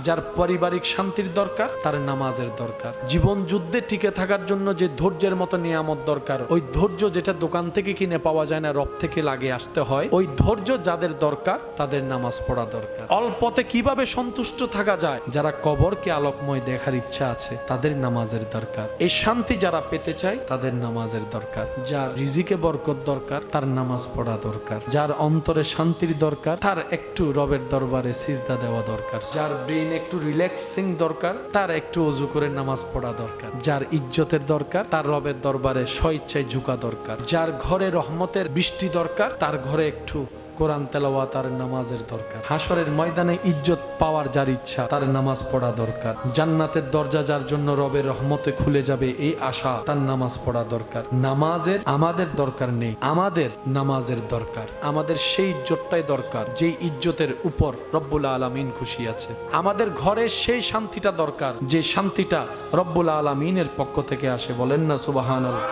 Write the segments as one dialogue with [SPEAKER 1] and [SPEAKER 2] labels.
[SPEAKER 1] যার পারিবারিক শান্তির দরকার তার নামাজের দরকার। জীবন যুদ্ধে টিকে থাকার জন্য যে ধৈর্যের মতো নিয়ামত দরকার, ওই ধৈর্য যেটা দোকান থেকে কিনে পাওয়া যায় না, রব থেকে লাগে আসতে হয়, ওই ধৈর্য যাদের দরকার তাদের নামাজ পড়া দরকার। অল্পতে কিভাবে সন্তুষ্ট থাকা যায়, যারা কবরকে আলোকময় দেখার ইচ্ছা আছে তাদের নামাজের দরকার। এই শান্তি যারা পেতে চায় তাদের নামাজের দরকার। যার রিজিকে বরকত দরকার তার নামাজ পড়া দরকার। যার অন্তরে শান্তির দরকার তার একটু রবের দরবারে সিজদা দেওয়া দরকার। যার ব্রেন একটু রিল্যাক্সিং দরকার তার একটু ওযু করে নামাজ পড়া দরকার। যার ইজ্জতের দরকার তার রবের দরবারে স্বইচ্ছায় ঝুঁকা দরকার। যার ঘরে রহমতের বৃষ্টি দরকার তার ঘরে একটু কোরআন তেলাওয়াত আর নামাজের দরকার। হাসরের ময়দানে ইজ্জত পাওয়ার যার ইচ্ছা তার নামাজ পড়া দরকার। জান্নাতের দরজা যার জন্য রবের রহমতে খুলে যাবে এই আশা, তার নামাজ পড়া দরকার। নামাজের আমাদের দরকার নেই, আমাদের নামাজের দরকার। আমাদের সেই ইজ্জতটাই দরকার যেই ইজ্জতের উপর রব্বুল আলামিন খুশি আছে। আমাদের ঘরে সেই শান্তিটা দরকার যে শান্তিটা রব্বুল আলামিনের পক্ষ থেকে আসে। বলেন না সুবহানাল্লাহ।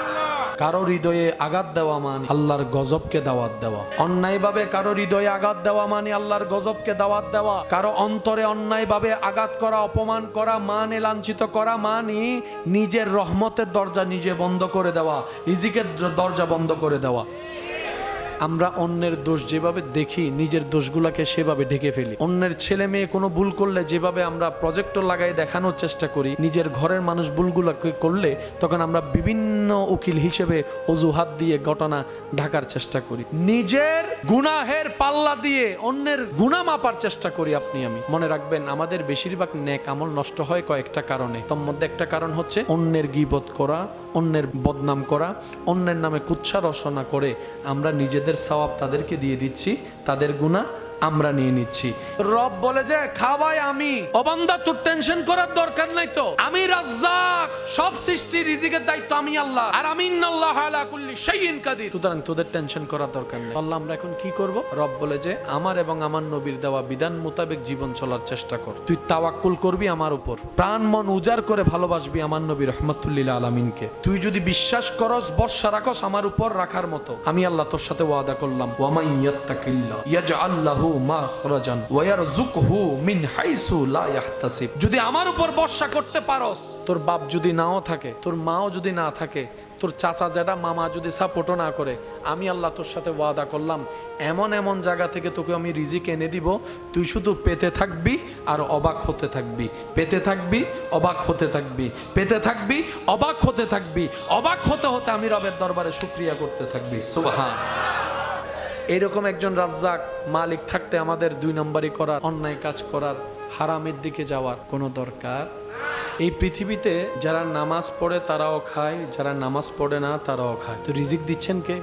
[SPEAKER 1] কারো হৃদয়ে আঘাত দেওয়া মানে আল্লাহর গজবকে দাওয়াত দেওয়া। অন্যায়ভাবে কারো হৃদয়ে আঘাত দেওয়া মানে আল্লাহর গজবকে দাওয়াত দেওয়া। কারো অন্তরে অন্যায়ভাবে আঘাত করা, অপমান করা মানে, লাঞ্ছিত করা মানে নিজের রহমতের দরজা নিজে বন্ধ করে দেওয়া, রিজিকের দরজা বন্ধ করে দেওয়া। আমরা অন্যের দোষ যেভাবে দেখি নিজের দোষগুলোকে সেভাবে ঢেকে ফেলি। অন্যের ছেলে মেয়ে কোনো ভুল করলে যেভাবে আমরা প্রজেক্টর লাগাই দেখানোর চেষ্টা করি, নিজের ঘরের মানুষ ভুলগুলোকে করলে তখন আমরা বিভিন্ন উকিল হিসেবে অজুহাত দিয়ে ঘটনা ঢাকার চেষ্টা করি। নিজের গুনাহের পাল্লা দিয়ে অন্যের গুনাহ মাপার চেষ্টা করি আপনি আমি। মনে রাখবেন আমাদের বেশিরভাগ নেক আমল নষ্ট হয় কয়েকটা কারণে। তার মধ্যে একটা কারণ হচ্ছে অন্যের গীবত করা, অন্যের বদনাম করা, অন্যের নামে কুৎসা রচনা করে আমরা নিজেদের সওয়াব তাদেরকে দিয়ে দিচ্ছি, তাদের গুনাহ আমরা নিয়ে নিচ্ছি। রব বলে যে খাওয়াই আমি, ও বান্দা তোর টেনশন করার দরকার নাই তো, আমি রাজ্জাক, সব সৃষ্টি রিজিকের দায়িত্ব আমি আল্লাহ, আর আমি ইন্নাল্লাহা আলা কুল্লি শাইইন কাদির। সুতরাং তোদের টেনশন করার দরকার নেই। আল্লাহ আমরা এখন কি করব? রব বলে যে আমার এবং আমার নবীর দেওয়া বিধান মোতাবেক জীবন চলার চেষ্টা কর। তুই তাওয়াক্কুল করবি আমার উপর, প্রাণ মন উজাড় করে ভালোবাসবি আমার নবী রাহমাতুল্লিল আলামিনকে। তুই যদি বিশ্বাস করস, ভরসা রাখস আমার উপর রাখার মতো, আমি আল্লাহ তোর সাথে ওয়াদা করলাম, ওয়া মান ইয়াত্তাকিল্লাহ ইয়াজআল লাহু মাখরাজান ওয়া ইয়ারযুকহু মিন হাইসু লা ইয়াহতাসিব। যদি আমার উপর ভরসা করতে পারস, তোর বাপ যদি নাও থাকে, তোর মাও যদি না থাকে, তোর চাচা জ্যাঠা মামা যদি সাপোর্টও না করে, আমি আল্লাহ তোর সাথে ওয়াদা করলাম এমন এমন জায়গা থেকে তোকে আমি রিজিক এনে দিব, তুই শুধু পেতে থাকবি আর অবাক হতে থাকবি, পেতে থাকবি অবাক হতে থাকবি, পেতে থাকবি অবাক হতে থাকবি, অবাক হতে হতে আমি রবের দরবারে শুকরিয়া করতে থাকবি। সুবহান। এইরকম একজন রাজ্জাক মালিক থাকতে আমাদের দুই নম্বরই করার, অন্যায় কাজ করার, হারামের দিকে যাওয়ার কোনো দরকার। এই পৃথিবীতে যারা নামাজ পড়ে তারাও খায়, যারা নামাজ পড়ে না তারাও খায়। তো রিজিক দিচ্ছেন কে?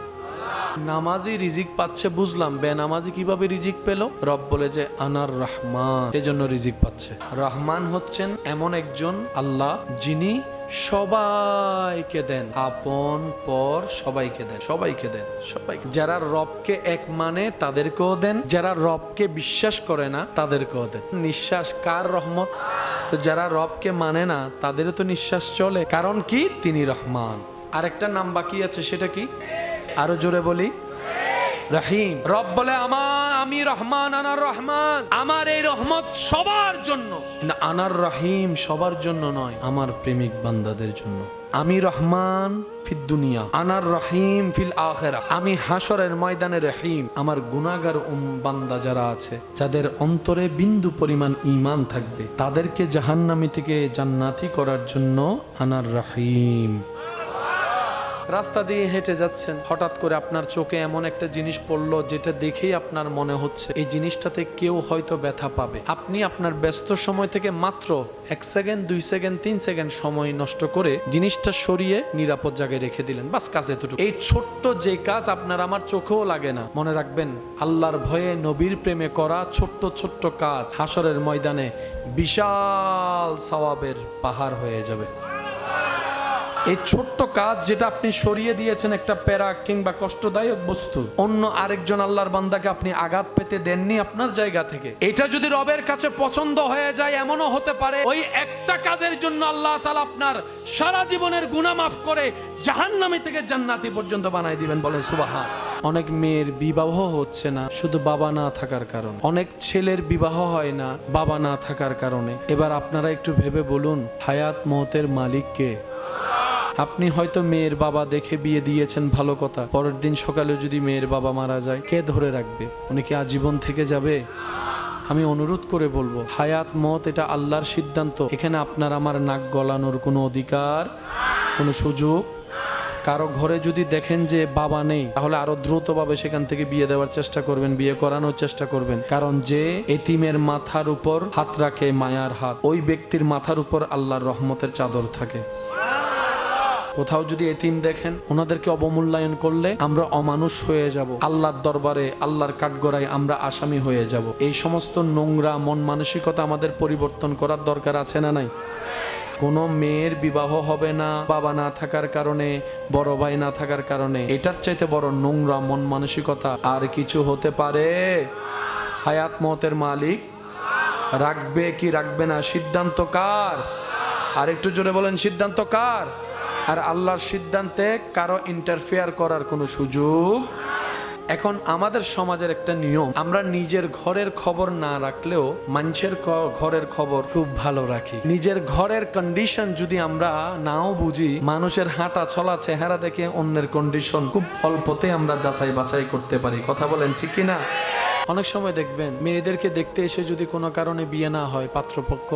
[SPEAKER 1] নামাজি রিজিক পাচ্ছে বুঝলাম, বেনামাজি কিভাবে রিজিক পেল? রব বলে যে আনার রহমান, এজন্য রিজিক পাচ্ছে। রহমান হচ্ছেন এমন একজন আল্লাহ যিনি সবাইকে দেন, আপন পর সবাইকে দেন, সবাইকে দেন, সবাইকে। যারা রবকে এক মানে তাদেরকেও দেন, যারা রবকে বিশ্বাস করে না তাদেরকেও দেন। নিঃশ্বাস কার? রহমত। তো যারা রবকে মানে না তাদেরও তো নিঃশ্বাস চলে, কারণ কি? তিনি রহমান। আরেকটা নাম বাকি আছে, সেটা কি? আরো জোরে বলি, রহিম। রব বলে আমি রহমান, আনার রহমান, আমার এই রহমত সবার জন্য। আনার রহিম সবার জন্য নয়, আমার প্রেমিক বান্দাদের জন্য। আমি রহমান ফিদ দুনিয়া, আনার রহিম ফিল আখিরাহ। আমি হাসরের ময়দানে রহিম, আমার গুনাহগার বান্দা যারা আছে, যাদের অন্তরে বিন্দু পরিমাণ ঈমান থাকবে, তাদেরকে জাহান্নামী থেকে জান্নাতি করার জন্য আনার রহিম। রাস্তা দিয়ে হেঁটে যাচ্ছেন, হঠাৎ করে আপনার চোখে এমন একটা জিনিস পড়লো যেটা দেখেই আপনার মনে হচ্ছে এই জিনিসটাতে কেউ হয়তো ব্যথা পাবে। আপনি আপনার ব্যস্ত সময় থেকে মাত্র 1 সেকেন্ড, 2 সেকেন্ড, 3 সেকেন্ড সময় নষ্ট করে জিনিসটা সরিয়ে নিরাপদ জায়গায় রেখে দিলেন, বাস কাজ এতটুকু। এই ছোট্ট যে কাজ আপনার আমার চোখেও লাগে না, মনে রাখবেন আল্লাহর ভয়ে নবীর প্রেমে করা ছোট্ট ছোট্ট কাজ হাসরের ময়দানে বিশাল সওয়াবের পাহাড় হয়ে যাবে। এই ছোট্ট কাজ যেটা আপনি সরিয়ে দিয়েছেন, একটা প্যারা কিংবা কষ্টদায়ক বস্তু, অন্য আরেকজন আল্লাহর বান্দাকে আপনি আঘাত পেতে দেননি আপনার জায়গা থেকে, এটা যদি রবের কাছে পছন্দ হয়ে যায়, এমনও হতে পারে ওই একটা কাজের জন্য আল্লাহ তাআলা আপনার সারা জীবনের গুনাহ মাফ করে জাহান্নামী থেকে জান্নাতি পর্যন্ত বানাই দিবেন। বলেন সুবহান। অনেক মেয়ের বিবাহ হচ্ছে না শুধু বাবা না থাকার কারণে, অনেক ছেলের বিবাহ হয় না বাবা না থাকার কারণে। এবার আপনারা একটু ভেবে বলুন, হায়াত মওতের মালিক কে? আপনি হয়তো মেয়ের বাবা দেখে বিয়ে দিয়েছেন, ভালো কথা, পরের দিন সকালে যদি মেয়ের বাবা মারা যায়, কে ধরে রাখবে? উনি কি আজীবন থেকে যাবে? আমি অনুরোধ করে বলবো, হায়াত মত এটা আল্লাহর সিদ্ধান্ত। এখানে আপনার আমার নাক গলানোর কোনো অধিকার, কোনো সুযোগ। কারো ঘরে যদি দেখেন যে বাবা নেই, তাহলে আরো দ্রুতভাবে সেখান থেকে বিয়ে দেওয়ার চেষ্টা করবেন, বিয়ে করানোর চেষ্টা করবেন। কারণ যে এতিমের মাথার উপর হাত রাখে মায়ার হাত, ওই ব্যক্তির মাথার উপর আল্লাহর রহমতের চাদর থাকে। কোথাও যদি এতিম দেখেন, ওনাদেরকে অবমূল্যায়ন করলে আমরা অমানুষ হয়ে যাব, আল্লাহর দরবারে আল্লাহর কাঠগড়ায় আমরা আসামি হয়ে যাব। এই সমস্ত নোংরা মন মানসিকতা আমাদের পরিবর্তন করার দরকার আছে না নাই? কোনো মেয়ের বিবাহ হবে না বাবা না থাকার কারণে, বড় ভাই না থাকার কারণে, এটার চাইতে বড় নোংরা মন মানসিকতা আর কিছু হতে পারে? হায়াত মওতের মালিক, রাখবে কি রাখবে না সিদ্ধান্ত কার? আর একটু জোরে বলেন, সিদ্ধান্ত কার? আর আল্লাহর সিদ্ধান্তে কারো ইন্টারফেয়ার করার কোনো সুযোগ। এখন আমাদের সমাজের একটা নিয়ম, আমরা নিজের ঘরের খবর না রাখলেও মানুষের ঘরের খবর খুব ভালো রাখি। নিজের ঘরের কন্ডিশন যদি আমরা নাও বুঝি, মানুষের হাঁটা চলা চেহারা দেখে অন্যের কন্ডিশন খুব অল্পতে আমরা যাচাই বাছাই করতে পারি। কথা বলেন ঠিক কিনা? অনেক সময় দেখবেন মেয়েদেরকে দেখতে এসে যদি কোনো কারণে বিয়ে না হয়, পাত্রপক্ষ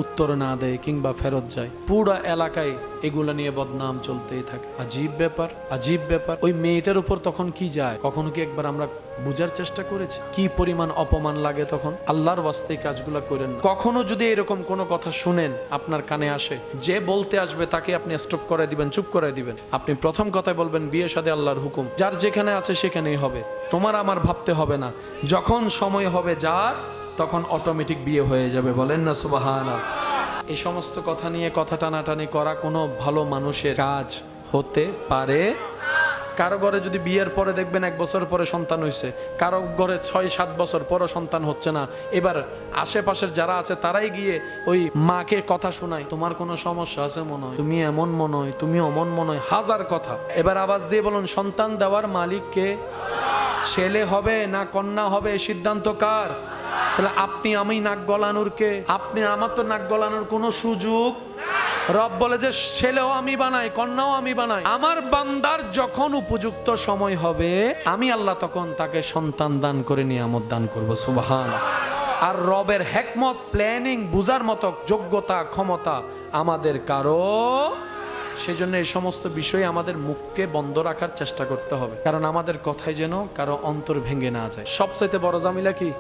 [SPEAKER 1] উত্তর না দেয় কিংবা ফেরত যায়, পুরো এলাকায় এগুলা নিয়ে বদনাম চলতেই থাকে। আজীব ব্যাপার, আজীব ব্যাপার। ওই মেয়েটার উপর তখন কি যায়, কখনো কি একবার আমরা বুঝার চেষ্টা করেছি কি পরিমাণ অপমান লাগে তখন? আল্লাহর ওয়াস্তে কাজগুলা করেন না। কখনো যদি এরকম কোনো কথা শুনেন, আপনার কানে আসে, যে বলতে আসবে তাকে আপনি স্টপ করে দিবেন, চুপ করে দিবেন। আপনি প্রথম কথায় বলবেন, বিয়ে শাদী আল্লাহর হুকুম, যার যেখানে আছে সেখানেই হবে, তোমার আমার ভাবতে হবে না। যখন সময় হবে যার, তখন অটোমেটিক বিয়ে হয়ে যাবে। বলেন না সুবহানাল্লাহ। এই সমস্ত কথা নিয়ে কথা টানাটানি করা কোনো ভালো মানুষের কাজ হতে পারে? কারো ঘরে যদি বিয়ের পরে দেখবেন 1 বছর পরে সন্তান হয়েছে, কারো ঘরে 6-7 বছর পরও সন্তান হচ্ছে না, এবার আশেপাশের যারা আছে তারাই গিয়ে ওই মাকে কথা শোনায়, তোমার কোনো সমস্যা আছে মনে হয়, তুমি এমন মনে হয়, তুমি অমন মনে হয়, হাজার কথা। এবার আওয়াজ দিয়ে বলুন, সন্তান দেওয়ার মালিক কে? ছেলে হবে না কন্যা হবে সিদ্ধান্ত কার? তাহলে আপনি আমি নাক গলানোর কে? আপনি আমার তো নাক গলানোর কোনো সুযোগ। রব বলে যে ছেলেও আমি বানাই, কন্যাও আমি বানাই। আমার বান্দার যখন উপযুক্ত সময় হবে, আমি আল্লাহ তখন তাকে সন্তান দান করে নিয়ামত দান করব। সুবহানাল্লাহ। আর রবের হিকমত, প্ল্যানিং বুঝার মতো যোগ্যতা ক্ষমতা আমাদের কারো। সেজন্য এই সমস্ত বিষয়ে আমাদের মুখকে বন্ধ রাখার চেষ্টা করতে হবে, কারণ আমাদের কথায় যেন কারো অন্তর ভেঙে না যায়। সবচাইতে বড় ঝামেলা কি?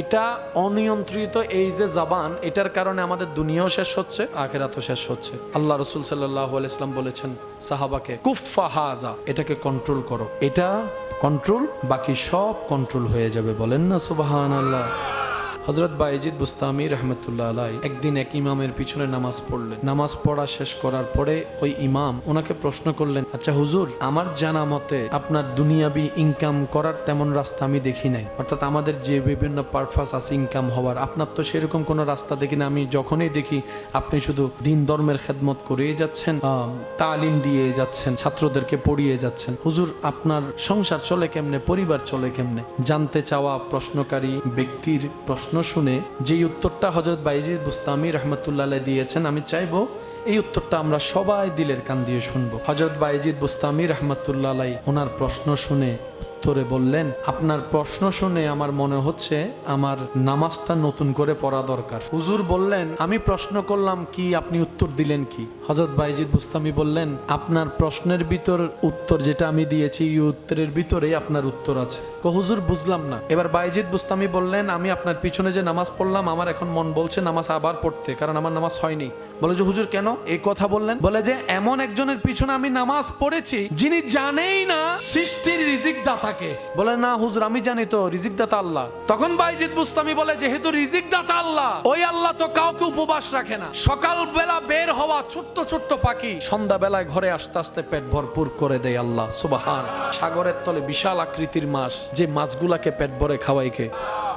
[SPEAKER 1] এটা অনিয়ন্ত্রিত এই যে জবান, এটার কারণে আমাদের দুনিয়াও শেষ হচ্ছে, আখিরাতও শেষ হচ্ছে। আল্লাহ রাসূল সাল্লাল্লাহু আলাইহি ওয়াসাল্লাম বলেছেন সাহাবাকে, কুফা হাযা, এটাকে কন্ট্রোল করো, এটা কন্ট্রোল, বাকি সব কন্ট্রোল হয়ে যাবে। বলেন না সুবহানাল্লাহ। হযরত বায়েজিদ বুস্তামি রাহমাতুল্লাহ আলাইহি একদিন এক ইমামের পিছনে নামাজ পড়লেন। নামাজ পড়া শেষ করার পরে ওই ইমাম ওনাকে প্রশ্ন করলেন, আচ্ছা হুজুর, আমার জানা মতে আপনার দুনিয়াবি ইনকাম করার তেমন রাস্তা আমি দেখি নাই, অর্থাৎ আমাদের যে বিভিন্ন পারপাস আছে ইনকাম হওয়ার, আপনার তো সেরকম কোনো রাস্তা দেখি না। আমি যখনই দেখি আপনি শুধু দিন ধর্মের খেদমত করেই যাচ্ছেন, তালিম দিয়ে যাচ্ছেন, ছাত্রদেরকে পড়িয়ে যাচ্ছেন। হুজুর, আপনার সংসার চলে কেমনে, পরিবার চলে কেমনে? জানতে চাওয়া প্রশ্নকারী ব্যক্তির প্রশ্ন শুনে যেই উত্তরটা হযরত বায়েজিদ বুস্তামি রাহমাতুল্লাহ আলাইহি দিয়েছেন, আমি চাইবো এই উত্তরটা আমরা সবাই দিলের কান দিয়ে শুনবো। হযরত বায়েজিদ বুস্তামি রাহমাতুল্লাহ আলাইহি ওনার প্রশ্ন শুনে উত্তরে বললেন, আপনার প্রশ্ন শুনে আমার মনে হচ্ছে আমার নামাজটা নতুন করে পড়া দরকার। হুজুর বললেন, আমি প্রশ্ন করলাম কি, আপনি উত্তর দিলেন কি? হযরত বায়েজিদ বুস্তামি বললেন, আপনার প্রশ্নের ভিতর উত্তর যেটা আমি দিয়েছি, এই উত্তরের ভিতরেই আপনার উত্তর আছে। হুজুর বুঝলাম না। এবার বায়েজিদ বুস্তামি বললেন, আমি আপনার পিছনে যে নামাজ পড়লাম, আমার এখন মন বলছে নামাজ আবার পড়তে, কারণ আমার নামাজ হয়নি। বলে যে হুজুর কেন এই কথা বললেন? বলে যে এমন একজনের পিছনে আমি নামাজ পড়েছি যিনি জানেই না সৃষ্টির রিজিক দাতাকে। বলে না হুজুর, আমি জানি তো রিজিক দাতা আল্লাহ। তখন বায়েজিদ বুস্তামি বলে, যেহেতু রিজিক দাতা আল্লাহ, ওই আল্লাহ তো কাউকে উপবাস রাখে না। সকাল বেলা বের হওয়া ছোট্ট ছোট্ট পাখি সন্ধ্যা বেলায় ঘরে আসতে আসতে পেট ভরপুর করে দেয় আল্লাহ। সুবহানাল্লাহ। সাগরের তলে বিশাল আকৃতির মাছ, যে মাছগুলাকে পেট ভরে খাওয়াই কে?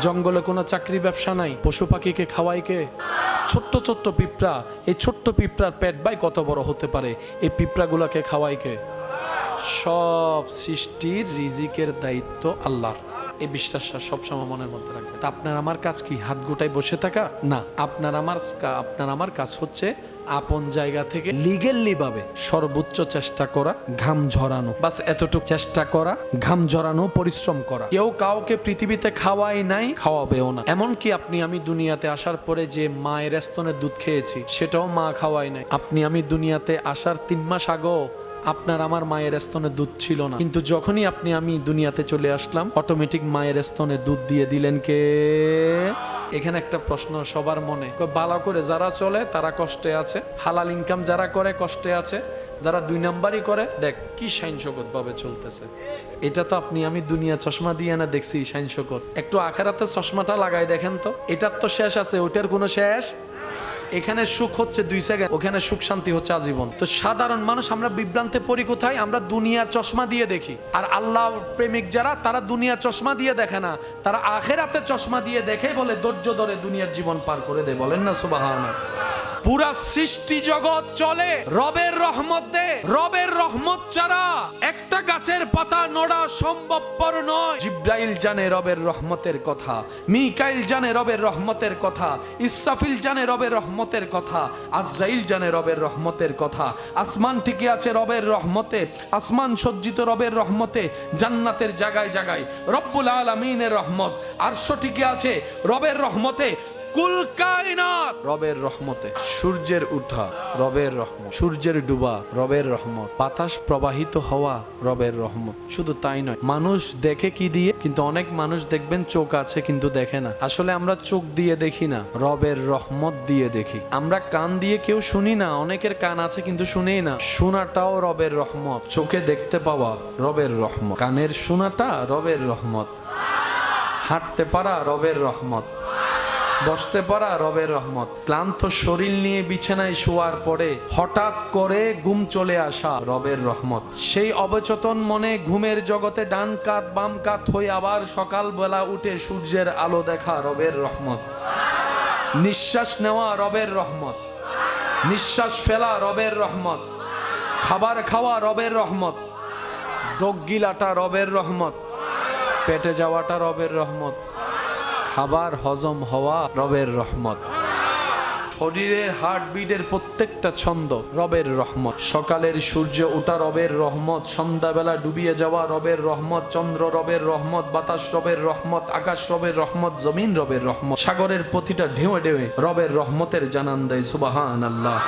[SPEAKER 1] জঙ্গলে কোনো চাকরি ব্যবসা নাই, পশু পাখিকে খাওয়াই কে? ছোট্ট ছোট্ট পিঁপড়া, এই ছোট্ট পিঁপড়ার পেট ভাই কত বড় হতে পারে, এই পিঁপড়াগুলাকে খাওয়াই কে? সব সৃষ্টির রিজিকের দায়িত্ব আল্লাহর। এই বিশ্বাসটা সবসময় মনের মধ্যে রাখবে। তা আপনার আমার কাজ কি হাত গোটায় বসে থাকা? না, আপনার আমার কাজ হচ্ছে আপন জায়গা থেকে লিগেলি ভাবে সর্বোচ্চ চেষ্টা করা, ঘাম ঝরানো, বাস এতটুকু চেষ্টা করা, ঘাম ঝরানো, পরিশ্রম করা। কেউ কাউকে পৃথিবীতে খাওয়াই নাই, খাওয়াবেও না। এমনকি আপনি আমি দুনিয়াতে আসার পরে যে মায়ের স্তনের দুধ খেয়েছি সেটাও মা খাওয়াই নাই। আপনি আমি দুনিয়াতে আসার 3 মাস আগেও আপনার আমার মায়ের স্তনে দুধ ছিল না, কিন্তু যখনই আপনি আমি দুনিয়াতে চলে আসলাম অটোমেটিক মায়ের স্তনে দুধ দিয়ে দিলেন কে? এখানে একটা প্রশ্ন সবার মনে, ভালো করে যারা চলে তারা কষ্টে আছে, হালাল ইনকাম যারা করে কষ্টে আছে, যারা 2 নাম্বারই করে দেখ কি শাইনশকত ভাবে চলতেছে। এটা তো আপনি আমি দুনিয়া চশমা দিয়ে না দেখছি শাইনশকত। একটু আখেরাতে চশমাটা লাগাই দেখেন তো, এটার তো শেষ আছে, ওইটার কোনো শেষ। এখানে সুখ হচ্ছে 2 সেকেন্ড, ওখানে সুখ শান্তি হচ্ছে আজীবন। তো সাধারণ মানুষ আমরা বিভ্রান্তে পড়ি কোথায়? আমরা দুনিয়ার চশমা দিয়ে দেখি। আর আল্লাহ প্রেমিক যারা, তারা দুনিয়ার চশমা দিয়ে দেখে না, তারা আখেরাতে চশমা দিয়ে দেখে, বলে ধৈর্য ধরে দুনিয়ার জীবন পার করে দেয়। বলেন না সুবহানাল্লাহ। পুরা সৃষ্টি জগৎ চলে রবের রহমতে। রবের রহমত ছাড়া একটা গাছের পাতা নড়া সম্ভবপর নয়। জিব্রাইল জানে রবের রহমতের কথা, মিকাইল জানে রবের রহমতের কথা, ইসরাফিল জানে রবের রহমতের কথা, আজরাইল জানে রবের রহমতের কথা। আসমান টিকে আছে রবের রহমতে, আসমান সজ্জিত রবের রহমতে, জান্নাতের জায়গায় জায়গায় রব্বুল আলামিনের রহমত, আরশ টিকে আছে রবের রহমতে, কুল কায়নাত রবের রহমতে। সূর্যের উঠা রবের রহমত, সূর্যের ডুবা রবের রহমত, বাতাস প্রবাহিত হওয়া রবের রহমত। শুধু তাই নয়, মানুষ দেখে কি দিয়ে? কিন্তু অনেক মানুষ দেখবেন চোখ আছে কিন্তু দেখে না। আসলে আমরা চোখ দিয়ে দেখি না, রবের রহমত দিয়ে দেখি। আমরা কান দিয়ে কেউ শুনি না, অনেকের কান আছে কিন্তু শুনেই না। শোনাটাও রবের রহমত। চোখে দেখতে পাওয়া রবের রহমত, কানের শোনাটা রবের রহমত, হাঁটতে পারা রবের রহমত, বসতে পারা রবের রহমত, ক্লান্ত শরীর নিয়ে বিছানায় শোয়ার পরে হঠাৎ করে ঘুম চলে আসা রবের রহমত। সেই অবচেতন মনে ঘুমের জগতে ডান কাত বাম কাত হয়ে আবার সকালবেলা উঠে সূর্যের আলো দেখা রবের রহমত। নিঃশ্বাস নেওয়া রবের রহমত, নিঃশ্বাস ফেলা রবের রহমত, খাবার খাওয়া রবের রহমত, ডোক গিলাটা রবের রহমত, পেটে যাওয়াটা রবের রহমত, খাবার হজম হওয়া রবের রহমত, শরীরের হার্টবিটের প্রত্যেকটা ছন্দ রবের রহমত, সকালের সূর্য ওঠা রবের রহমত, সন্ধ্যাবেলা ডুবিয়ে যাওয়া রবের রহমত, চন্দ্র রবের রহমত, বাতাস রবের রহমত, আকাশ রবের রহমত, জমিন রবের রহমত, সাগরের প্রতিটা ঢেউয়ে ঢেউয়ে রবের রহমতের জানান দেয় সুবহানাল্লাহ।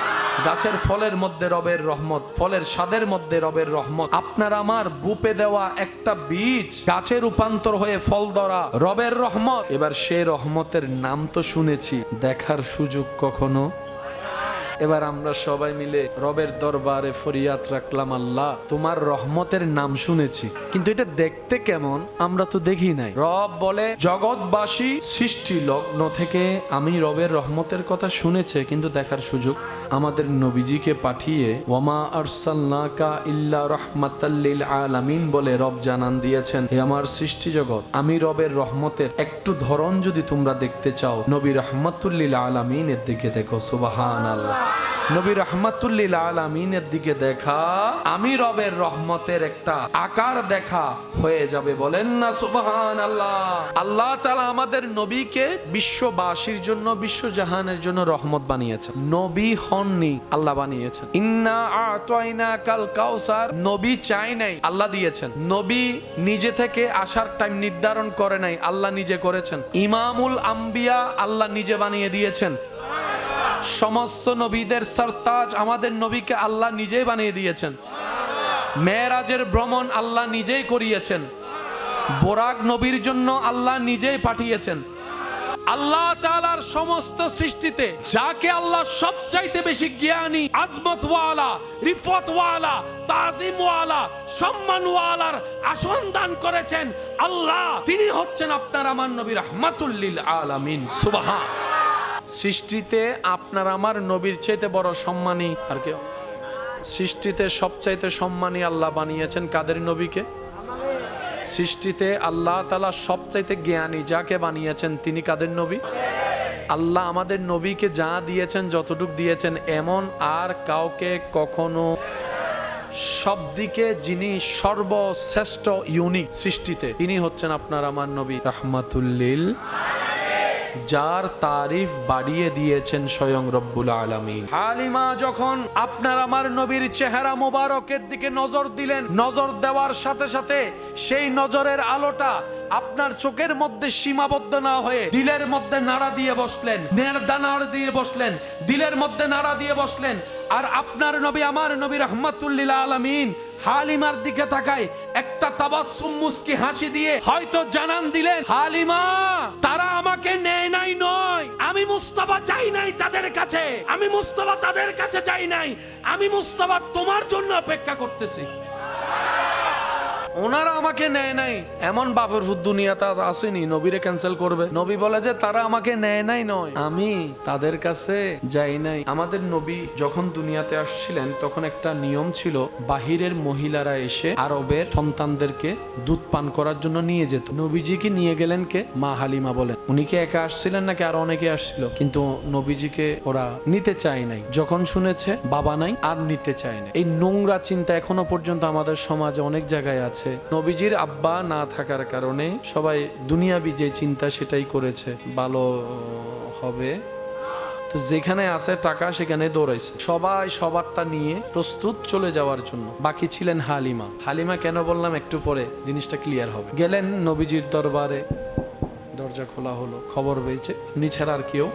[SPEAKER 1] গাছের ফলের মধ্যে রবের রহমত, ফলের স্বাদের মধ্যে রবের রহমত। আপনার আমার বুপে দেওয়া একটা বীজ গাছে রূপান্তর হয়ে ফল ধরা রবের রহমত। এবার সে রহমতের নাম তো শুনেছি, দেখার সুযোগ কখনো। এবার আমরা সবাই মিলে রবের দরবারে ফরিয়াদ রাখলাম, আল্লাহ তোমার রহমতের নাম শুনেছি, কিন্তু এটা দেখতে কেমন আমরা তো দেখি নাই। রব বলে, জগৎবাসী সৃষ্টি লগ্ন থেকে আমি রবের রহমতের কথা শুনেছে কিন্তু দেখার সুযোগ আমাদের নবীজিকে পাঠিয়ে ওয়ামা আরসালনাকা ইল্লা রাহমাতাল লিল আলামিন বলে রব জানান দিয়েছেন, হে আমার সৃষ্টি জগৎ, আমি রবের রহমতের একটু ধরন যদি তোমরা দেখতে চাও, নবী রাহমাতুল লিল আলামিনের দিকে দেখো। সুবহানাল্লাহ। নবী রাহমাতুল লিল আলামিনের দিকে দেখা, আমি রবের রহমতের একটা আকার দেখা হয়ে যাবে। বলেন না সুবহানাল্লাহ। আল্লাহ তাআলা আমাদের নবীকে বিশ্ববাসীর জন্য, বিশ্বজাহানের জন্য রহমত বানিয়েছেন। নবী হননি, আল্লাহ বানিয়েছেন। ইন্না আ'তাইনাকাল কাউসার, নবী চাই নাই, আল্লাহ দিয়েছেন। নবী নিজে থেকে আসার টাইম নির্ধারণ করে নাই, আল্লাহ নিজে করেছেন। ইমামুল আম্বিয়া আল্লাহ নিজে বানিয়ে দিয়েছেন। সমস্ত নবীদের সরতাজ আমাদের নবীকে আল্লাহ নিজেই বানিয়ে দিয়েছেন। মেরাজের ভ্রমণ আল্লাহ নিজেই করিয়েছেন। বোরাক নবীর জন্য আল্লাহ নিজেই পাঠিয়েছেন। আল্লাহ তাআলার সমস্ত সৃষ্টিতে যাকে আল্লাহ সবচাইতে বেশি জ্ঞানী, আজমত ওয়ালা, রিফত ওয়ালা, তাজিম ওয়ালা, সম্মান ওয়ালার আসন দান করেছেন আল্লাহ, তিনি হচ্ছেন আপনার আমার নবী রাহমাতুল লিল আলামিন। সুবহান। সৃষ্টিতে আপনার আমার নবীর চাইতে বড় সম্মানী আর কেউ? সৃষ্টিতে সবচাইতে সম্মানী আল্লাহ বানিয়েছেন কাদের নবীকে? সৃষ্টিতে আল্লাহ তাআলা সবচাইতে জ্ঞানী যাকে বানিয়েছেন তিনি কাদের নবী? আল্লাহ আমাদের নবীকে যা দিয়েছেন, যতটুক দিয়েছেন, এমন আর কাউকে কখনো সব দিকে যিনি সর্বশ্রেষ্ঠ ইউনিক সৃষ্টিতে, তিনি হচ্ছেন আপনার আমার নবী রাহমাতুল লিল, যার তারিফ বাড়িয়ে দিয়েছেন স্বয়ং রব্বুল আলামিন। হালিমা যখন আপনার আমার নবীর চেহারা মোবারকের দিকে নজর দিলেন, নজর দেওয়ার সাথে সাথে সেই নজরের আলোটা আপনার চোখের মধ্যে সীমাবদ্ধ না হয়ে দিলের মধ্যে নাড়া দিয়ে বসলেন, নাড়া দিয়ে বসলেন, দিলের মধ্যে নাড়া দিয়ে বসলেন। আর আপনার নবী আমার নবী রাহমাতুল লিল আলামিন হালিমার দিকে তাকায় একটা তাবাসসুম মুস্কি হাসি দিয়ে হয়তো জানান দিলেন, হালিমা তারা আমাকে নেয় নাই নয়, আমি মুস্তাফা চাই নাই তাদের কাছে, আমি মুস্তাফা তাদের কাছে চাই নাই, আমি মুস্তাফা তোমার জন্য অপেক্ষা করতেছি। ওনারা আমাকে নেয় নাই, এমন বাফর দুনিয়াতে আসেনি নবীরে ক্যান্সেল করবে। নবী বলে যে তারা আমাকে নেয় নাই নয়, আমি তাদের কাছে যাই নাই। আমাদের নবী যখন দুনিয়াতে আসছিলেন তখন একটা নিয়ম ছিল, বাহিরের মহিলারা এসে আরবের সন্তানদেরকে দুধ পান করার জন্য নিয়ে যেত। নবীজিকে নিয়ে গেলেন কে? মা হালিমা বলেন। উনি কি একা আসছিলেন নাকি আরো অনেকে আসছিল? কিন্তু নবীজিকে ওরা নিতে চায় নাই। যখন শুনেছে বাবা নাই আর নিতে চায় না। এই নোংরা চিন্তা এখনো পর্যন্ত আমাদের সমাজে অনেক জায়গায় আছে। নবীজির আব্বা না থাকার কারণে সবাই দুনিয়াবি যে চিন্তা সেটাই করেছে, ভালো হবে তো যেখানে আছে টাকা সেখানে দৌড়াইছে, সবাই সবারটা নিয়ে প্রস্তুত চলে যাওয়ার জন্য। বাকি ছিলেন হালিমা। হালিমা কেন বললাম একটু পরে, জিনিসটা ক্লিয়ার হবে। গেলেন নবীজির দরবারে, দরজা খোলা হলো, খবর পেয়েছে উনি ছাড়া আর কেউ,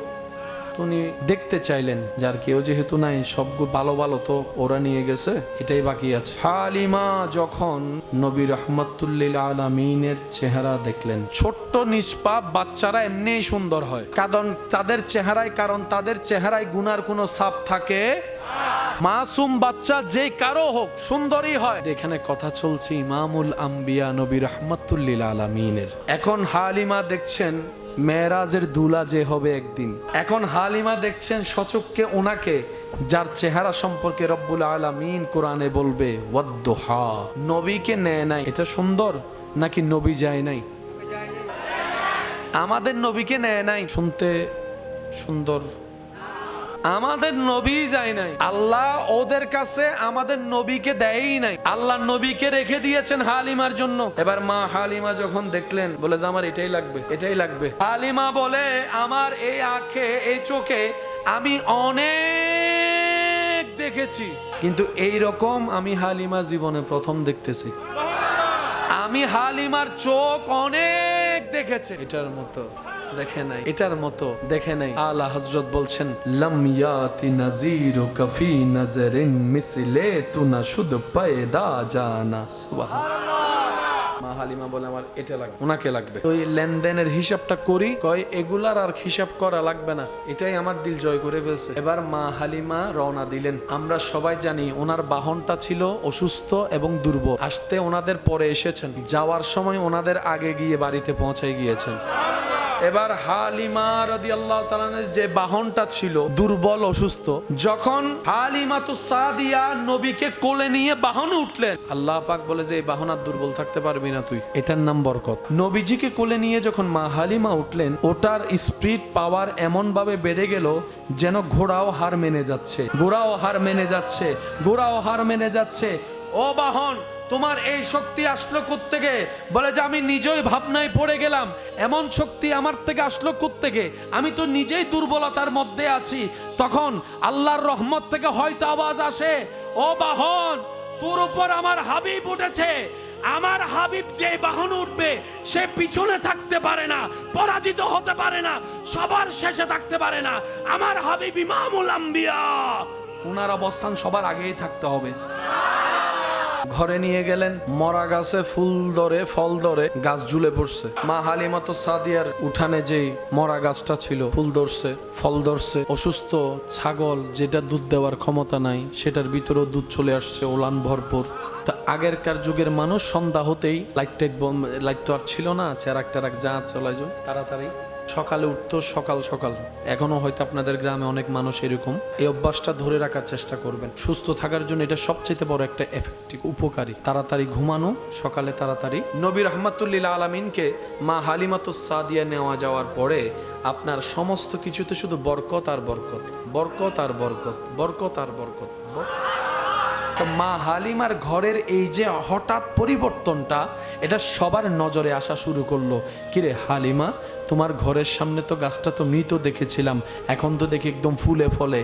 [SPEAKER 1] উনি দেখতে চাইলেন যার কেউ যেহেতু নাই, সব ভালো ভালো তো ওরা নিয়ে গেছে, এটাই বাকি আছে। হালিমা যখন নবী রাহমাতুল লিল আলামিনের চেহারা দেখলেন, ছোট্ট নিষ্পাপ বাচ্চারা এমনিই সুন্দর হয়, কারণ তাদের চেহারায় গুনার কোনো ছাপ থাকে। মাসুম বাচ্চা যে কারো হোক সুন্দরই হয়। এখানে কথা চলছে ইমামুল আম্বিয়া নবী রাহমাতুল লিল আলামিনের। এখন হালিমা দেখছেন মেরাজের দুলা যে হবে একদিন। এখন হালিমা দেখছেন সচক্ষে ওনাকে, যার চেহারা সম্পর্কে রব্বুল আলামিন কোরআনে বলবে ওয়াদ্দুহা। নবীকে নেয় নাই, এটা সুন্দর নাকি নবী যায় নাই? আমাদের নবীকে নেয় নাই, শুনতে সুন্দর। আমাদের নবী যায় নাই, আল্লাহ ওদের কাছে আমাদের নবীকে দেয়ই নাই, আল্লাহ নবীকে রেখে দিয়েছেন হালিমার জন্য। এবার মা হালিমা যখন দেখলেন, বলে যে আমার এটাই লাগবে, এটাই লাগবে। হালিমা বলে আমার এই আঁখে, এই চোখে আমি অনেক দেখেছি, কিন্তু এই রকম আমি হালিমা জীবনে প্রথম দেখতেছি। আমি হালিমার চোখ অনেক দেখেছে, এটার মতো দেখে নাই, এটার মতো দেখে নাই। আলা হযরত বলছেন, লাম ইয়াতি নাযীরু কাফি নজরিন মিসলে তুনা শুদ পয়দা জানা। সুবহানাল্লাহ। মা হালিমা বলে আমার এটা লাগবে, ওনাকে লাগবে। ওই লেনদেনের হিসাবটা করি, কয় এগুলার আর হিসাব করা লাগবে না, এটাই আমার দিল জয় করে ফেলছে। এবার মা হালিমা রওনা দিলেন। আমরা সবাই জানি ওনার বাহনটা ছিল অসুস্থ এবং দুর্বল, আসতে ওনাদের পরে এসেছেন, যাওয়ার সময় ওনাদের আগে গিয়ে বাড়িতে পৌঁছায় গিয়েছেন। এবার হালিমা রাদিয়াল্লাহু তাআলার যে বাহনটা ছিল দুর্বল অসুস্থ, যখন হালিমাতুস সাদিয়া নবীকে কোলে নিয়ে বাহনে উঠলেন, আল্লাহ পাক বলে যে এই বাহন আর দুর্বল থাকতে পারবি না তুই, এটার নাম বরকত। নবীজিকে কোলে নিয়ে যখন মা হালিমা উঠলেন, ওটার স্পিড পাওয়ার এমন ভাবে বেড়ে গেল যেন ঘোড়াও হার মেনে যাচ্ছে, ঘোড়াও হার মেনে যাচ্ছে, ঘোড়াও হার মেনে যাচ্ছে। ও বাহন, তোমার এই শক্তি আসলো কোত্থেকে? বলে যে আমি নিজেই ভাবনায় পড়ে গেলাম, এমন শক্তি আমার থেকে আসলো কোত্থেকে? আমি তো নিজেই দুর্বলতার মধ্যে আছি। তখন আল্লাহর রহমত থেকে হয়তো আওয়াজ আসে, ও বাহন, তোর উপর আমার হাবিব উঠেছে। আমার হাবিব যে বাহন উঠবে সে পিছনে থাকতে পারে না, পরাজিত হতে পারে না, সবার শেষে থাকতে পারে না। আমার হাবিব ইমামুল আম্বিয়া, ওনার অবস্থান সবার আগেই থাকতে হবে। ঘরে নিয়ে গেলেন, মরা গাছে ফুল ধরে ফল ধরে গাছ ঝুলে পড়ছে। মা হালিমাতুস সাদিয়ার উঠানে যে মরা গাছটা ছিল, ফুল ধরছে, ফল ধরছে। অসুস্থ ছাগল যেটা দুধ দেওয়ার ক্ষমতা নাই, সেটার ভিতরেও দুধ চলে আসছে, ওলান ভরপুর। তা আগেরকার যুগের মানুষ সন্ধ্যা হতেই লাইট তো আর ছিল না, চেরাক টেরাক যা চলে যায় তাড়াতাড়ি সকালে উঠতো, সকাল সকাল। এখনো হয়তো আপনাদের গ্রামে অনেক মানুষ এরকম। এই অভ্যাসটা ধরে রাখার চেষ্টা করবেন, সুস্থ থাকার জন্য এটা সবচেয়ে বড় একটা এফেক্টিভ, উপকারী। তাড়াতাড়ি ঘুমানো, সকালে তাড়াতাড়ি। নবী রাহমাতুল লিল আলামিনকে মা হালিমাতুস সাদিয়া নেওয়া যাওয়ার পরে আপনার সমস্ত কিছুতে শুধু বরকত আর বরকত, বরকত আর বরকত, বরকত আর বরকত। তো মা হালিমার ঘরের এই যে হঠাৎ পরিবর্তনটা, এটা সবার নজরে আসা শুরু করলো। কিরে হালিমা, তোমার ঘরের সামনে তো গাছটা তো মৃত দেখেছিলাম, এখন তো দেখি একদম ফুলে ফলে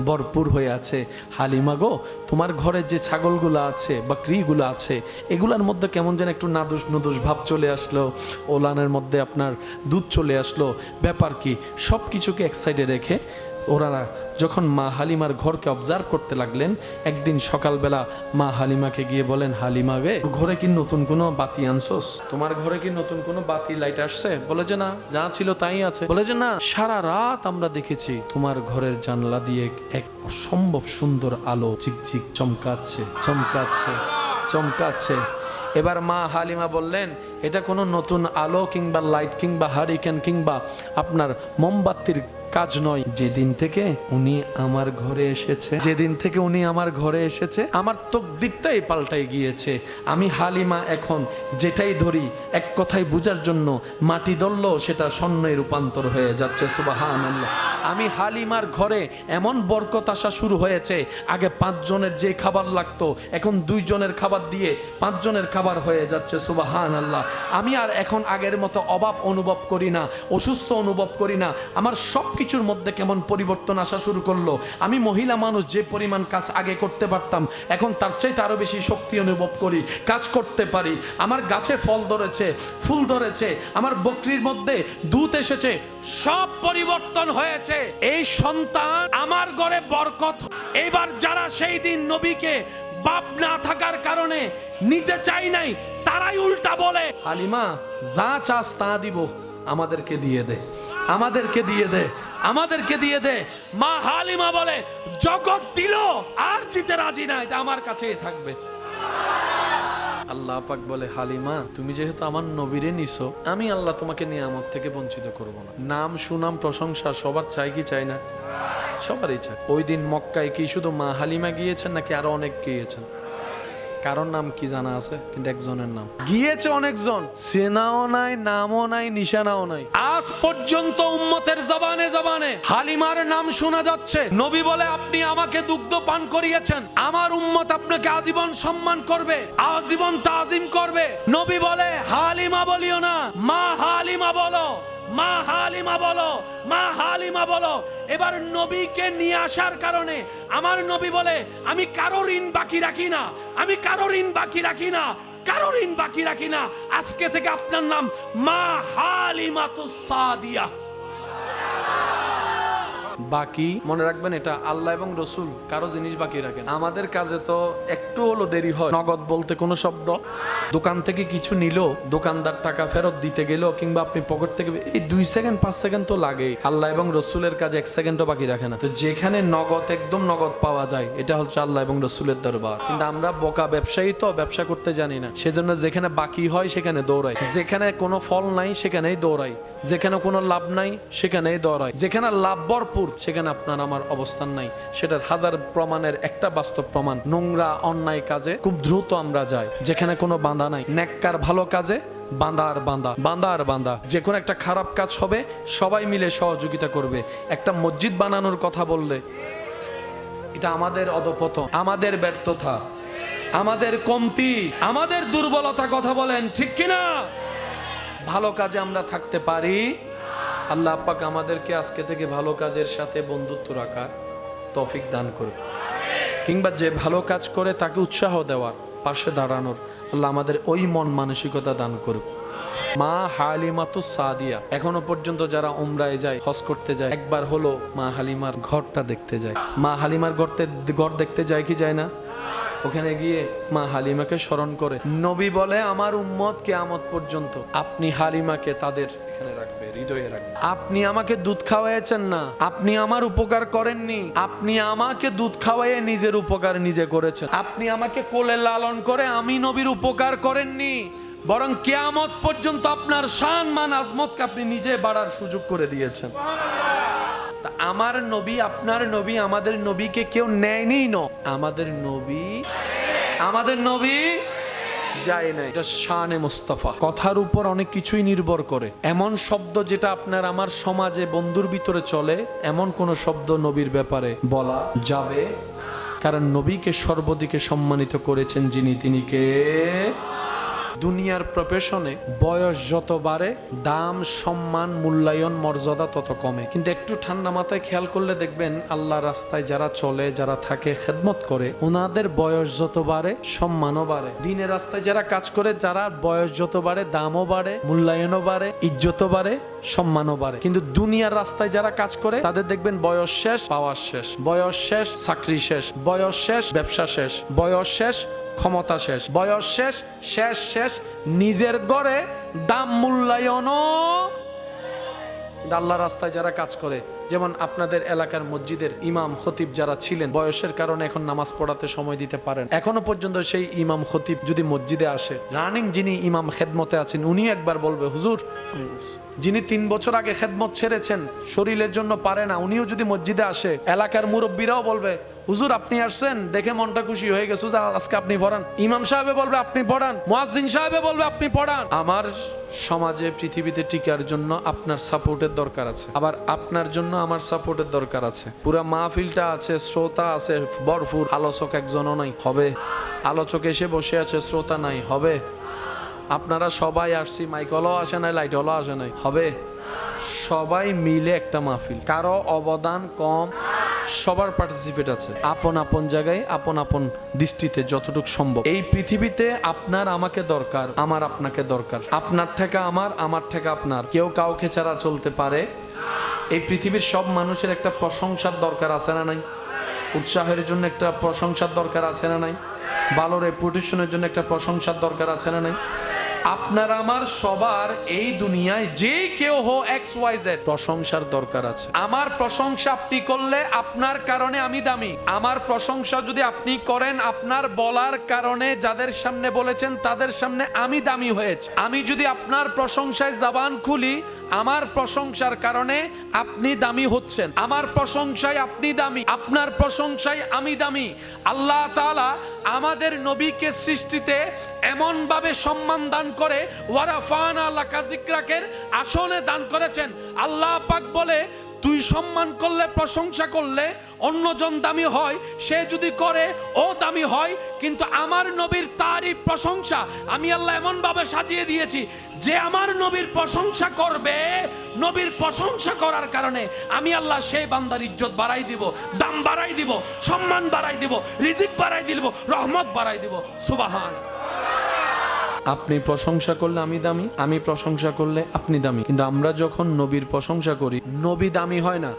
[SPEAKER 1] ভরপুর হয়ে আছে। হালিমা গো, তোমার ঘরের যে ছাগলগুলো আছে, বাকরিগুলো আছে, এগুলার মধ্যে কেমন যেন একটু নাদুস নুদুস ভাব চলে আসলো, ওলানের মধ্যে আপনার দুধ চলে আসলো, ব্যাপার কি? সব কিছুকে এক সাইডে রেখে ওনারা যখন মা হালিমার ঘরকে অবজার্ভ করতে লাগলেন, একদিন সকালবেলা মা হালিমাকে গিয়ে বলেন, হালিমা গে, ঘরে কি নতুন কোনো বাতি আনছোস? তোমার ঘরে কি নতুন কোনো বাতি লাইট আসছে? বলে যে না, যা ছিল তাই আছে। বলে যে না, সারা রাত আমরা দেখেছি তোমার ঘরের জানলা দিয়ে এক অসম্ভব সুন্দর আলো ঝিকঝিক চমকাচ্ছে চমকাচ্ছে চমকাচ্ছে। এবার মা হালিমা বললেন, এটা কোনো নতুন আলো কিংবা লাইট কিংবা হারিকেন কিংবা আপনার মোমবাতির কাজ নয়। যেদিন থেকে উনি আমার ঘরে এসেছে, যেদিন থেকে উনি আমার ঘরে এসেছে, আমার তকদিরটাই পাল্টাই গিয়েছে। আমি হালিমা এখন যেটাই ধরি, এক কথায় বুঝার জন্য মাটি ধরলেও সেটা স্বর্ণে রূপান্তর হয়ে যাচ্ছে। সুবহানাল্লাহ। আমি হালিমার ঘরে এমন বরকত আসা শুরু হয়েছে, আগে 5 জনের যে খাবার লাগতো, এখন 2 জনের খাবার দিয়ে 5 জনের খাবার হয়ে যাচ্ছে। সুবহানাল্লাহ। আমি আর এখন আগের মতো অভাব অনুভব করি না, অসুস্থ অনুভব করি না। আমার সব কিছুর মধ্যে কেমন পরিবর্তন আসা শুরু করলো। আমি মহিলা মানুষ, যে পরিমাণ কাজ আগে করতে পারতাম, এখন তার চাইতে আরো বেশি শক্তি অনুভব করি, কাজ করতে পারি। আমার গাছে ফল ধরেছে, ফুল ধরেছে, আমার বকরির মধ্যে দুধ এসেছে, সব পরিবর্তন হয়েছে। এই সন্তান আমার ঘরে বরকত। এবার যারা সেই দিন নবীকে বাপ না থাকার কারণে নিতে চাই নাই, তারাই উল্টা বলে, হালিমা যা চাস তা দিব, আমাদেরকে দিয়ে দে, আমাদেরকে দিয়ে দে, আমাদেরকে দিয়ে দে। মা হালিমা বলে, জগৎ দিল আর দিতে রাজি না, এটা আমার কাছেই থাকবে। আল্লাহ পাক বলে, হালিমা তুমি যেহেতু আমার নবীরে নিছো, আমি আল্লাহ তোমাকে নিয়ামত থেকে বঞ্চিত করব না। নাম সুনাম প্রশংসা সবার চাই কি চাই না? সবারই চাই। ওই দিন মক্কায় কি শুধু মা হালিমা গিয়েছেন নাকি আরো অনেক গিয়েছেন? কারণ নাম কি জানা আছে, কিন্তু একজনের নাম গিয়েছে অনেকজন, সেনাও নাই, নামও নাই, নিশানাও নাই। আজ পর্যন্ত উম্মতের জবানে জবানে হালিমার নাম শোনা যাচ্ছে। নবী বলে, আপনি আমাকে দুগ্ধ পান করিয়েছেন, আমার উম্মত আপনাকে আজীবন সম্মান করবে, আজীবন তাজিম করবে। নবী বলে, হালিমা বলিও না, মা হালিমা বলো, মা হালিমা বলো, মা হালিমা বলো। এবার নবীকে নিয়ে আসার কারণে আমার নবী বলে, আমি কারো ঋণ বাকি রাখি না, আমি কারো ঋণ বাকি রাখি না, কারো ঋণ বাকি রাখি না। আজকে থেকে আপনার নাম মা হালিমাতুস সাদিয়া। বাকি মনে রাখবেন, এটা আল্লাহ এবং রসুল কারো জিনিস বাকি রাখেন। আমাদের কাজে তো একটু হলো দেরি হয়। নগদ বলতে কোনো শব্দ, দোকান থেকে কিছু নিল, দোকানদার টাকা ফেরত দিতে গেল, কিংবা আপনি পকেট থেকে, এই 2 সেকেন্ড 5 সেকেন্ড তো লাগেই। আল্লাহ এবং রসুলের কাজে 1 সেকেন্ডও বাকি রাখে না। তো যেখানে নগদ, একদম নগদ পাওয়া যায়, এটা হচ্ছে আল্লাহ এবং রসুলের দরবার। কিন্তু আমরা বোকা ব্যবসায়ী, তো ব্যবসা করতে জানি না, সেজন্য যেখানে বাকি হয় সেখানে দৌড়াই, যেখানে কোনো ফল নাই সেখানেই দৌড়াই, যেখানে কোনো লাভ নাই সেখানেই দৌড়াই, যেখানে লাভ ভরপুর সেখানে আপনার আমার অবস্থান নাই। সেটার হাজার প্রমাণের একটা বাস্তব প্রমাণ, নোংরা অন্যায় কাজে খুব দ্রুত আমরা যাই, যেখানে কোনো বাঁধা নাই। নেককার ভালো কাজে বাঁধা আর বাঁধা, বাঁধা আর বাঁধা। যে কোনো একটা খারাপ কাজ হবে, সবাই মিলে সহযোগিতা করবে। একটা মসজিদ বানানোর কথা বললে, এটা আমাদের অধপতন, আমাদের ব্যর্থতা, আমাদের কমতি, আমাদের দুর্বলতা। কথা বলেন ঠিক কিনা? ভালো কাজে আমরা থাকতে পারি। আল্লাহ পাক আমাদেরকে আজকে থেকে ভালো কাজের সাথে বন্ধুত্ব রাখার তৌফিক দান করবে, কিংবা যে ভালো কাজ করে তাকে উৎসাহ দেওয়ার, পাশে দাঁড়ানোর আল্লাহ আমাদের ওই মন মানসিকতা দান করবে। মা হালিমাতুস সাদিয়া, এখনো পর্যন্ত যারা উমরায় যায়, হজ করতে যায়, একবার হলো মা হালিমার ঘরটা দেখতে যায়। মা হালিমার ঘর দেখতে যায় কি যায় না? ওখানে গিয়ে মা হালিমাকে স্মরণ করে। নবী বলে, আমার উম্মত কিয়ামত পর্যন্ত আপনি হালিমাকে তাদের এখানে রাখবে, হৃদয়ে রাখবে। আপনি আমাকে দুধ খাওয়াইছেন না, আপনি আমার উপকার করেননি, আপনি আমাকে দুধ খাওয়াইয়ে নিজের উপকার নিজে করেছেন। আপনি আমাকে কোলে লালন করে আমি নবীর উপকার করেননি, বরং কিয়ামত পর্যন্ত আপনার শান মান আজমতকে আপনি নিজে বাড়ার সুযোগ করে দিয়েছেন। আমার নবী, আপনার নবী, আমাদের নবীকে কেউ নেয়নি। আমাদের নবী যায় না। এটা শানে মুস্তাফা। কথার উপর অনেক কিছুই নির্ভর করে। এমন শব্দ যেটা আপনার আমার সমাজে বন্ধুর ভিতরে চলে, এমন কোন শব্দ নবীর ব্যাপারে বলা যাবে কারণ নবীকে সর্বদিকে সম্মানিত করেছেন যিনি, তিনি কে? দুনিয়ার প্রফেশনে বয়স যত বাড়ে দাম, সম্মান, মূল্যায়ন, মর্যাদা তত কমে। কিন্তু একটু ঠান্ডা মাথায় খেয়াল করলে দেখবেন আল্লাহ রাস্তায় যারা চলে, যারা থাকে, খেদমত করে, ওনাদের বয়স যত বাড়ে সম্মানও বাড়ে। দিনের রাস্তায় যারা কাজ করে, যারা বয়স যত বাড়ে দামও বাড়ে, মূল্যায়নও বাড়ে, ইজ্জতও বাড়ে, সম্মানও বাড়ে। কিন্তু দুনিয়ার রাস্তায় যারা কাজ করে তাদের দেখবেন বয়স শেষ, পাওয়ার শেষ, বয়স শেষ, চাকরি শেষ, বয়স শেষ, ব্যবসা শেষ, বয়স শেষ, ক্ষমতা শেষ, বয়স শেষ, শেষ শেষ, নিজের গড়ে দাম, মূল্যায়নও। আল্লাহ রাস্তায় যারা কাজ করে, যেমন আপনাদের এলাকার মসজিদের ইমাম খতিব যারা ছিলেন, বয়সের কারণে এখন নামাজ পড়াতে সময় দিতে পারেন, এখনো পর্যন্ত সেই ইমাম খতিব যদি মসজিদে আসে, রানিং যিনি ইমাম খেদমতে আছেন উনি একবার বলবে, হুজুর, যিনি 3 বছর আগে খেদমত ছেড়েছেন, শরীরের জন্য পারে না, উনিও যদি মসজিদে আসে, এলাকার মুরব্বীরাও বলবে, হুজুর আপনি আসছেন, দেখে মনটা খুশি হয়ে গেছে, আজকে আপনি পড়ান। ইমাম সাহেবে বলবে আপনি পড়ান, মুয়াজ্জিন সাহেবে বলবে আপনি পড়ান। আমার সমাজে, পৃথিবীতে টিকার জন্য আপনার সাপোর্টের দরকার আছে, আবার আপনার জন্য আমার সাপোর্টের দরকার আছে। পুরা মাহফিলটা আছে, শ্রোতা আছে ভরপুর, আলোচক একজনও নাই, হবে? আলোচক এসে বসে আছে, শ্রোতা নাই, হবে? আপনারা সবাই আসছি, মাইক হলো আসে নাই, লাইট হলো আসে নাই, হবে? সবাই মিলে একটা মাহফিল, কারো অবদান কম, সবার পার্টিসিপেট আছে, আপন আপন জায়গায়, আপন আপন দৃষ্টিতে যতটুকু সম্ভব। এই পৃথিবীতে আপনার আমাকে দরকার, আমার আপনাকে দরকার, আপনার থেকে আমার, আমার থেকে আপনার, কেউ কাউকে ছাড়া চলতে পারে। এই পৃথিবীর সব মানুষের একটা প্রশংসার দরকার আছে না নাই? উৎসাহের জন্য একটা প্রশংসার দরকার আছে না নাই? ভালো রেপুটেশনের জন্য একটা প্রশংসার দরকার আছে না নাই? আপনার আমার সবার এই দুনিয়ায় যে কেউ হো XYZ প্রশংসার দরকার আছে। আমার প্রশংসা আপনি করলে আপনার কারণে আমি দামি, আমার প্রশংসা যদি আপনি করেন আপনার বলার কারণে যাদের সামনে বলেছেন তাদের সামনে আমি দামি হয়েছি। আমি যদি আপনার প্রশংসায় জবান খুলি, আমার প্রশংসার কারণে আপনি দামি হচ্ছেন, আমার প্রশংসায় আপনি দামি, আপনার প্রশংসায় আমি দামি। আল্লাহ তাআলা আমাদের নবীকে সৃষ্টিতে এমন ভাবে সম্মান দান করে, ওয়ারাফানা লাকা যিকরাকের আসনে দান করেছেন। আল্লাহ পাক বলে, তুই সম্মান করলে, প্রশংসা করলে অন্যজন দামি হয়, সে যদি করে ও দামি হয়। কিন্তু আমার নবীর তারিফ, প্রশংসা আমি আল্লাহ এমন ভাবে সাজিয়ে দিয়েছি, যে আমার নবীর প্রশংসা করবে, নবীর প্রশংসা করার কারণে আমি আল্লাহ সেই বান্দার ইজ্জত বাড়াই দিব, দাম বাড়াই দিব, সম্মান বাড়াই দিব, রিজিক বাড়াই দিব, রহমত বাড়াই দিব। সুবহান। আপনি প্রশংসা করলে আমি দামি, আমি প্রশংসা করলে আপনি দামি। কিন্তু আমরা যখন নবীর প্রশংসা করি, নবী দামি হয় না।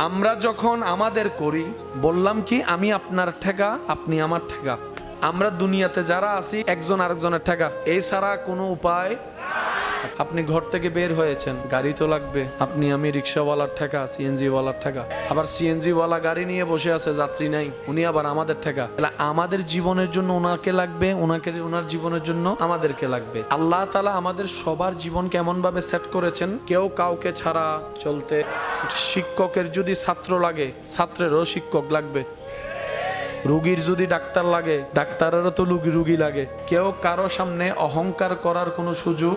[SPEAKER 1] আমরা যখন আমাদের করি, বললাম কি, আমি আপনার ঠেকা, আপনি আমার ঠেকা। আমরা দুনিয়াতে যারা আছি একজন আরেকজনের ঠেকা, এই ছাড়া কোনো উপায়। আপনি ঘর থেকে বের হয়েছেন, গাড়ি তো লাগবে, আপনি আমি রিক্সাওয়ালার ঠেকা, সিএনজি ওয়ালার ঠেকা, আবার সিএনজি ওয়ালা গাড়ি নিয়ে বসে আছে, যাত্রী নাই, উনি আবার আমাদের ঠেকা। তাহলে আমাদের জীবনের জন্য ওনাকে লাগবে, ওনাকে, ওনার জীবনের জন্য আমাদেরকে লাগবে। আল্লাহ তাআলা আমাদের সবার জীবন কেমন ভাবে সেট করেছেন, কেউ কাউকে ছাড়া চলতে। শিক্ষকের যদি ছাত্র লাগে, ছাত্রেরও শিক্ষক লাগবে। রোগীর যদি ডাক্তার লাগে, ডাক্তারেরও তো রোগী লাগে। কেউ কারো সামনে অহংকার করার কোনো সুযোগ,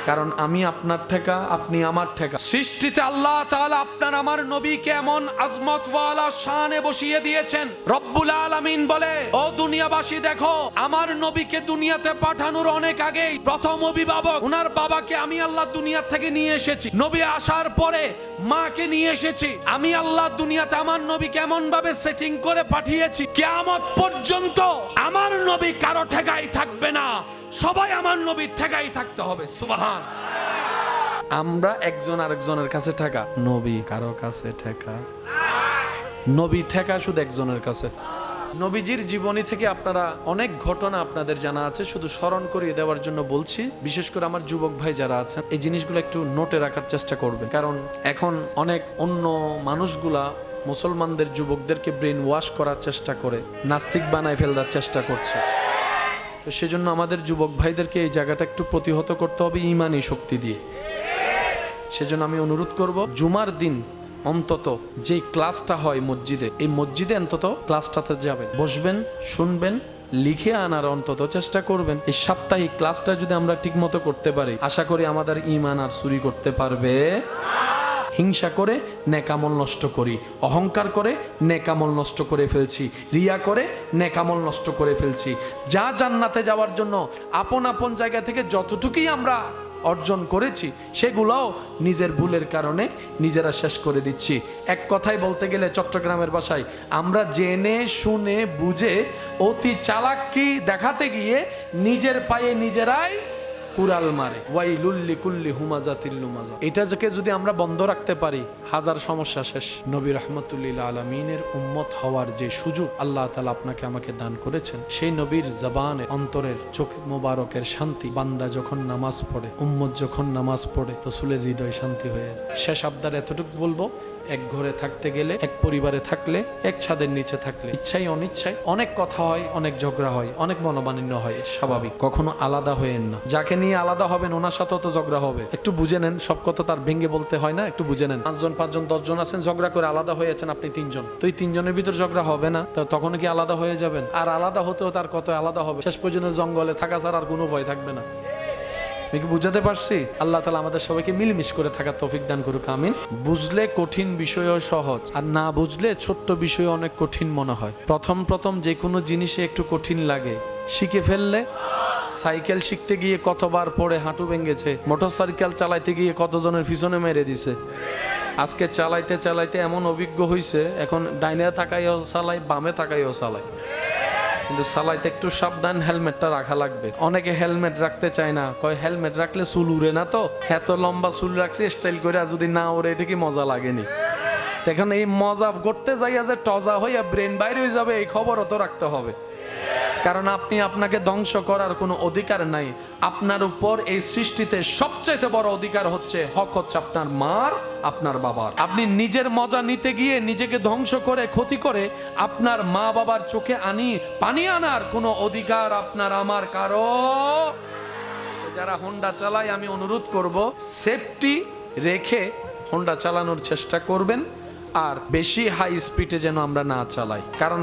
[SPEAKER 1] কারণ আমি আপনার ঠেকা, আপনি আমার ঠেকা। সৃষ্টিতে আল্লাহ তাআলা আপনার আমার নবীকে এমন আজমত ওয়ালা শানে বসিয়ে দিয়েছেন। রব্বুল আলামিন বলে, ও দুনিয়াবাসী দেখো, আমার নবীকে দুনিয়াতে পাঠানোর অনেক আগেই প্রথম অভিভাবক ওনার বাবাকে আমি আল্লাহ দুনিয়া থেকে নিয়ে এসেছি। নবী আসার পরে মাকে নিয়ে এসেছি। আমি আল্লাহ দুনিয়াতে আমার নবীকে এমন ভাবে সেটিং করে পাঠিয়েছি, কিয়ামত পর্যন্ত আমার নবী কারো ঠেকাই থাকবে না, সবাই আমার নবীর ঠেকাই থাকতে হবে। সুবহান। আমরা একজন আরেকজনের কাছে ঠেকা, নবী কারো কাছে ঠেকা, নবী ঠেকা শুধু একজনের কাছে। নবীজির জীবনী থেকে আপনারা অনেক ঘটনা আপনাদের জানা আছে, শুধু স্মরণ করিয়ে দেওয়ার জন্য বলছি। বিশেষ করে আমার যুবক ভাই যারা আছেন, এই জিনিসগুলো একটু নোটে রাখার চেষ্টা করবেন, কারণ এখন অনেক অন্য মানুষগুলা মুসলমানদের যুবকদেরকে ব্রেন ওয়াশ করার চেষ্টা করে, নাস্তিক বানায় ফেলার চেষ্টা করছে। তো সেজন্য আমাদের যুবক ভাইদেরকে এই জায়গাটা একটু প্রতিহত করতে হবে ঈমানি শক্তি দিয়ে। সেজন্য আমি অনুরোধ করব, জুমার দিন অন্তত যে ক্লাসটা হয় মসজিদে, এই মসজিদে অন্তত ক্লাসটাতে যাবেন, বসবেন, শুনবেন, লিখে আনার অন্তত চেষ্টা করবেন। এই সাপ্তাহিক ক্লাসটা যদি আমরা ঠিক মতো করতে পারি, আশা করি আমাদের ঈমান আর চুরি করতে পারবে। হিংসা করে নেক আমল নষ্ট করি, অহংকার করে নেক আমল নষ্ট করে ফেলছি, রিয়া করে নেক আমল নষ্ট করে ফেলছি। যা জান্নাতে যাওয়ার জন্য আপন আপন জায়গা থেকে যতটুকুই আমরা অর্জন করেছি সেগুলোও নিজের ভুলের কারণে নিজেরা শেষ করে দিচ্ছি। এক কথায় বলতে গেলে চট্টগ্রামের ভাষায়, আমরা জেনে শুনে বুঝে অতি চালাকি দেখাতে গিয়ে নিজের পায়ে নিজেরাই কুড়াল মারে। ওয়াইলুল লিকুল্লি হুমাজাতিল লুমাজা। এটা যদি আমরা বন্ধ রাখতে পারি, হাজার সমস্যা শেষ। নবী রাহমাতুল্লিল আলামিনের উম্মত হওয়ার যে সুযোগ আল্লাহ তাআলা আপনাকে আমাকে দান করেছেন, সেই নবীর জবানে অন্তরের চোখ মোবারকের শান্তি, বান্দা যখন নামাজ পড়ে, উম্মত যখন নামাজ পড়ে, রাসূলের হৃদয় শান্তি হয়ে যায়। শেষ আবদার এতটুকু বলবো, এক ঘরে থাকতে গেলে, এক পরিবারে থাকলে, এক ছাদের নিচে থাকলে ইচ্ছাই অনিচ্ছায় অনেক কথা হয়, অনেক ঝগড়া হয়, অনেক মনোমালিন্য হয়, স্বাভাবিক। কখনো আলাদা হয়েন না। যাকে নিয়ে আলাদা হবেন ওনার সাথেও তো ঝগড়া হবে। একটু বুঝে নেন, সব কথা তার ভেঙে বলতে হয় না, একটু বুঝে নেন। 5 জন 5 জন 10 জন আছেন, ঝগড়া করে আলাদা হয়ে আছেন আপনি 3 জন, তো এই 3 জনের ভিতর ঝগড়া হবে না? তো তখন কি আলাদা হয়ে যাবেন? আর আলাদা হতেও তার কত আলাদা হবে, শেষ পর্যন্ত জঙ্গলে থাকা ছাড়া আর কোনো ভয় থাকবে না। আমি কি বুঝাতে পারছি? আল্লাহ তাআলা আমাদের সবাইকে মিলমিশ করে থাকার তৌফিক দান করুক, আমিন। বুঝলে কঠিন বিষয়ও সহজ, আর না বুঝলে ছোট্ট বিষয় অনেক কঠিন মনে হয়। প্রথম যে কোনো জিনিসে একটু কঠিন লাগে, শিখে ফেললে। সাইকেল শিখতে গিয়ে কতবার পড়ে হাঁটু ভেঙেছে, মোটরসাইকেল চালাইতে গিয়ে কতজনের পিছনে মেরে দিছে। আজকে চালাইতে চালাইতে এমন অভিজ্ঞ হয়েছে, এখন ডাইনে তাকাইও চালাই, বামে তাকাইও চালাই। কিন্তু চালাইতে একটু সাবধান, হেলমেটটা রাখা লাগবে। অনেকে হেলমেট রাখতে চায় না, কয় হেলমেট রাখলে চুল উড়ে না, তো এত লম্বা চুল রাখছে স্টাইল করে, যদি না উড়ে এটা কি মজা লাগেনি? এখন এই মজা করতে যাইয়া যে টজা হইয়া ব্রেন বাইরে হয়ে যাবে, এই খবরও তো রাখতে হবে। কারণ আপনি আপনাকে ধ্বংস করার কোনো অধিকার নাই। আপনার উপর এই সৃষ্টিতে সবচাইতে বড় অধিকার হচ্ছে, হক হচ্ছে আপনার মার, আপনার বাবার। আপনি নিজের মজা নিতে গিয়ে নিজেকে ধ্বংস করে, ক্ষতি করে, আপনার মা বাবার চোখে পানি আনার কোনো অধিকার আপনার আমার কারো। যারা হোন্ডা চালায় আমি অনুরোধ করব, সেফটি রেখে হোন্ডা চালানোর চেষ্টা করবেন, আর বেশি হাই স্পিডে যেন আমরা না চালাই। কারণ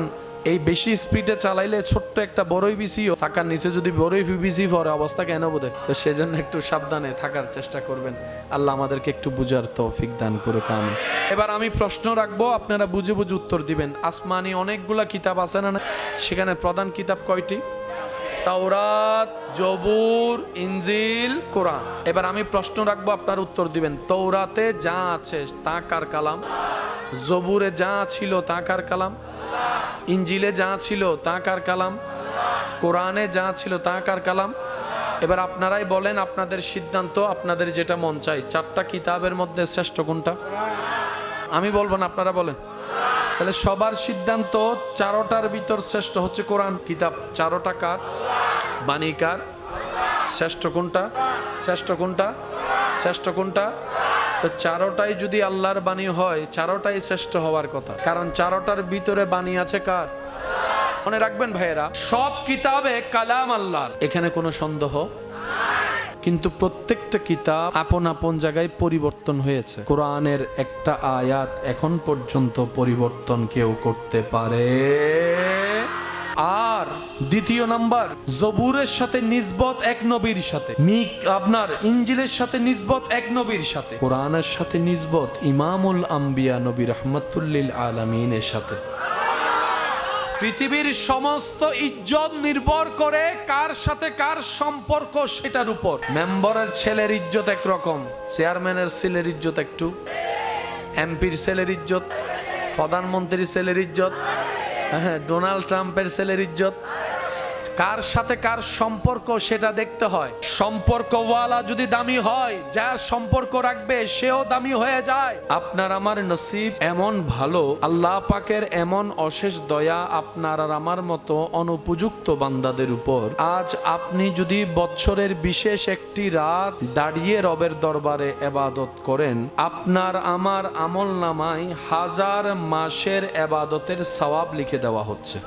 [SPEAKER 1] এই বেশি স্পিডে চালাইলে ছোট্ট একটা বড়ই বিসিও চাকার নিচে যদি বড়ই বিসি পড়ে অবস্থা কেন বোধ। তো সেজন্য একটু সাবধানে থাকার চেষ্টা করবেন। আল্লাহ আমাদেরকে একটু বুঝার তৌফিক দান করুক, আমিন। এবার আমি প্রশ্ন রাখবো, আপনারা বুঝে বুঝে উত্তর দিবেন। আসমানি অনেকগুলা কিতাব আছে না, সেখানে প্রধান কিতাব কয়টি? তাওরাত, জবুর, ইনজিল, কোরআন। এবার আমি প্রশ্ন রাখবো, আপনার উত্তর দিবেন। তাওরাতে যা আছে তা কার কালাম? জবুরে যা ছিল তা কার কালাম? ইনজিলে যা ছিল তা কার কালাম? কোরআনে যা ছিল তা কার কালাম? এবার আপনারাই বলেন, আপনাদের সিদ্ধান্ত, আপনাদের যেটা মন চাই, 4টা কিতাবের মধ্যে শ্রেষ্ঠ কোনটা? আমি বলবো না, আপনারা বলেন। তাহলে সবার সিদ্ধান্ত 4টার ভিতর শ্রেষ্ঠ হচ্ছে কোরআন কিতাব। 4টা কার? বাণী কার? শ্রেষ্ঠ কোনটা? শ্রেষ্ঠ কোনটা? শ্রেষ্ঠ কোনটা? তো 4টাই যদি আল্লাহর বাণী হয়, 4টাই শ্রেষ্ঠ হওয়ার কথা। কারণ 4টার ভিতরে বাণী আছে কার? মনে রাখবেন ভাইয়েরা, সব কিতাবে কালাম আল্লাহর, এখানে কোনো সন্দেহ। কিন্তু প্রত্যেকটা কিতাব আপন আপন জায়গায় পরিবর্তন হয়েছে। কোরআনের একটা আয়াত এখন পর্যন্ত পরিবর্তন কেউ করতে পারে। আর দ্বিতীয় নাম্বার, জবুরের সাথে নিসবত এক নবীর সাথে, আপনার ইনজিলের সাথে নিসবত এক নবীর সাথে, কোরআনের সাথে নিসবত ইমামুল আম্বিয়া নবী রাহমাতুল্লিল আলামিনের সাথে। পৃথিবীর সমস্ত ইজ্জত নির্ভর করে কার সাথে কার সম্পর্ক সেটার উপর। মেম্বারের ছেলের ইজ্জত একরকম, চেয়ারম্যানের ছেলের ইজ্জত একটু, এমপির ছেলের ইজ্জত, প্রধানমন্ত্রীর ছেলের ইজ্জত, ডোনাল্ড ট্রাম্পের ছেলের ইজ্জত। কার সাথে কার সম্পর্ক সেটা দেখতে হয়। সম্পর্কওয়ালা যদি দামি হয়, যার সম্পর্ক রাখবে সেও দামি হয়ে যায়। আপনার আমার নসিব এমন ভালো, আল্লাহ পাকের এমন অশেষ দয়া আপনার আর আমার মতো অনুপযুক্ত বান্দাদের উপর। আজ আপনি যদি বৎসরের বিশেষ একটি রাত দাঁড়িয়ে রবের দরবারে ইবাদত করেন, আপনার আমার আমল নামায় 1000 মাসের ইবাদতের সওয়াব লিখে দেওয়া হচ্ছে।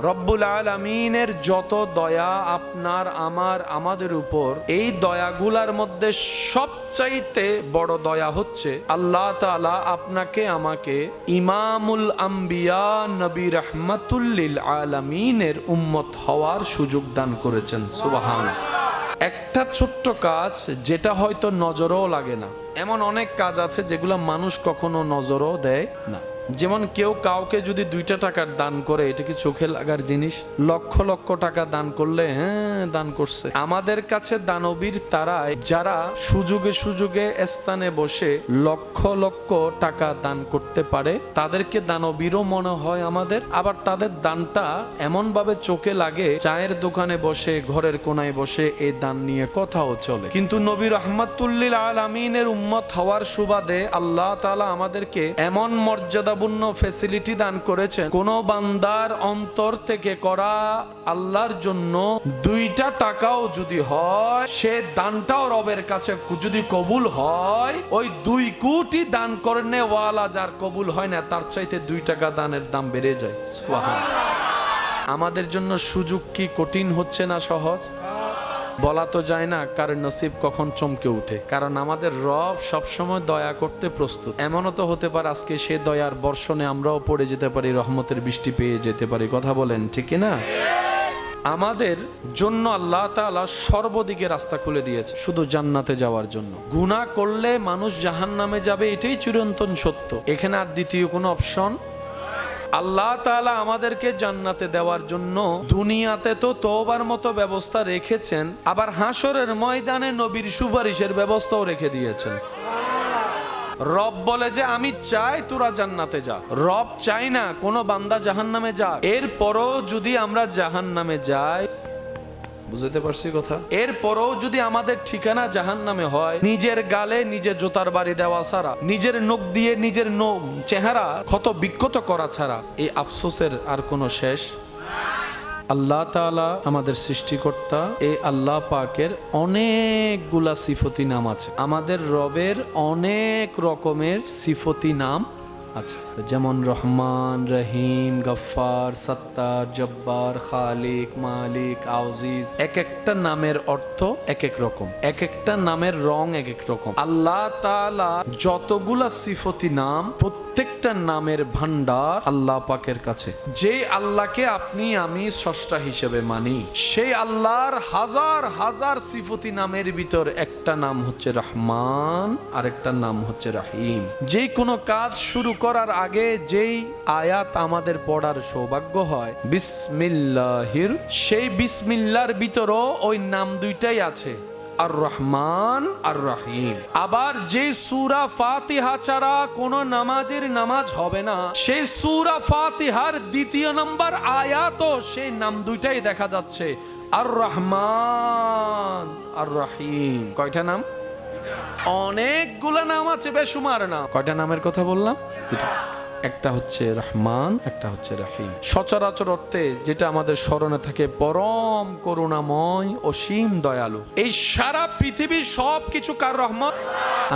[SPEAKER 1] রব্বুল আলামিনের যত দয়া আপনার আমার আমাদের উপর, এই দয়াগুলার মধ্যে সবচাইতে বড় দয়া হচ্ছে আল্লাহ তাআলা আপনাকে আমাকে ইমামুল আম্বিয়া নবী রাহমাতুল্লিল আলামিনের উম্মত হওয়ার সুযোগ দান করেছেন। সুবহানাল্লাহ। একটা ছোট্ট কাজ যেটা হয়তো নজরও লাগে না, এমন অনেক কাজ আছে যেগুলো মানুষ কখনো নজরও দেয় না। যেমন কেউ কাউকে যদি 2টা টাকার দান করে, এটা কি চোখে লাগার জিনিস? লক্ষ লক্ষ টাকা দান করলে হ্যাঁ দান করছে। আমাদের কাছে দানবীর তারাই যারা সুযোগে সুযোগে স্থানে বসে লক্ষ লক্ষ টাকা দান করতে পারে, তাদেরকে দানবীরও মনে হয় আমাদের। আবার তাদের দানটা এমন ভাবে চোখে লাগে, চায়ের দোকানে বসে, ঘরের কোনায় বসে এই দান নিয়ে কথাও চলে। কিন্তু নবী রাহমাতুল্লিল আলামিনের উম্মত হওয়ার সুবাদে আল্লাহ তাআলা আমাদেরকে এমন মর্যাদা ফ্যাসিলিটি দান করেছেন, কোন বান্দার অন্তর থেকে করা আল্লাহর জন্য 2টা টাকাও যদি হয়, সে দানটাও রবের কাছে যদি কবুল হয়, ওই 2 কোটি দান করনে ওয়ালা যার কবুল হয় না, তার চাইতে 2 টাকা দানের দাম বেড়ে যায়। সুবহানাল্লাহ। আমাদের জন্য সুযোগ কি কঠিন হচ্ছে না সহজ? বলা তো যায় না কার নসিব কখন চমকে উঠে, কারণ আমাদের রব সবসময় দয়া করতে প্রস্তুত। এমনও তো হতে পারে আজকে সে দয়ার বর্ষণে আমরাও পড়ে যেতে পারি, রহমতের বৃষ্টি পেয়ে যেতে পারি। কথা বলেন ঠিক না? আমাদের জন্য আল্লাহ তাআলা সর্বদিকে রাস্তা খুলে দিয়েছে শুধু জান্নাতে যাওয়ার জন্য। গুনাহ করলে মানুষ জাহান্নামে যাবে, এটাই চিরন্তন সত্য। এখানে আর দ্বিতীয় কোনো অপশন। আল্লাহ তাআলা আমাদেরকে জান্নাতে দেওয়ার জন্য দুনিয়াতে তো তওবার মতো ব্যবস্থা রেখেছেন, আবার হাসরের ময়দানে নবীর সুপারিশের ব্যবস্থাও রেখে দিয়েছেন। রব বলে যে আমি চাই তোরা জান্নাতে যা। রব চাই না কোনো বান্দা জাহান্নামে যাক। এরপরও যদি আমরা জাহান্নামে যাই, বুঝতে পারছি কথা? এরপরও যদি আমাদের ঠিকানা জাহান্নামে হয়, নিজের গালে নিজে জুতার বাড়ি দেওয়া ছাড়া, নিজের নখ দিয়ে নিজের চেহারা ক্ষত বিক্ষত করা ছাড়া, এই আফসোসের আর কোনো শেষ। আল্লাহ তাআলা আমাদের সৃষ্টিকর্তা, এই আল্লাহ পাকের অনেকগুলা সিফতি নাম আছে। আমাদের রবের অনেক রকমের সিফতি নাম আছে, যেমন রহমান, রহিম, গফফার, সত্তার, জব্বার, খালিক, মালিক, আজিজ। এক একটা নামের অর্থ এক এক রকম, এক একটা নামের রং এক এক রকম। আল্লাহ তাআলা যতগুলা সিফতি নাম, প্রত্যেকটা নামের ভান্ডার আল্লাহ পাকের কাছে। যে আল্লাহকে আপনি আমি স্রষ্টা হিসেবে মানি, সেই আল্লাহর হাজার হাজার সিফতি নামের ভিতর একটা নাম হচ্ছে রহমান, আর একটা নাম হচ্ছে রহিম। যে কোনো কাজ শুরু করার আগে যেই আয়াত আমাদের পড়ার সৌভাগ্য হয়, বিসমিল্লাহির, সেই বিসমিল্লাহর ভিতরও ওই নাম 2টাই আছে, আর রহমান আর রহিম। আবার যে সূরা ফাতিহা ছাড়া কোন নামাজের নামাজ হবে না, সেই সূরা ফাতিহার 2 নম্বর আয়াতও সেই নাম 2টাই দেখা যাচ্ছে, আর রহমান আর রহিম। কয়টা নাম? অনেকগুলা নাম আছে, বেশুমার নাম। কয়টা নামের কথা বললাম? 2টা। একটা হচ্ছে রহমান, একটা হচ্ছে রহিম। সচরাচর অর্থে যেটা আমাদের স্মরণে থাকে, পরম করুণাময়, অসীম দয়ালু। এই সারা পৃথিবীর সবকিছু কার রহমত?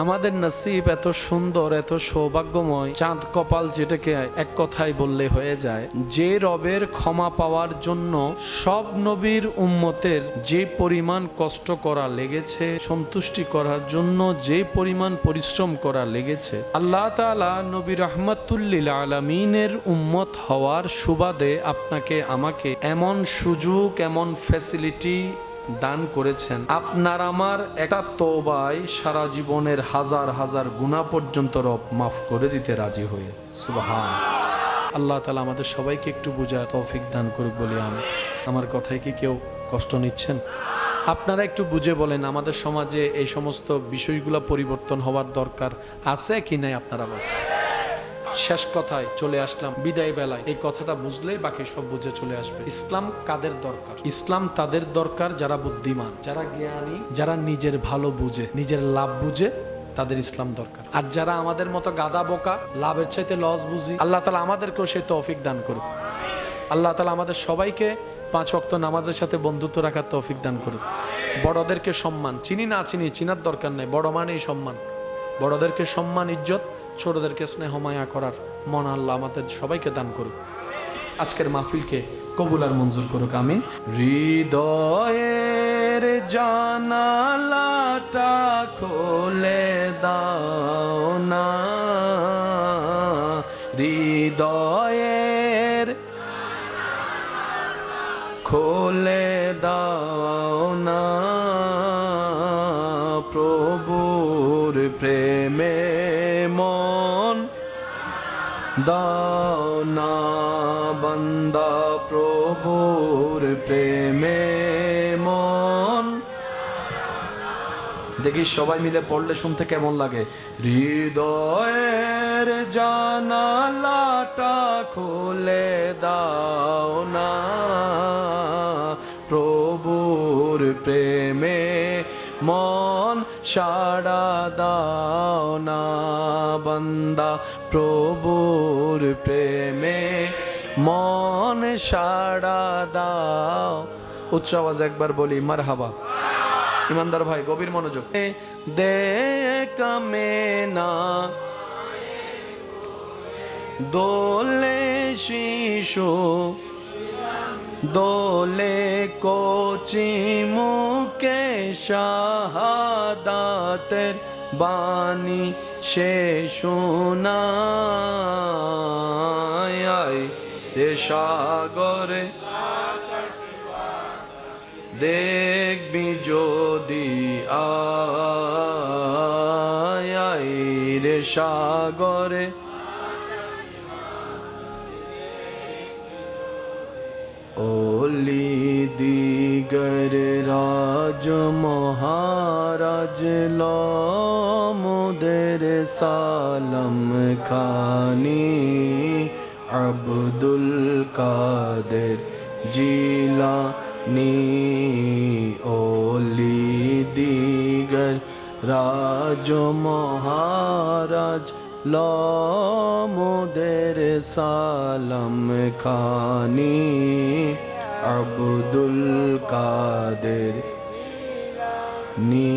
[SPEAKER 1] আমাদের নসিব এত সুন্দর, এত সৌভাগ্যময়, চাঁদ কপাল যেটাকে এক কথায় বললে হয়ে যায়। যে রবের ক্ষমা পাওয়ার জন্য সব নবীর উম্মতের যে পরিমাণ কষ্ট করা লেগেছে, সন্তুষ্টি করার জন্য যে পরিমাণ পরিশ্রম করা লেগেছে, আল্লাহ তাআলা নবী রাহমাতুল্লিল আলামিনের উম্মত হওয়ার সুবাদে আপনাকে আমাকে এমন সুযোগ, এমন ফ্যাসিলিটি দান করেছেন। আপনার আমার একটা তওবায় সারা জীবনের হাজার হাজার গুনাহ পর্যন্ত রব মাফ করে দিতে রাজি হয়ে। সুবহান আল্লাহ তাআলা আমাদের সবাইকে একটু বুঝার তৌফিক দান করুক বলি আমি। আমার কথায় কি কেউ কষ্ট নিচ্ছেন? আপনারা একটু বুঝে বলেন, আমাদের সমাজে এই সমস্ত বিষয়গুলো পরিবর্তন হওয়ার দরকার আছে কি নাই? আপনারা বলেন। শেষ কথায় চলে আসলাম, বিদায় বেলায় এই কথাটা বুঝলেই বাকি সব বুঝে চলে আসবে। ইসলাম কাদের দরকার? ইসলাম তাদের দরকার যারা বুদ্ধিমান, যারা জ্ঞানী, যারা নিজের ভালো বুঝে, নিজের লাভ বুঝে, তাদের ইসলাম দরকার। আর যারা আমাদের মতো গাদা বোকা, লাভের চাইতে লস বুঝি, আল্লাহ তাআলা আমাদেরকেও সেই তৌফিক দান করুক। আল্লাহ তাআলা আমাদের সবাইকে 5 ওয়াক্ত নামাজের সাথে বন্ধুত্ব রাখার তৌফিক দান করুক। বড়দেরকে সম্মান, চিনি না চিনি, চিনার দরকার নেই, বড় মানেই সম্মান। বড়দেরকে সম্মান, ইজ্জত, ছোটদেরকে স্নেহ মায়া করার মন আল্লাহ আমাদের সবাইকে দান করুক। আজকের মাহফিলকে কবুল আর মঞ্জুর করুক, আমিন। হৃদয়ের জানালাটা খুলে দাও না, হৃদয়ের খুলে দাও না, প্রেমে মন দাও না বান্দা, প্রভুর প্রেমে মন। দেখি সবাই মিলে পড়লে শুনতে কেমন লাগে। হৃদয়ের জানালাটা খুলে দাও না, প্রভুর প্রেমে মন সাড়া দাও না বান্দা, প্রভুর প্রেমে মন সাড়া দাও। উচ্চ আওয়াজ একবার বলি মারহাবা। ইমানদার ভাই গভীর মনোযোগ। দেখমে না দোলে শিশু, দোলে কোচি মুখে শাহাদাতের বাণী সে শোনায় রে সাগরে। দেখবি যদি আয় রে সাগরে, ওলি দিগর রাজ মহারাজ মোদের সালাম খানি, আব্দুল কাদের জিলানী। ওলি দিগর রাজ মহারাজ মোদের সালাম খানি, আব্দুল কাদের নি।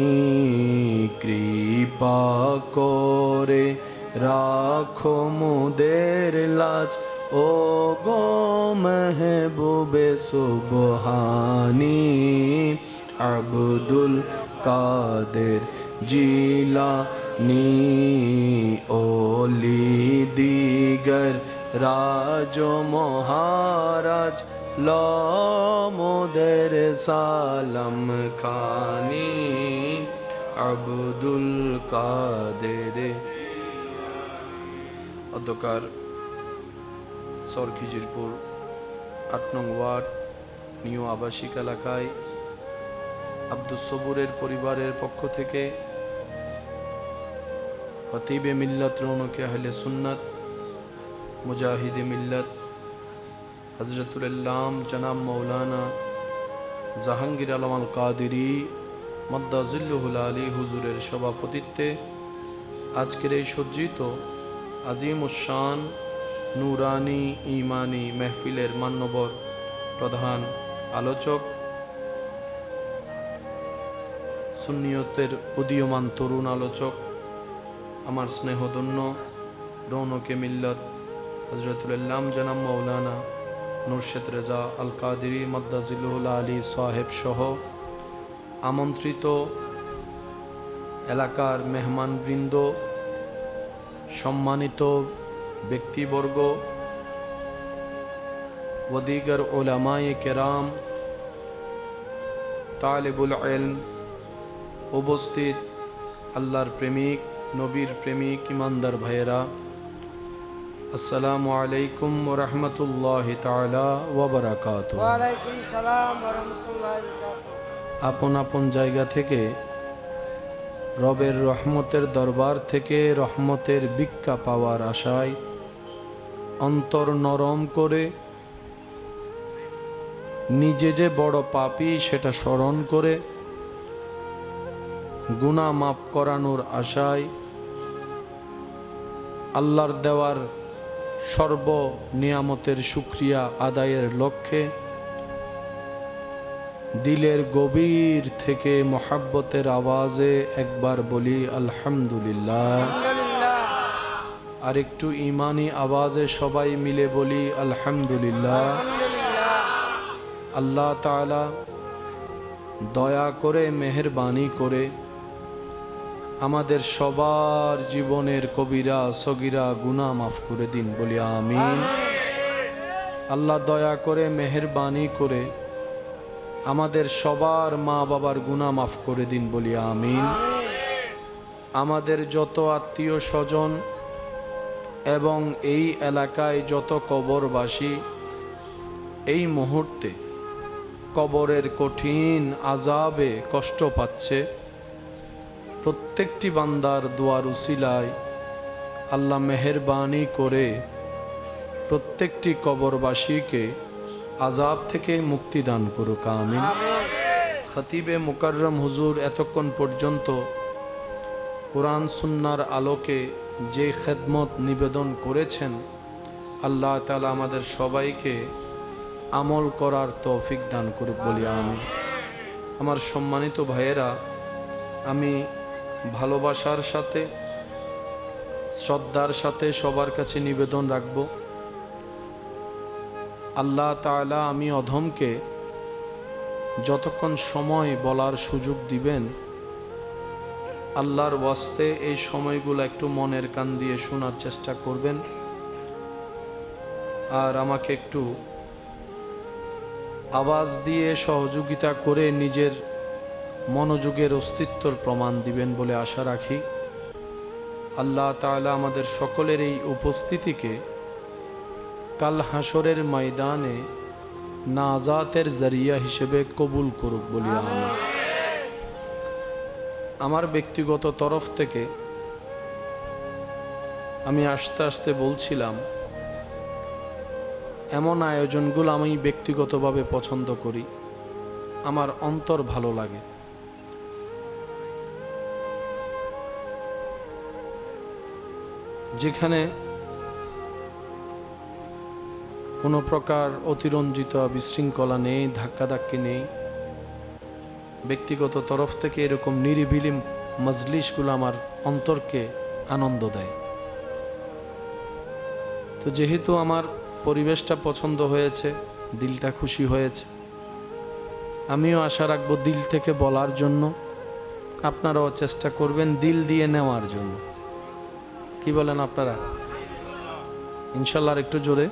[SPEAKER 1] কৃপা করে রাখো মোদের লাজ, ও গো মেহবুবে সুবহানি, আব্দুল কাদের জিলানী। ওলি দিগর রাজ মহারাজ মোদের সালাম খানি, আব্দুল কাদের। অধ্যকার সরখিজিরপুর ৮ নং ওয়ার্ড নিউ আবাসিক এলাকায় আব্দুস সবুরের পরিবারের পক্ষ থেকে খতিবে মিল্লাত রৌনকে আহলে সুন্নাত মুজাহিদে মিল্লাত হযরতুল আল্লাম জনাব মৌলানা জাহাঙ্গীর আলম আল কাদেরী মাদ্দাজিল্লুহুল আলী হুজুরের সভাপতিত্বে আজকের এই সজ্জিত আজিমুশ-শান নুরানি ইমানি মেহফিলের মান্যবর প্রধান আলোচক, সুন্নিয়তের উদীয়মান তরুণ আলোচক, আমার স্নেহধন্য রৌনকে মিল্লাত হযরতুল আল্লাম জনাব মৌলানা নুরশেদ রেজা আল কাদেরী মাদ্দাজিল্লুহুল আলী সাহেব সহ আমন্ত্রিত এলাকার মেহমানবৃন্দ, সম্মানিত ব্যক্তিবর্গ, ওদিগর উলামায়ে কেরাম, তালিবুল ইলম, উপস্থিত আল্লাহর প্রেমিক, নবীর প্রেমিক, ইমানদার ভাইয়েরা, আসসালামু আলাইকুম ওয়া রাহমাতুল্লাহি তাআলা ওয়া বারাকাতুহু। ওয়া আলাইকুম সালাম ওয়া রাহমাতুল্লাহি ওয়া বারাকাতুহু। আপন আপন জায়গা থেকে রবের রহমতের দরবার থেকে রহমতের ভিক্ষা পাওয়ার আশায় অন্তর নরম করে নিজে যে বড় পাপী সেটা স্মরণ করে গুনাহ মাফ করানোর আশায় আল্লাহর দেওয়ার সর্ব নিয়ামতের শুকরিয়া আদায়ের লক্ষ্যে দিলের গভীর থেকে মোহাব্বতের আওয়াজে একবার বলি আলহামদুলিল্লাহ। আর একটু ইমানি আওয়াজে সবাই মিলে বলি আলহামদুলিল্লাহ। আল্লাহ তাআলা দয়া করে মেহেরবানি করে আমাদের সবার জীবনের কবিরা সগীরা গুনাহ মাফ করে দিন, বলি আমিন। আল্লাহ দয়া করে মেহেরবানি করে আমাদের সবার মা বাবার গুনাহ মাফ করে দিন, বলি আমিন। আমাদের যত আত্মীয় স্বজন এবং এই এলাকায় যত কবরবাসী এই মুহূর্তে কবরের কঠিন আযাবে কষ্ট পাচ্ছে, প্রত্যেকটি বান্দার দোয়ার উসিলায় আল্লাহ মেহেরবানি করে প্রত্যেকটি কবরবাসীকে আযাব থেকে মুক্তি দান করুক, আমিন। খতিবে মুকাররম হুজুর এতক্ষণ পর্যন্ত কোরআন সুন্নাহর আলোকে যে খেদমত নিবেদন করেছেন, আল্লাহ তাআলা আমাদের সবাইকে আমল করার তৌফিক দান করুক বলি আমিন। আমার সম্মানিত ভাইয়েরা, আমি ভালোবাসার সাথে শ্রদ্ধার সাথে সবার কাছে নিবেদন রাখব, আল্লাহ তাআলা আমি অধমকে যতক্ষণ সময় বলার সুযোগ দিবেন, আল্লাহর ওয়াস্তে এই সময়গুলো একটু মনের কান দিয়ে শোনার চেষ্টা করবেন, আর আমাকে একটু আওয়াজ দিয়ে সহযোগিতা করে নিজের মনোযোগের অস্তিত্বর প্রমাণ দিবেন বলে আশা রাখি। আল্লাহ তাআলা আমাদের সকলের এই উপস্থিতিকে কাল হাসরের ময়দানে নাজাতের জরিয়া হিসেবে কবুল করুক বলি আমিন। আমার ব্যক্তিগত তরফ থেকে আমি আস্তে আস্তে বলছিলাম, এমন আয়োজনগুলো আমি ব্যক্তিগতভাবে পছন্দ করি, আমার অন্তর ভালো লাগে। যেখানে কোনো প্রকার অতিরঞ্জিত বিশৃঙ্খলা নেই, ধাক্কাধাক্কি নেই, ব্যক্তিগত তরফ থেকে এরকম নিরিবিলি মজলিসগুলো আমার অন্তরকে আনন্দ দেয়। তো যেহেতু আমার পরিবেশটা পছন্দ হয়েছে, দিলটা খুশি হয়েছে, আমিও আশা রাখবো দিল থেকে বলার জন্য, আপনারাও চেষ্টা করবেন দিল দিয়ে নেওয়ার জন্য। কি বলেন আপনারা? ইনশাল্লাহ আর একটু জোরে।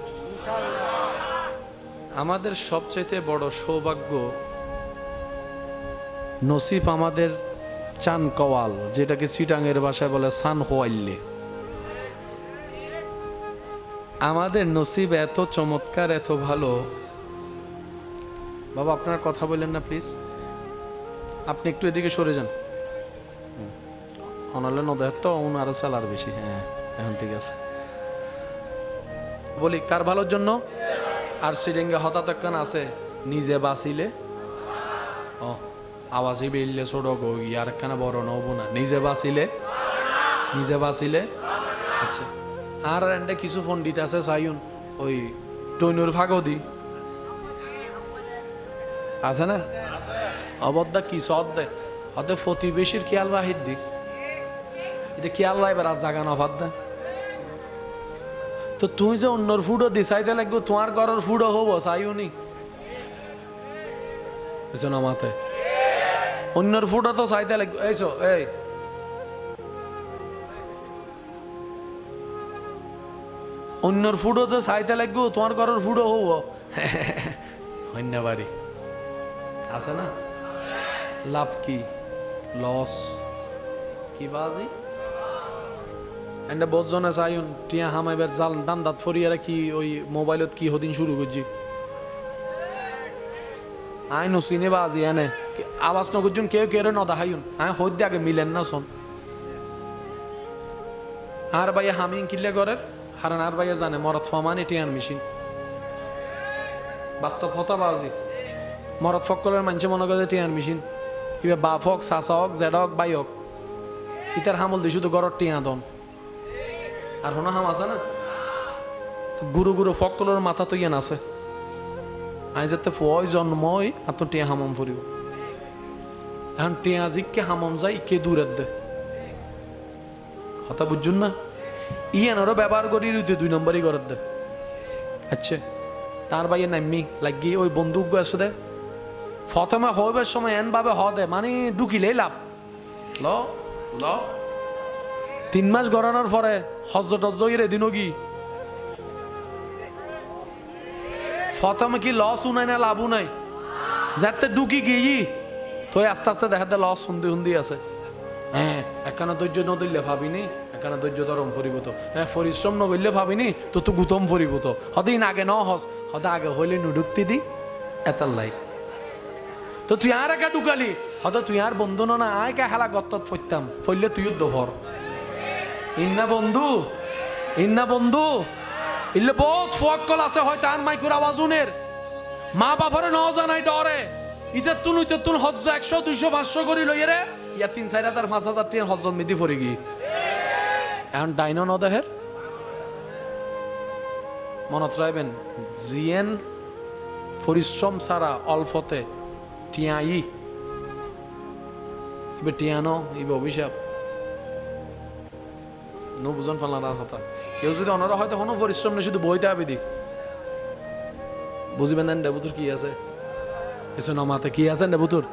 [SPEAKER 1] আমাদের সবচাইতে বড় সৌভাগ্য, নসিব আমাদের চান কওয়াল, যেটাকে চিটাঙের ভাষায় বলে সান হোয়াইলে। আমাদের নসিব এত চমৎকার, এত ভালো। বাবা আপনার কথা বললেন না প্লিজ, আপনি একটু এদিকে সরে যান। অনালে নদের তো আরো চালার বেশি। হ্যাঁ এখন ঠিক আছে। বলি কার ভালোর জন্য? আর সিরিঙ্গে হঠাৎ একখান আছে, নিজে বাঁচিলে ও আওয়াজই বেরলে ছোট গো, আর একখানা বড় নবো না, নিজে বাঁচিলে, নিজে বাঁচিলে। আচ্ছা, আর এন্ডে কিছু পণ্ডিত আছে সাইউন, ওই টৈনুর ফাগদি আছে না, অবদ্ধা কি সদ দে হতে প্রতিবেশীর খেয়াল রাহিদ দিক, এটা খেয়াল রাখবে রাত জাগানো ভাত দে। তো তুই যে অন্যর ফুডও দিছাইতে লাগবো, তোমার ঘরের ফুডও হবো চাইউনি না মাথায়, অন্যর ফুডও তো চাইতে লাগবো। এইছো এই অন্যর ফুডও তো চাইতে লাগবো, তোমার ঘরের ফুডও হবো। অন্য বাড়ি আছে না, লাভ কি লস কি বাজি এন্ড বজনে চাইুন টিয়া হামাইবার জাল দান দাঁত ফরিয়ারা কি ওই মোবাইলত কি হদিন শুরু করছি আইন চিনে বাজি এনে আওয়াজ নগুজন কেউ কেউ নদা হাইন আয় হদ্দি আগে মিলেন না শোন আর ভাইয়া হামিং কিল্লে করের হারান আর ভাইয়া জানে মরত ফমানি টিয়ান মেশিন বাস্তব হতা বাজি মরত ফকলের মানুষে মনে করে টিয়ান মেশিন কিবা বাপ হোক চাচা হোক জেডা হোক বাই হোক ইতার হামল দিই শুধু গড়ত টিয়া দন আর হোনা হাম আছে না গুরু গুরু ফকলের মাথা তো ইয়ান আছে আই যাতে ফয় জন্মই আর তো টিয়া হামম ফুরিব এখন টিয়া জিককে হামম যায় ইকে দূরের দে হতা বুঝুন না ইয়ানোরও ব্যবহার করি রুইতে 2 নম্বরই করার দে আচ্ছা তার ভাইয়ের নামি লাগি ওই বন্দুক আছে দে প্রথমে হইবার সময় এন ভাবে হ দে মানে ঢুকিলেই লাভ ল ল 3 মাস গড়ানোর পরে হজ্জ টজ্জ ইরে দিনও কি প্রথমে কি লস উনাই না লাভও নাই যাতে ঢুকি গিয়ে তো আস্তে আস্তে দেখা দে লস হুন্দি হুন্দি আছে হ্যাঁ একখানা ধৈর্য ন ধরলে ভাবিনি, একখানা ধৈর্য ধরম ফরিব তো, হ্যাঁ পরিশ্রম ন করলে ভাবিনি তো তো গুতম ফরিব তো, হদিন আগে ন হস হদা আগে হইলে নুডুক্তি দি এতার লাই তো তুই আর একা ঢুকালি হয়তো তুই আর বন্ধু না আয় কে হেলা গত্তত ফরতাম ফইলে তুই দফর ইন্না বন্ধু ইল্লে বহুত ফকল আছে হয়তো আর মাইকুর আওয়াজুনের মা বাবারে ন জানাই ডরে ইতের তুন হজ্জ 100 200 500 করি লইয়ে রে ইয়া 3-4 হাজার 5,000 টাকা হজ্জত মিদি ফরি গি এখন ডাইনো ন দেহের মনত রাখবেন জিয়েন পরিশ্রম ছাড়া অল্পতে টিয়াই ইবে টিয়ানো ইবে অভিশাপ নো বুঝন ফালানার কথা কেউ যদি অনারা হয়তো কোনো পরিশ্রম নেই শুধু বইতে হবে দি বুঝিবেন দেন দেবুতুর কি আছে কিছু নমাতে কি আছে দেবুতুর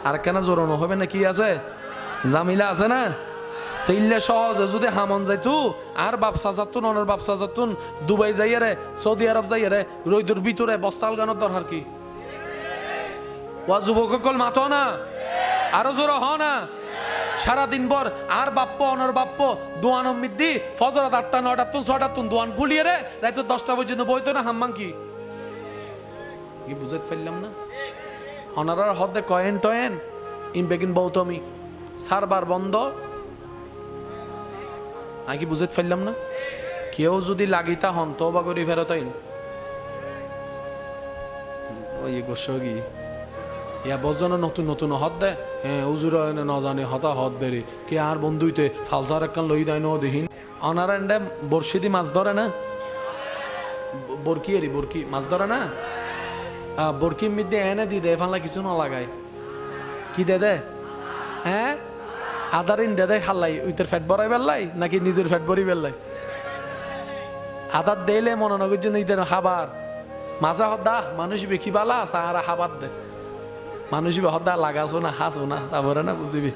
[SPEAKER 1] আর কেন জোরানো হবে না কি আছে জামিলা আছে না তো ইল্লে সহজে যদি হামন যাইতু আর বাপসা যাতুন অনার বাপসা যাতুন দুবাই যাইয়া রে সৌদি আরব যাইয়া রে রইদুর ভিতরে বস্তাল গানোর দরকার কি ওয়া যুবকসকল মাতো না আরো জোর হ না সারাদিন ভর আর বাপ্প অনর বাপ্প দোয়ান মিদ্দি ফজরাত 8টা 9টা 6টা দোয়ান গুলিয়ে রে রাত 10টা পর্যন্ত বইতো না হাম্মাং কি বুঝাইতে পারলাম না অনারার হদে কয়েন টয়েন ইন বেগিন বৌতমি সারবার বন্ধ আমি কি বুঝাইতে পারলাম না কেউ যদি লাগিতা হন তো বা করি ফেরত আইন ওই গোসগি ইয়া বজন নতুন হদ দে হ্যাঁ উজুর ন জানে হতা হদ দে রে কে আর বন্ধুইতে ফালসার একখান লই দেয় ন দেখিন অনারা এন্ডে বর্ষি দি মাছ ধরে না বরকি মাছ ধরে না বরকির মধ্যে এনে দি দেয় ফানলা কিছু না লাগায় কি দে হ্যাঁ আদারিন দে খাল্লাই উইতের ফ্যাট ভরাই বেললাই নাকি নিজের ফ্যাট ভরি বেললাই আদার দেলে মনে নগর জন্য ইদের খাবার মাছা হদ্দা মানুষ বেশি বালা সাহারা খাবার দে মানুষ হদ্দা লাগাছো না হাসো না তারপরে না বুঝিবি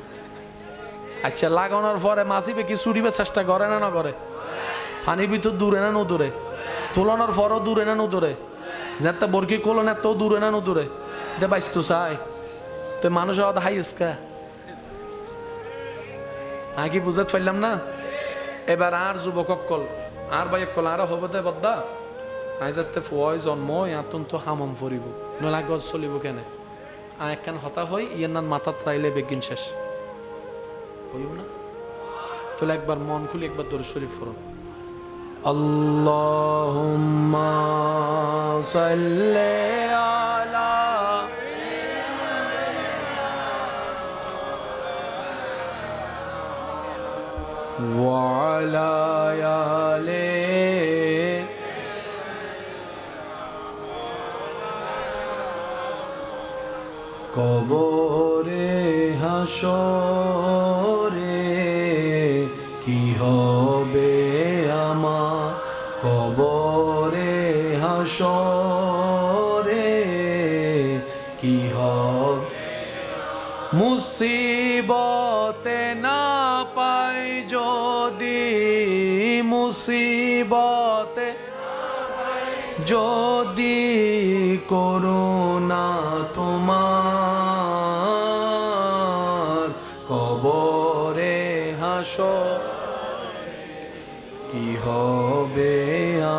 [SPEAKER 1] আচ্ছা লাগানোর পরে মাছিবে কি চুরিবে চেষ্টা করে না না করে পানির ভিতর দূরে না নদূরে তোলানোর পরও দূরে না নদূরে যাতে বরকি কোলনে তো দূরে না নদূরে এটা বাইসতো চাই তো মানুষ হদ হাই উস্কা আমি কি বুঝাতে পারলাম না এবার আর যুবকসকল আর বাইকল আর হবো দে বদ্দা আই যাতে ফুয় জন্ম ইয়াতুন তো হামম ফরিব নলা গজ চলিব কেনে আয় একখান হতা হই ইয়ের নান মাথাত রাইলে বেগিন শেষ হইব না তাহলে একবার মন খুলে একবার দরুদ শরীফ পড়ুন আল্লাহুম্মা সাল্লি আলা ওয়া আলা আলি কবরে হাসরে কি হবে আমার কবরে হাসরে কি হবে মুসিবতে না পাই যদি মুসিবতে যদি করুণা তোমার কবরে হাসর কি হবে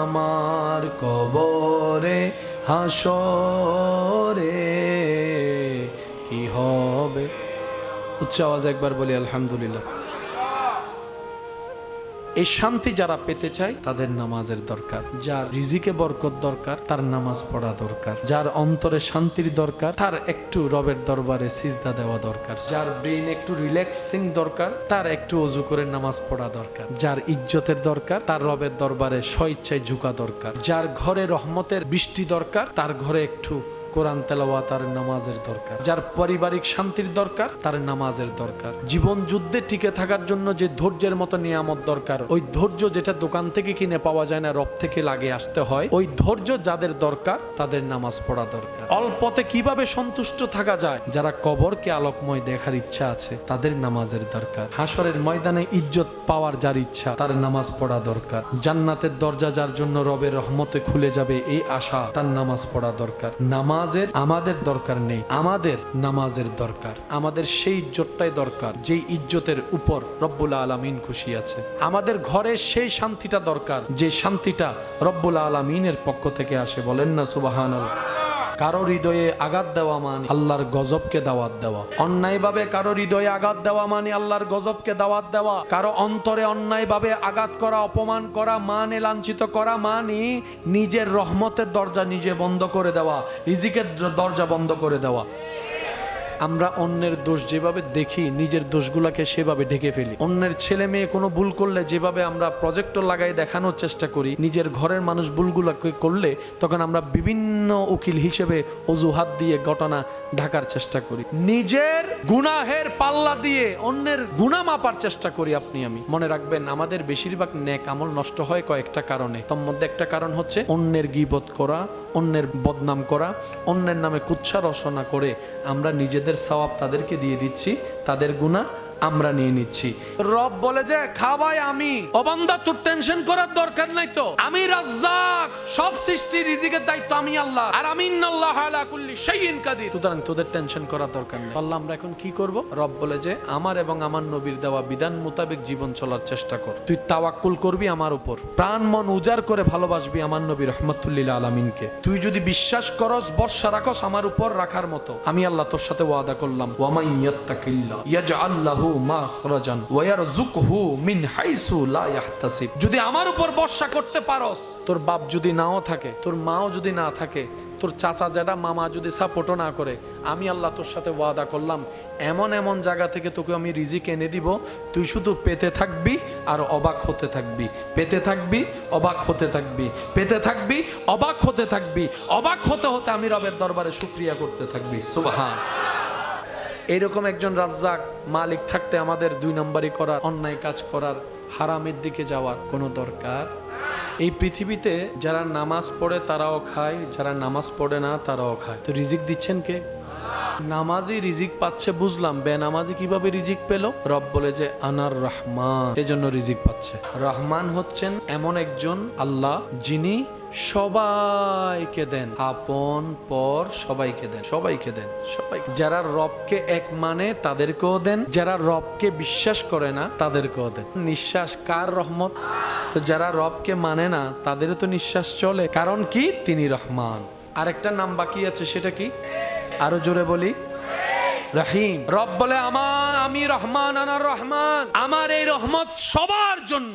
[SPEAKER 1] আমার কবরে হাসরে কি হবে উচ্চ আওয়াজ একবার বলি আলহামদুলিল্লাহ এই শান্তি যারা পেতে চায় তাদের নামাজের দরকার যার রিজিকে বরকত দরকার তার নামাজ পড়া দরকার যার অন্তরে শান্তির দরকার তার একটু রবের দরবারে সিজদা দেওয়া দরকার যার ব্রেন একটু রিল্যাক্সিং দরকার তার একটু ওযু করে নামাজ পড়া দরকার যার ইজ্জতের দরকার তার রবের দরবারে স্বেচ্ছায় ঝুঁকা দরকার যার ঘরে রহমতের বৃষ্টি দরকার তার ঘরে একটু কোরআন তেলাওয়াত তার নামাজের দরকার যার পারিবারিক শান্তির দরকার তার নামাজের দরকার জীবন যুদ্ধে টিকে থাকার জন্য যে ধৈর্যের মতো নিয়ামত দরকার ওই ধৈর্য যেটা দোকান থেকে কিনে পাওয়া যায় না রব থেকে লাগে আসতে হয় ওই ধৈর্য যাদের দরকার তাদের নামাজ পড়া দরকার অল্পতে কিভাবে সন্তুষ্ট থাকা যায় যারা কবরকে আলোকময় দেখার ইচ্ছা আছে তাদের নামাজের দরকার হাসরের ময়দানে ইজ্জত পাওয়ার যার ইচ্ছা তার নামাজ পড়া দরকার জান্নাতের দরজা যার জন্য রবের রহমতে খুলে যাবে এই আশা তার নামাজ পড়া দরকার নামাজ নামাজের আমাদের দরকার নেই, আমাদের নামাজের দরকার। আমাদের সেই ইজ্জতটাই দরকার যেই ইজ্জতের উপর রব্বুল আলামিন খুশি আছে। আমাদের ঘরে সেই শান্তিটা দরকার যে শান্তিটা রব্বুল আলামিনের পক্ষ থেকে আসে। বলেন না সুবহানাল্লাহ। কারো হৃদয়ে আঘাত দেওয়া মানে আল্লাহর গজবকে দাওয়াত দেওয়া। অন্যায়ভাবে কারো হৃদয়ে আঘাত দেওয়া মানে আল্লাহর গজবকে দাওয়াত দেওয়া। কারো অন্তরে অন্যায়ভাবে আঘাত করা, অপমান করা মানে, লাঞ্ছিত করা মানে নিজের রহমতের দরজা নিজে বন্ধ করে দেওয়া, রিজিকের দরজা বন্ধ করে দেওয়া। আমরা অন্যের দোষ যেভাবে দেখি, নিজের দোষগুলোকে সেভাবে ঢেকে ফেলি। অন্যের ছেলে মেয়ে কোনো ভুল করলে যেভাবে আমরা প্রজেক্টর লাগাই দেখানোর চেষ্টা করি, নিজের ঘরের মানুষ ভুলগুলোকে করলে তখন আমরা বিভিন্ন উকিল হিসেবে অজুহাত দিয়ে ঘটনা ঢাকার চেষ্টা করি। নিজের গুনাহের পাল্লা দিয়ে অন্যের গুনাহ মাপার চেষ্টা করি আপনি আমি। মনে রাখবেন, আমাদের বেশিরভাগ নেক আমল নষ্ট হয় কয়েকটা কারণে। তার মধ্যে একটা কারণ হচ্ছে অন্যের গীবত করা, অন্যের বদনাম করা, অন্যের নামে কুৎসা রচনা করে আমরা নিজেদের সওয়াব তাদেরকে দিয়ে দিচ্ছি, তাদের গুনাহ আমরা নিয়ে নিচ্ছি। রব বলে যে খাওয়াই আমি, ও বান্দা তোর টেনশন করার দরকার নাই তো, আমি রাজ্জাক, সব সৃষ্টির রিজিকের দায়িত্ব আমি আল্লাহ, আর আমি ইন্নাল্লাহা আলা কুল্লি শাইইন কাদির, সুতরাং তোদের টেনশন করার দরকার নেই। আল্লাহ আমরা এখন কি করব? রব বলে যে আমার এবং আমার নবীর দেওয়া বিধান মোতাবেক জীবন চলার চেষ্টা কর। তুই তাওয়াক্কুল করবি আমার উপর, প্রাণ মন উজাড় করে ভালোবাসবি আমার নবী রাহমাতুল্লিল আলামিনকে। তুই যদি বিশ্বাস করস, ভরসা রাখস আমার উপর রাখার মতো, আমি আল্লাহ তোর সাথে ওয়াদা করলাম, ওয়া মান ইয়াত্তাকিল্লাহ ইয়াজআল লাহু মাখরাজান ওয়া ইয়ারযুকহু মিন হাইসু লা ইয়াহতাসিব। যদি আমার উপর ভরসা করতে পারস, তোর বাপ যদি নাও থাকে, তোর মাও যদি না থাকে, তোর চাচা জ্যাঠা মামা যদি সাপোর্টও না করে, আমি আল্লাহ তোর সাথে ওয়াদা করলাম এমন এমন জায়গা থেকে তোকে আমি রিজিক এনে দিব, তুই শুধু পেতে থাকবি আর অবাক হতে থাকবি, পেতে থাকবি অবাক হতে থাকবি, পেতে থাকবি অবাক হতে থাকবি, অবাক হতে হতে আমি রবের দরবারে শুকরিয়া করতে থাকবি। সুবহান। এইরকম একজন রাজ্জাক মালিক থাকতে আমাদের দুই নম্বরই করার, অন্যায় কাজ করার, হারামের দিকে যাওয়ার কোনো দরকার। এই পৃথিবীতে যারা নামাজ পড়ে তারাও খায়, যারা নামাজ পড়ে না তারাও খায়। তো রিজিক দিচ্ছেন কে? নামাজি রিজিক পাচ্ছে বুঝলাম, বেনামাজি কিভাবে রিজিক পেল? রব বলে যে আনার রহমান, এজন্য রিজিক পাচ্ছে। রহমান হচ্ছেন এমন একজন আল্লাহ যিনি সবাইকে দেন, আপন পর সবাইকে দেন, সবাইকে দেন, সবাই। যারা রবকে এক মানে তাদেরকেও দেন, যারা রবকে বিশ্বাস করে না তাদেরকেও দেন। নিঃশ্বাস কার রহমত? তো যারা রবকে মানে না তাদেরও তো নিঃশ্বাস চলে, কারণ কি? তিনি রহমান। আরেকটা নাম বাকি আছে, সেটা কি? আরো জোরে বলি, রহিম। রব বলে আমি রহমান, আনার রহমান, আমার এই রহমত সবার জন্য।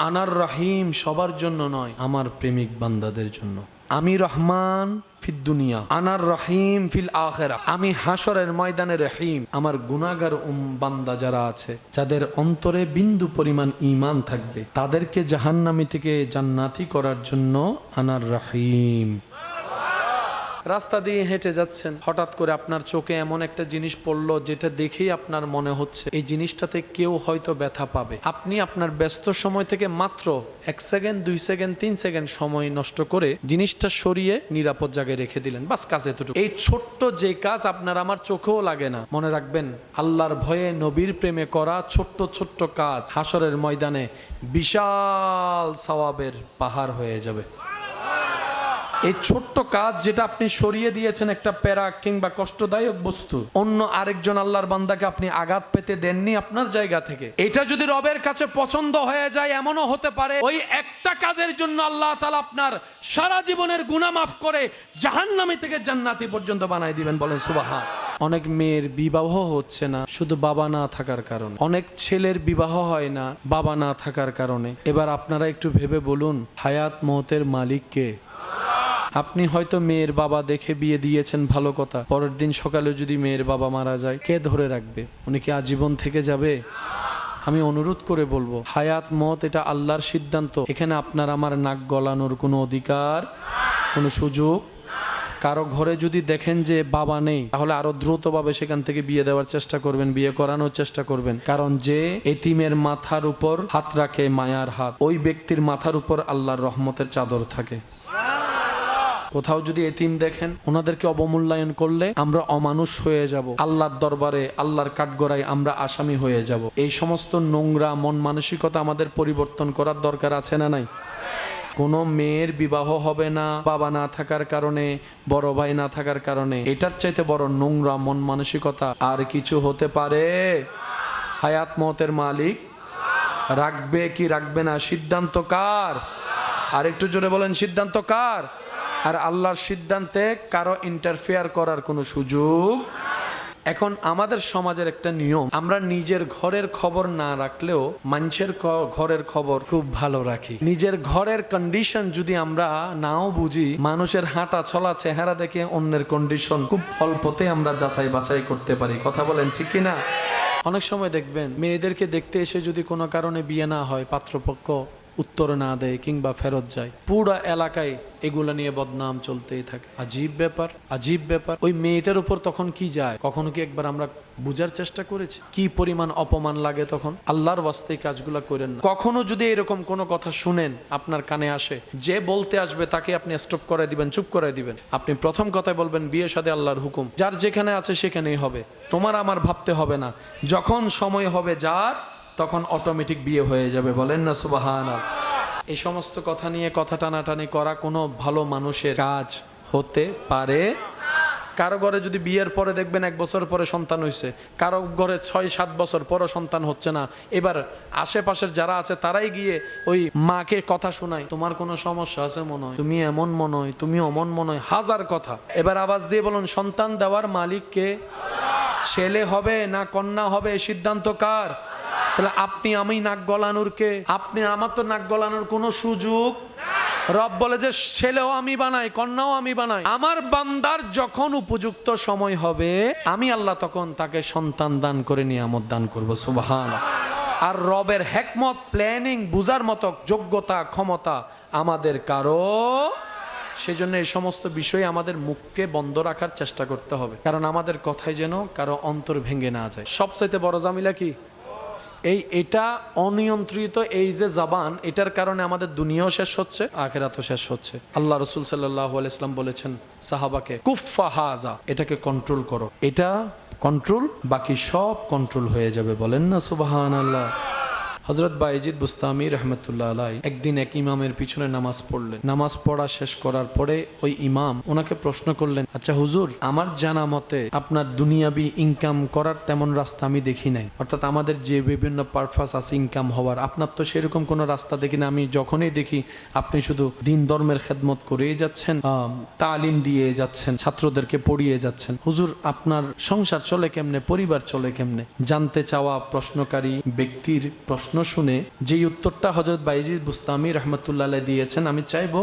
[SPEAKER 1] আনার রহিম সবার জন্য নয়, আমার প্রেমিক বান্দাদের জন্য। আমি রহমান ফিদ দুনিয়া, আনার রহিম ফিল আখিরা। আমি হাসরের ময়দানে রহিম। আমার গুনাহগার বান্দা যারা আছে, যাদের অন্তরে বিন্দু পরিমাণ ঈমান থাকবে, তাদেরকে জাহান্নামী থেকে জান্নাতি করার জন্য আনার রহিম। রাস্তা দিয়ে হেঁটে যাচ্ছেন, হঠাৎ করে আপনার চোখে এমন একটা জিনিস পড়লো যেটা দেখেই আপনার মনে হচ্ছে এই জিনিসটাতে কেউ হয়তো ব্যথা পাবে। আপনি আপনার ব্যস্ত সময় থেকে মাত্র 1 সেকেন্ড, 2 সেকেন্ড, 3 সেকেন্ড সময় নষ্ট করে জিনিসটা সরিয়ে নিরাপদ জায়গায় রেখে দিলেন। বাস, কাজ এতটুকু। এই ছোট্ট যে কাজ আপনার আমার চোখেও লাগে না, মনে রাখবেন আল্লাহর ভয়ে নবীর প্রেমে করা ছোট্ট ছোট্ট কাজ হাসরের ময়দানে বিশাল সওয়াবের পাহাড় হয়ে যাবে। এই ছোট্ট কাজ যেটা আপনি সরিয়ে দিয়েছেন, একটা প্যারা কিংবা কষ্টদায়ক বস্তু, অন্য আরেকজন আল্লাহর বান্দাকে আপনি আঘাত পেতে দেননি আপনার জায়গা থেকে, এটা যদি রবের কাছে পছন্দ হয়ে যায়, এমনও হতে পারে ওই একটা কাজের জন্য আল্লাহ তাআলা আপনার সারা জীবনের গুনাহ মাফ করে জাহান্নামী থেকে জান্নাতি পর্যন্ত বানাই দিবেন। বলেন সুবহান। অনেক মেয়ের বিবাহ হচ্ছে না শুধু বাবা না থাকার কারণে, অনেক ছেলের বিবাহ হয় না বাবা না থাকার কারণে। এবার আপনারা একটু ভেবে বলুন, হায়াত মওতের মালিক কে? আপনি হয়তো মেয়ের বাবা দেখে বিয়ে দিয়েছেন, ভালো কথা, পরের দিন সকালে যদি মেয়ের বাবা মারা যায়, কে ধরে রাখবে? উনি কি আজীবন থেকে যাবে? আমি অনুরোধ করে বলবো, হায়াত মত এটা আল্লাহর সিদ্ধান্ত, এখানে আপনার আমার নাক গলানোর কোনো অধিকার, কোনো সুযোগ। কারো ঘরে যদি দেখেন যে বাবা নেই, তাহলে আরো দ্রুতভাবে সেখান থেকে বিয়ে দেওয়ার চেষ্টা করবেন, বিয়ে করানোর চেষ্টা করবেন। কারণ যে এতিমের মাথার উপর হাত রাখে মায়ার হাত, ওই ব্যক্তির মাথার উপর আল্লাহর রহমতের চাদর থাকে। কোথাও যদি এতিম দেখেন, ওনাদেরকে অবমূল্যায়ন করলে আমরা অমানুষ হয়ে যাব, আল্লাহর দরবারে আল্লাহর কাঠগড়ায় আমরা আসামি হয়ে যাব। এই সমস্ত নোংরা মন মানসিকতা আমাদের পরিবর্তন করার দরকার আছে না নাই? কোনো মেয়ের বিবাহ হবে না বাবা না থাকার কারণে, বড় ভাই না থাকার কারণে, এটার চাইতে বড় নোংরা মন মানসিকতা আর কিছু হতে পারে? হায়াত মওতের মালিক, রাখবে কি রাখবে না সিদ্ধান্ত কার? আর একটু জোরে বলেন, সিদ্ধান্ত কার? আর আল্লাহর সিদ্ধান্তে কারো ইন্টারফেয়ার করার কোনো সুযোগ। এখন আমাদের সমাজের একটা নিয়ম, আমরা নিজের ঘরের খবর না রাখলেও মানুষের ঘরের খবর খুব ভালো রাখি। নিজের ঘরের কন্ডিশন যদি আমরা নাও বুঝি, মানুষের হাঁটা চলা চেহারা দেখে অন্যের কন্ডিশন খুব অল্পতে আমরা যাচাই বাছাই করতে পারি। কথা বলেন ঠিক কিনা? অনেক সময় দেখবেন মেয়েদেরকে দেখতে এসে যদি কোনো কারণে বিয়ে না হয়, পাত্রপক্ষ উত্তর না দেয় কিংবা ফেরত যায়, পুরো এলাকায় এগুলা নিয়ে বদনাম চলতেই থাকে। আজীব ব্যাপার, আজীব ব্যাপার। ওই মেয়েটার উপর তখন কি যায়? কখনো কি একবার আমরা বুঝার চেষ্টা করেছি কি পরিমাণ অপমান লাগে তখন? আল্লাহর ওয়াস্তে কাজগুলা করেন না। কখনো যদি এরকম কোনো কথা শুনেন, আপনার কানে আসে, যে বলতে আসবে তাকে আপনি স্টপ করে দিবেন, চুপ করে দিবেন। আপনি প্রথম কথায় বলবেন, বিয়ে শাদী আল্লাহর হুকুম, যার যেখানে আছে সেখানেই হবে, তোমার আমার ভাবতে হবে না। যখন সময় হবে যার, তখন অটোমেটিক বিয়ে হয়ে যাবে। বলেন না সুবহানাল্লাহ। এই সমস্ত কথা নিয়ে কথা টানাটানি করা কোনো ভালো মানুষের কাজ হতে পারে? কারো ঘরে যদি বিয়ের পরে দেখবেন 1 বছর পরে সন্তান হয়েছে, কারো ঘরে 6-7 বছর পরও সন্তান হচ্ছে না, এবার আশেপাশের যারা আছে তারাই গিয়ে ওই মাকে কথা শোনায়, তোমার কোনো সমস্যা আছে মনে হয়, তুমি এমন মনে হয়, তুমি অমন মনে হয়, হাজার কথা। এবার আওয়াজ দিয়ে বলুন, সন্তান দেওয়ার মালিক কে? ছেলে হবে না কন্যা হবে সিদ্ধান্ত কার? তাহলে আপনি আমি নাক গলানোর কে? আপনি আমার তো নাক গলানোর কোনো সুযোগ। রব বলে যে ছেলেও আমি বানাই, কন্যাও আমি বানাই। আমার বান্দার যখন উপযুক্ত সময় হবে, আমি আল্লাহ তখন তাকে সন্তান দান করে নিয়ামত দান করব। সুবহানাল্লাহ। আর রবের হিকমত, প্ল্যানিং বুঝার মতো যোগ্যতা ক্ষমতা আমাদের কারো। সেজন্য এই সমস্ত বিষয়ে আমাদের মুখকে বন্ধ রাখার চেষ্টা করতে হবে, কারণ আমাদের কথায় যেন কারো অন্তর ভেঙে না যায়। সবচাইতে বড় ঝামেলা কি? এটা অনিয়ন্ত্রিত এই যে জবান, এটার কারণে আমাদের দুনিয়াও শেষ হচ্ছে, আখিরাতও শেষ হচ্ছে। আল্লাহ রাসূল সাল্লাল্লাহু আলাইহি ওয়াসাল্লাম বলেছেন সাহাবাকে, কুফা হাযা, এটাকে কন্ট্রোল করো, এটা কন্ট্রোল, বাকি সব কন্ট্রোল হয়ে যাবে। বলেন না সুবহানাল্লাহ। হযরত বায়েজিদ বুস্তামি রহমতুল্লাহ আলাইহি একদিন এক ইমামের পিছনে নামাজ পড়লেন। নামাজ পড়া শেষ করার পরে ওই ইমাম ওনাকে প্রশ্ন করলেন, আচ্ছা হুজুর, আমার জানা মতে আপনার দুনিয়াবি ইনকাম করার তেমন রাস্তা আমি দেখি নাই, অর্থাৎ আমাদের যে বিভিন্ন পারপাস আছে ইনকাম হওয়ার, আপনার তো সেরকম কোনো রাস্তা দেখি না। আমি যখনই দেখি আপনি শুধু দিন ধর্মের খেদমত করেই যাচ্ছেন, তালিম দিয়ে যাচ্ছেন, ছাত্রদেরকে পড়িয়ে যাচ্ছেন। হুজুর, আপনার সংসার চলে কেমনে, পরিবার চলে কেমনে? জানতে চাওয়া প্রশ্নকারী ব্যক্তির প্রশ্ন শুনে যেই উত্তরটা হযরত বায়েজিদ বুস্তামি রহমতুল্লাহ আলাইহি দিয়েছেন, আমি চাইবো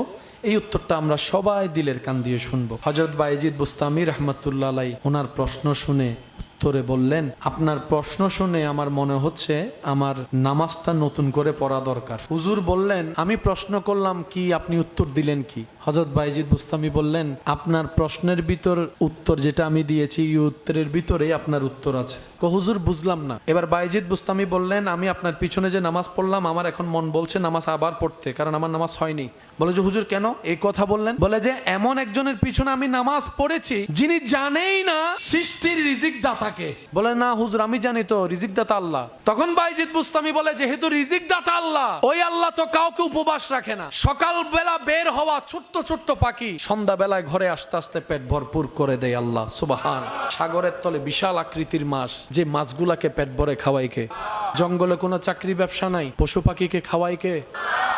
[SPEAKER 1] এই উত্তরটা আমরা সবাই দিলের কান দিয়ে শুনবো। হযরত বায়েজিদ বুস্তামি রহমতুল্লাহ আলাইহি ওনার প্রশ্ন শুনে উত্তরে বললেন, আপনার প্রশ্ন শুনে আমার মনে হচ্ছে আমার নামাজটা নতুন করে পড়া দরকার। হুজুর বললেন, আমি প্রশ্ন করলাম কি, আপনি উত্তর দিলেন কি? হযরত বায়েজিদ বুস্তামি বললেন, আপনার প্রশ্নের ভিতর উত্তর যেটা আমি দিয়েছি, এই উত্তরের ভিতরেই আপনার উত্তর আছে। হুজুর বুঝলাম না। এবার বায়েজিদ বুস্তামি বললেন, আমি আপনার পিছনে যে নামাজ পড়লাম, আমার এখন মন বলছে নামাজ আবার পড়তে, কারণ আমার নামাজ হয়নি। বলে যে হুজুর কেন এই কথা বললেন? বলে যে এমন একজনের পিছনে আমি নামাজ পড়েছি যিনি জানেই না সৃষ্টির রিজিক দাতাকে। বলে না হুজুর, আমি জানি তো রিজিক দাতা আল্লাহ। তখন বায়েজিদ বুস্তামি বলে, যেহেতু রিজিক দাতা আল্লাহ, ওই আল্লাহ তো কাউকে উপবাস রাখে না। সকাল বেলা বের হওয়া ছোট্ট ছোট্ট পাখি সন্ধ্যা বেলায় ঘরে আসতে আসতে পেট ভরপুর করে দেয় আল্লাহ। সুবহান। সাগরের তলে বিশাল আকৃতির মাছ, যে মাছগুলাকে পেট ভরে খাওয়াই কে? জঙ্গলে কোনো চাকরি ব্যবসা নাই, পশু পাখিকে খাওয়াই কে?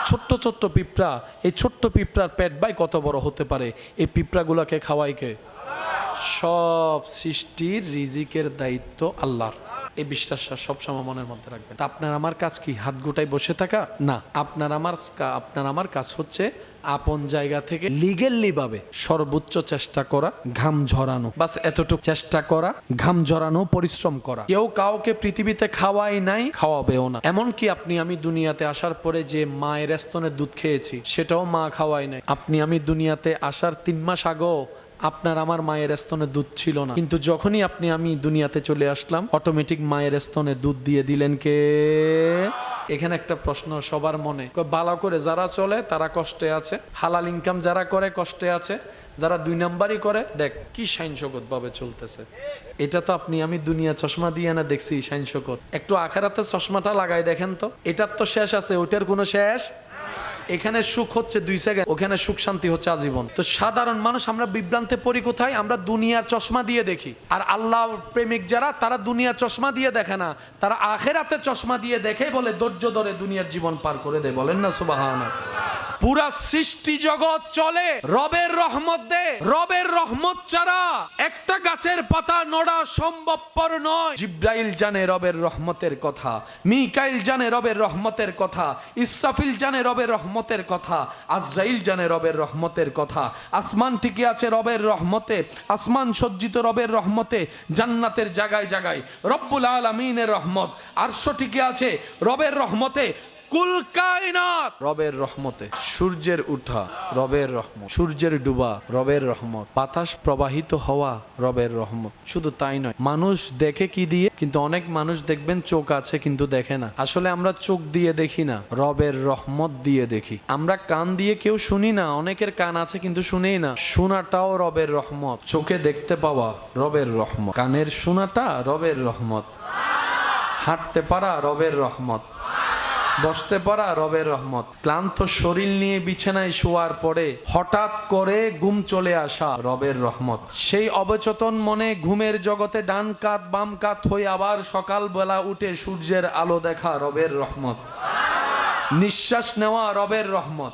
[SPEAKER 1] ছোট্ট ছোট্ট পিঁপড়া, এই ছোট্ট পিঁপড়ার পেট ভাই কত বড় হতে পারে, এই পিঁপড়াগুলাকে খাওয়াই কে? সব সৃষ্টির রিজিকের দায়িত্ব আল্লাহর। এই বিশ্বাসটা সবসময় মনের মধ্যে রাখবেন। আপনার আমার কাজ কি হাত গোটায় বসে থাকা? না, আপনার আমার কাজ হচ্ছে আপন জায়গা থেকে লিগেলি ভাবে সর্বোচ্চ চেষ্টা করা, ঘাম ঝরানো, বাস এতটুকু চেষ্টা করা, ঘাম ঝরানো, পরিশ্রম করা। কেউ কাউকে পৃথিবীতে খাওয়াই নাই, খাওয়াবেও না। এমনকি আপনি আমি দুনিয়াতে আসার পরে যে মায়ের স্তনের দুধ খেয়েছি, সেটাও মা খাওয়াই নাই। আপনি আমি দুনিয়াতে আসার 3 মাস আগেও আপনার আমার মায়ের স্তনে দুধ ছিল না, কিন্তু যখনই আপনি আমি দুনিয়াতে চলে আসলাম, অটোমেটিক মায়ের স্তনে দুধ দিয়ে দিলেন কে? এখানে একটা প্রশ্ন সবার মনে, ভালো করে যারা চলে তারা কষ্টে আছে, হালাল ইনকাম যারা করে কষ্টে আছে, যারা 2 নাম্বারই করে দেখ কি শাইন শকত ভাবে চলতেছে। এটা তো আপনি আমি দুনিয়া চশমা দিয়ে না দেখছি শাইন শকত, একটু আখিরাতে চশমাটা লাগাই দেখেন তো, এটার তো শেষ আছে, ওইটার কোনো শেষ। এখানে সুখ হচ্ছে 2 সেকেন্ড, ওখানে সুখ শান্তি হচ্ছে আজীবন। তো সাধারণ মানুষ আমরা বিভ্রান্তে পড়ি কোথায়? আমরা দুনিয়ার চশমা দিয়ে দেখি। আর আল্লাহ প্রেমিক যারা, তারা দুনিয়ার চশমা দিয়ে দেখে না, তারা আখিরাতে চশমা দিয়ে দেখে, বলে ধৈর্য ধরে দুনিয়ার জীবন পার করে দেয়। বলেন না সুবহানাল্লাহ। পুরা সৃষ্টি জগৎ চলে রবের রহমত দে। রবের রহমত ছাড়া একটা গাছের পাতা নড়া সম্ভবপর নয়। জিব্রাইল জানে রবের রহমতের কথা, মিকাইল জানে রবের রহমতের কথা, ইসরাফিল জানে রবের রহমতের কথা, আজরাইল জানে রবের রহমতের কথা। আসমান টিকে আছে রবের রহমতে, আসমান সজ্জিত রবের রহমতে, জান্নাতের জায়গায় জায়গায় রব্বুল আলামিনের রহমত, আরশ টিকে আছে রবের রহমতে, কুল কায়নাত রবের রহমতে। সূর্যের উঠা রবের রহমত, সূর্যের ডুবা রবের রহমত, বাতাস প্রবাহিত হওয়া রবের রহমত। শুধু তাই নয়, মানুষ দেখে কি দিয়ে? কিন্তু অনেক মানুষ দেখবেন চোখ আছে কিন্তু দেখে না। আসলে আমরা চোখ দিয়ে দেখি না, রবের রহমত দিয়ে দেখি। আমরা কান দিয়ে কেউ শুনি না, অনেকের কান আছে কিন্তু শুনেই না। শোনাটাও রবের রহমত। চোখে দেখতে পাওয়া রবের রহমত, কানের শোনাটা রবের রহমত, হাঁটতে পারা রবের রহমত, বসতে পারা রবের রহমত, ক্লান্ত শরীর নিয়ে বিছানায় শোয়ার পরে হঠাৎ করে ঘুম চলে আসা রবের রহমত। সেই অবচেতন মনে ঘুমের জগতে ডান কাত বাম কাত হয়ে আবার সকালবেলা উঠে সূর্যের আলো দেখা রবের রহমত। নিঃশ্বাস নেওয়া রবের রহমত,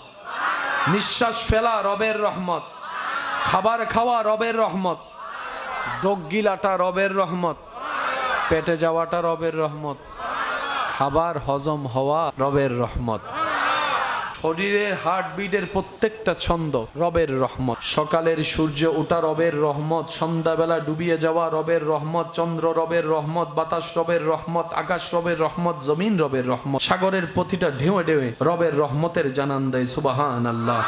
[SPEAKER 1] নিঃশ্বাস ফেলা রবের রহমত, খাবার খাওয়া রবের রহমত, ডোক গিলাটা রবের রহমত, পেটে যাওয়াটা রবের রহমত, খাবার হজম হওয়া রবের রহমত, শরীরের হার্টবিটের প্রত্যেকটা ছন্দ রবের রহমত, সকালের সূর্য ওঠা রবের রহমত, সন্ধ্যাবেলা ডুবিয়ে যাওয়া রবের রহমত, চন্দ্র রবের রহমত, বাতাস রবের রহমত, আকাশ রবের রহমত, জমিন রবের রহমত, সাগরের প্রতিটা ঢেউয়ে ঢেউয়ে রবের রহমতের জানান দেয় সুবহানাল্লাহ।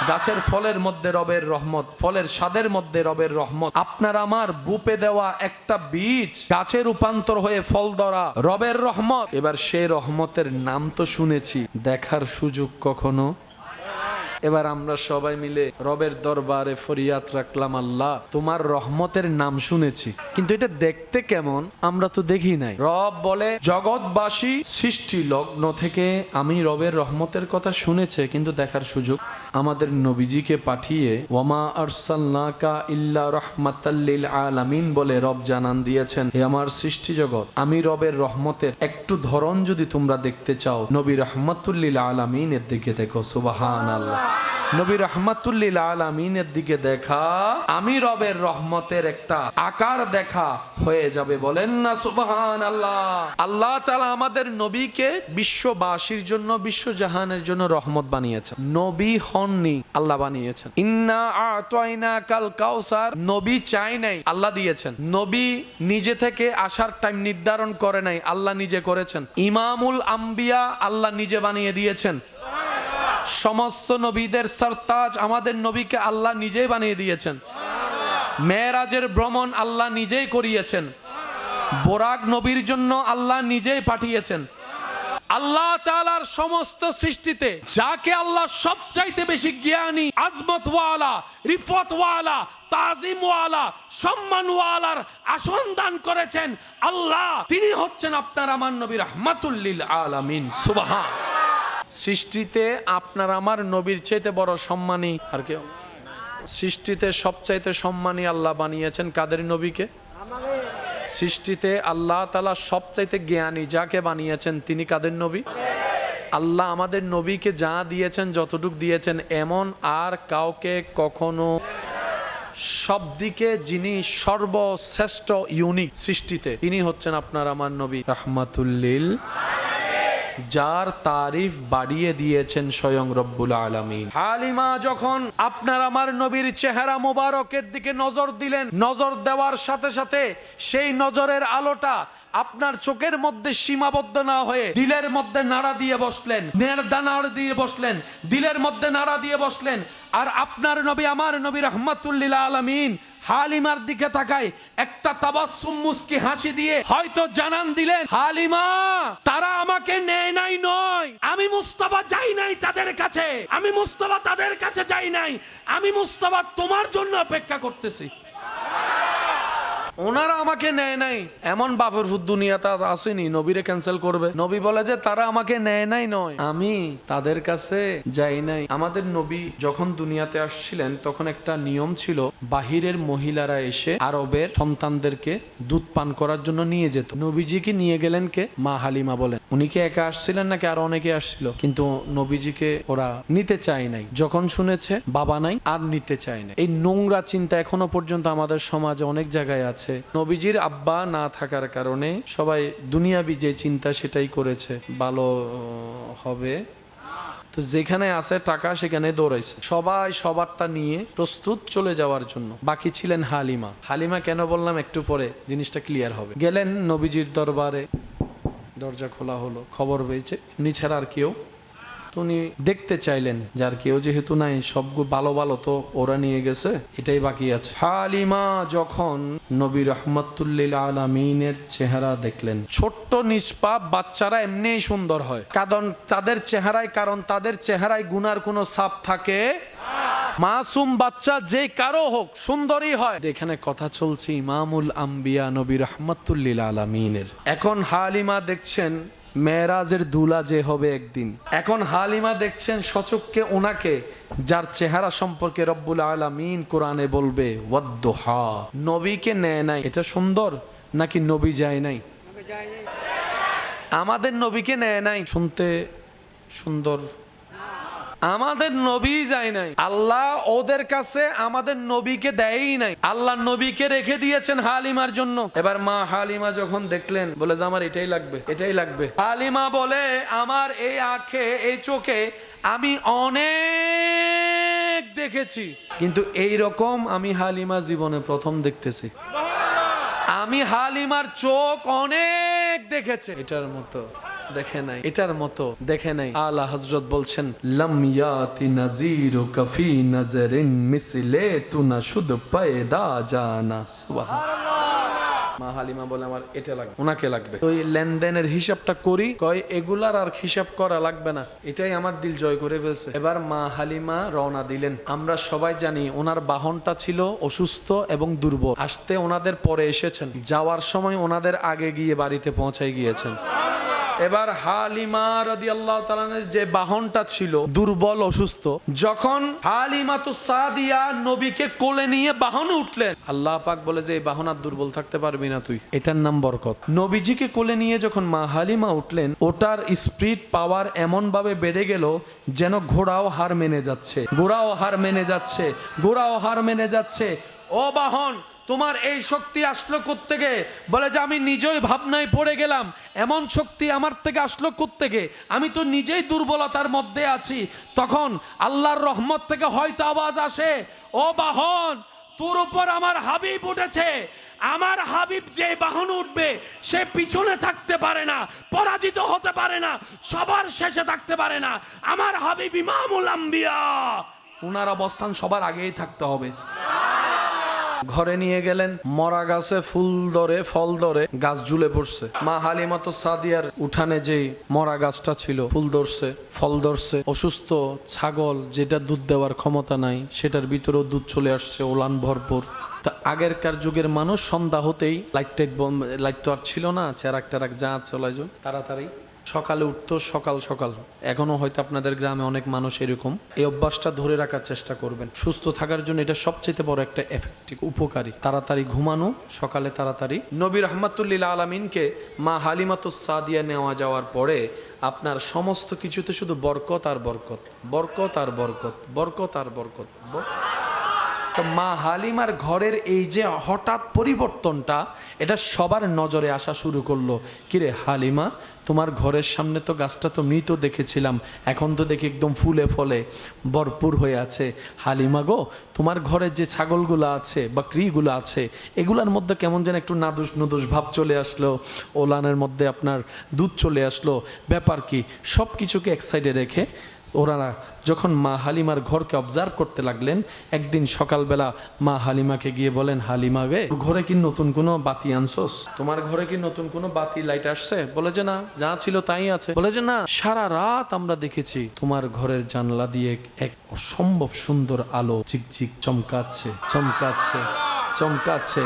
[SPEAKER 1] গাছের ফলের মধ্যে রবের রহমত, ফলের স্বাদের মধ্যে রবের রহমত। আপনার আমার বুপে দেওয়া একটা বীজ গাছে রূপান্তর হয়ে ফল ধরা রবের রহমত। এবার সেই রহমতের নাম তো শুনেছি, দেখার সুযোগ কখনো। এবার আমরা সবাই মিলে রবের দরবারে ফরিয়াদ রাখলাম, আল্লাহ তোমার রহমতের নাম শুনেছি, কিন্তু এটা দেখতে কেমন আমরা তো দেখি নাই। রব বলে, জগৎবাসী সৃষ্টি লগ্ন থেকে আমি রবের রহমতের কথা শুনেছে, কিন্তু দেখার সুযোগ আমাদের নবীজিকে পাঠিয়ে ওয়ামা আরসালনাকা ইল্লা রাহমাতাল লিল আলামিন বলে রব জানান দিয়েছেন, হে আমার সৃষ্টি জগৎ, আমি রবের রহমতের একটু ধরন যদি তোমরা দেখতে চাও, নবী রাহমাতুল লিল আলামিনের দিকে দেখো। সুবহানাল্লাহ। নবী রাহমাতুল লিল আলামিনের দিকে দেখা, আমি রবের রহমতের একটা আকার দেখা হয়ে যাবে। বলেন না সুবহানাল্লাহ। আল্লাহ তাআলা আমাদের নবীকে বিশ্ববাসীর জন্য, বিশ্বজাহানের জন্য রহমত বানিয়েছেন। নবী হননি, আল্লাহ বানিয়েছেন। ইন্না আ'তাইনাকাল কাউসার, নবী চাই নাই, আল্লাহ দিয়েছেন। নবী নিজে থেকে আসার টাইম নির্ধারণ করে নাই, আল্লাহ নিজে করেছেন। ইমামুল আম্বিয়া আল্লাহ নিজে বানিয়ে দিয়েছেন। সমস্ত নবীদের সরতাজ আমাদের নবীকে আল্লাহ নিজেই বানিয়ে দিয়েছেন। মেরাজের ভ্রমণ আল্লাহ নিজেই করিয়েছেন। বোরাক নবীর জন্য আল্লাহ নিজেই পাঠিয়েছেন। আল্লাহ তাআলার সমস্ত সৃষ্টিতে যাকে আল্লাহ সবচাইতে বেশি জ্ঞানী, আজমত ওয়ালা, রিফত ওয়ালা, তাজিম ওয়ালা, সম্মান ওয়ালার আসন দান করেছেন আল্লাহ, তিনি হচ্ছেন আপনার আমার নবী রাহমাতুল লিল আলামিন। সুবহান। সৃষ্টিতে আপনার আমার নবীর চাইতে বড় সম্মানী আর কেউ? সৃষ্টিতে সবচাইতে সম্মানী আল্লাহ বানিয়েছেন কাদের নবীকে? সৃষ্টিতে আল্লাহ তাআলা সবচাইতে জ্ঞানী যাকে বানিয়েছেন তিনি কাদের নবী? আল্লাহ আমাদের নবীকে যা দিয়েছেন, যতটুক দিয়েছেন, এমন আর কাউকে কখনো, সব দিকে যিনি সর্বশ্রেষ্ঠ ইউনিক সৃষ্টিতে, তিনি হচ্ছেন আপনার আমার নবী রাহমাতুল লিল, যার তারিফ বাড়িয়ে দিয়েছেন স্বয়ং রব্বুল আলামিন। হালিমা যখন আপনার আমার নবীর চেহারা মোবারকের দিকে নজর দিলেন, নজর দেওয়ার সাথে সাথে সেই নজরের আলোটা আপনার চোখের মধ্যে সীমাবদ্ধ না হয়ে দিলের মধ্যে নাড়া দিয়ে বসলেন, নাড়া দিয়ে বসলেন, দিলের মধ্যে নাড়া দিয়ে বসলেন। আর আপনার নবী আমার নবী রাহমাতুল লিল আলামিন হালিমার দিকে তাকায় একটা তাবাসসুম মুস্কি হাসি দিয়ে হয়তো জানান দিলেন, হালিমা তারা আমাকে নেয় নাই নয়, আমি মুস্তাফা যাই নাই তাদের কাছে, আমি মুস্তাফা তাদের কাছে যাই নাই, আমি মুস্তাফা তোমার জন্য অপেক্ষা করতেছি। ওনারা আমাকে নেয় নাই, এমন বাপের ফুদ দুনিয়াতে আসেনি নবীরে ক্যান্সেল করবে। নবী বলে যে তারা আমাকে নেয় নাই নয়, আমি তাদের কাছে যাই নাই। আমাদের নবী যখন দুনিয়াতে আসছিলেন তখন একটা নিয়ম ছিল, বাহিরের মহিলারা এসে আরবের সন্তানদেরকে দুধ পান করার জন্য নিয়ে যেত। নবীজিকে নিয়ে গেলেন কে? মা হালিমা বলেন। উনি কি একা আসছিলেন নাকি আরো অনেকে আসছিল? কিন্তু নবীজিকে ওরা নিতে চায় নাই। যখন শুনেছে বাবা নাই আর নিতে চায় না। এই নোংরা চিন্তা এখনো পর্যন্ত আমাদের সমাজে অনেক জায়গায় আছে। নবীজির আব্বা না থাকার কারণে সবাই দুনিয়াবি যে চিন্তা সেটাই করেছে, ভালো হবে তো যেখানে আছে টাকা সেখানে দৌড়াইছে, সবাই সবারটা নিয়ে প্রস্তুত চলে যাওয়ার জন্য। বাকি ছিলেন হালিমা। হালিমা কেন বললাম একটু পরে, জিনিসটা ক্লিয়ার হবে। গেলেন নবীজির দরবারে, দরজা খোলা হলো, খবর পেয়েছে উনি ছাড়া আর কেউ। তো উনি দেখতে চাইলেন যার কেউ যেহেতু নাই, সবগুলো ভালো ভালো তো ওরা নিয়ে গেছে, এটাই বাকি আছে। হালিমা যখন নবী রহমতুল্লিল আলামিনের চেহারা দেখলেন, ছোট্ট নিষ্পাপ বাচ্চারা এমনিই সুন্দর হয় কারণ তাদের চেহারায় গুনার কোনো ছাপ থাকে। মাসুম বাচ্চা যে কারো হোক সুন্দরই হয়। এখানে কথা চলছে ইমামুল আম্বিয়া নবী রহমতুল্লিল আলামিনের। এখন হালিমা দেখছেন মেরাজের দুলা যে হবে একদিন। এখন হালিমা দেখছেন সচক্ষে ওনাকে, যার চেহারা সম্পর্কে রব্বুল আলামিন কোরআনে বলবে ওয়াদ্দুহা। নবীকে নেয় নাই, এটা সুন্দর নাকি নবী যায় নাই? আমাদের নবীকে নেয় নাই, শুনতে সুন্দর। আমাদের নবী যায় নাই, আল্লাহ ওদের কাছে আমাদের নবীকে দেয়ই নাই, আল্লাহ নবীকে রেখে দিয়েছেন হালিমার জন্য। এবার মা হালিমা যখন দেখলেন, বলে যে আমার এটাই লাগবে, এটাই লাগবে। হালিমা বলে আমার এই আঁখে এই চোখে আমি অনেক দেখেছি, কিন্তু এই রকম আমি হালিমা জীবনে প্রথম দেখতেছি। আমি হালিমার চোখ অনেক দেখেছে, এটার মতো দেখে নাই, এটার মতো দেখে নাই। আলা হযরত বলছেন লাম ইয়াতি নাযীরু কাফি নাজরিন মিসলে তুনা শুদ পায়দা জানা। সুবহানাল্লাহ। মা হালিমা বলে আমার এটা লাগবে, ওনাকে লাগবে। ওই লেনদেনের হিসাবটা করি, কয় এগুলার আর হিসাব করা লাগবে না, এটাই আমার দিল জয় করে ফেলছে। এবার মা হালিমা রওনা দিলেন। আমরা সবাই জানি ওনার বাহনটা ছিল অসুস্থ এবং দুর্বল, আসতে ওনাদের পরে এসেছেন, যাওয়ার সময় ওনাদের আগে গিয়ে বাড়িতে পৌঁছায় গিয়েছেন। এবার হালিমা রাদিয়াল্লাহু তাআলার যে বাহনটা ছিল দুর্বল অসুস্থ, যখন হালিমাতুস সাদিয়া নবীকে কোলে নিয়ে বাহনে উঠলেন, আল্লাহ পাক বলে যে এই বাহন আর দুর্বল থাকতে পারবি না তুই, এটার নাম বরকত। নবীজিকে কোলে নিয়ে যখন মা হালিমা উঠলেন, ওটার স্পিড পাওয়ার এমন ভাবে বেড়ে গেল যেন ঘোড়াও হার মেনে যাচ্ছে, ঘোড়াও হার মেনে যাচ্ছে, ঘোড়াও হার মেনে যাচ্ছে। ও বাহন, তোমার এই শক্তি আসলো কোত্থেকে? বলে যে আমি নিজেই ভাবনায় পড়ে গেলাম, এমন শক্তি আমার থেকে আসলো কোত্থেকে? আমি তো নিজেই দুর্বলতার মধ্যে আছি। তখন আল্লাহর রহমত থেকে হয়তো আওয়াজ আসে, ও বাহন, তোর উপর আমার হাবিব উঠেছে। আমার হাবিব যে বাহন উঠবে সে পিছনে থাকতে পারে না, পরাজিত হতে পারে না, সবার শেষে থাকতে পারে না। আমার হাবিব ইমামুল আম্বিয়া, উনার অবস্থান সবার আগেই থাকতে হবে। ঘরে নিয়ে গেলেন, মরা গাছে ফুল ধরে ফল ধরে গাছ ঝুলে পড়ছে। মা হালিমাতুস সাদিয়ার উঠানে যেই মরা গাছটা ছিল, ফুল ধরছে, ফল ধরছে। অসুস্থ ছাগল যেটা দুধ দেওয়ার ক্ষমতা নাই, সেটার ভিতরেও দুধ চলে আসছে, ওলান ভরপুর। তা আগেরকার যুগের মানুষ সন্ধ্যা হতেই লাইট তো আর ছিল না, চেরাক টেরাক যা চলে যাও, তাড়াতাড়ি সকালে উঠতো, সকাল সকাল। এখনো হয়তো আপনাদের গ্রামে অনেক মানুষ এরকম। এই অভ্যাসটা ধরে রাখার চেষ্টা করবেন, সুস্থ থাকার জন্য এটা সবচেয়ে বড় একটা এফেক্টিভ, উপকারী। তাড়াতাড়ি ঘুমানো, সকালে তাড়াতাড়ি। নবী রহমাতুল্লিল আলামিনকে মা হালিমাতুস সাদিয়া নেওয়া যাওয়ার পরে আপনার সমস্ত কিছুতে শুধু বরকত আর বরকত, বরকত আর বরকত, বরকত আর বরকত। তো মা হালিমার ঘরের এই যে হঠাৎ পরিবর্তনটা, এটা সবার নজরে আসা শুরু করলো। কিরে হালিমা, তোমার ঘরের সামনে তো গাছটা তো মৃত দেখেছিলাম, এখন তো দেখি একদম ফুলে ফলে ভরপুর হয়ে আছে। হালিমা গো, তোমার ঘরের যে ছাগলগুলো আছে, বকরিগুলো আছে, এগুলার মধ্যে কেমন যেন একটু নাদুস নুদুস ভাব চলে আসলো, ওলানের মধ্যে আপনার দুধ চলে আসলো, ব্যাপার কি? সব কিছুকে এক সাইডে রেখে ওনারা যখন মা হালিমার ঘরকে অবজার্ভ করতে লাগলেন, একদিন সকালবেলা মা হালিমাকে গিয়ে বলেন, হালিমা গে, ঘরে কি নতুন কোনো বাতি আনছোস? তোমার ঘরে কি নতুন কোনো বাতি লাইট আসছে? বলে যে না, যা ছিল তাই আছে। বলে যে না, সারা রাত আমরা দেখেছি তোমার ঘরের জানলা দিয়ে এক অসম্ভব সুন্দর আলো ঝিকঝিক চমকাচ্ছে, চমকাচ্ছে, চমকাচ্ছে।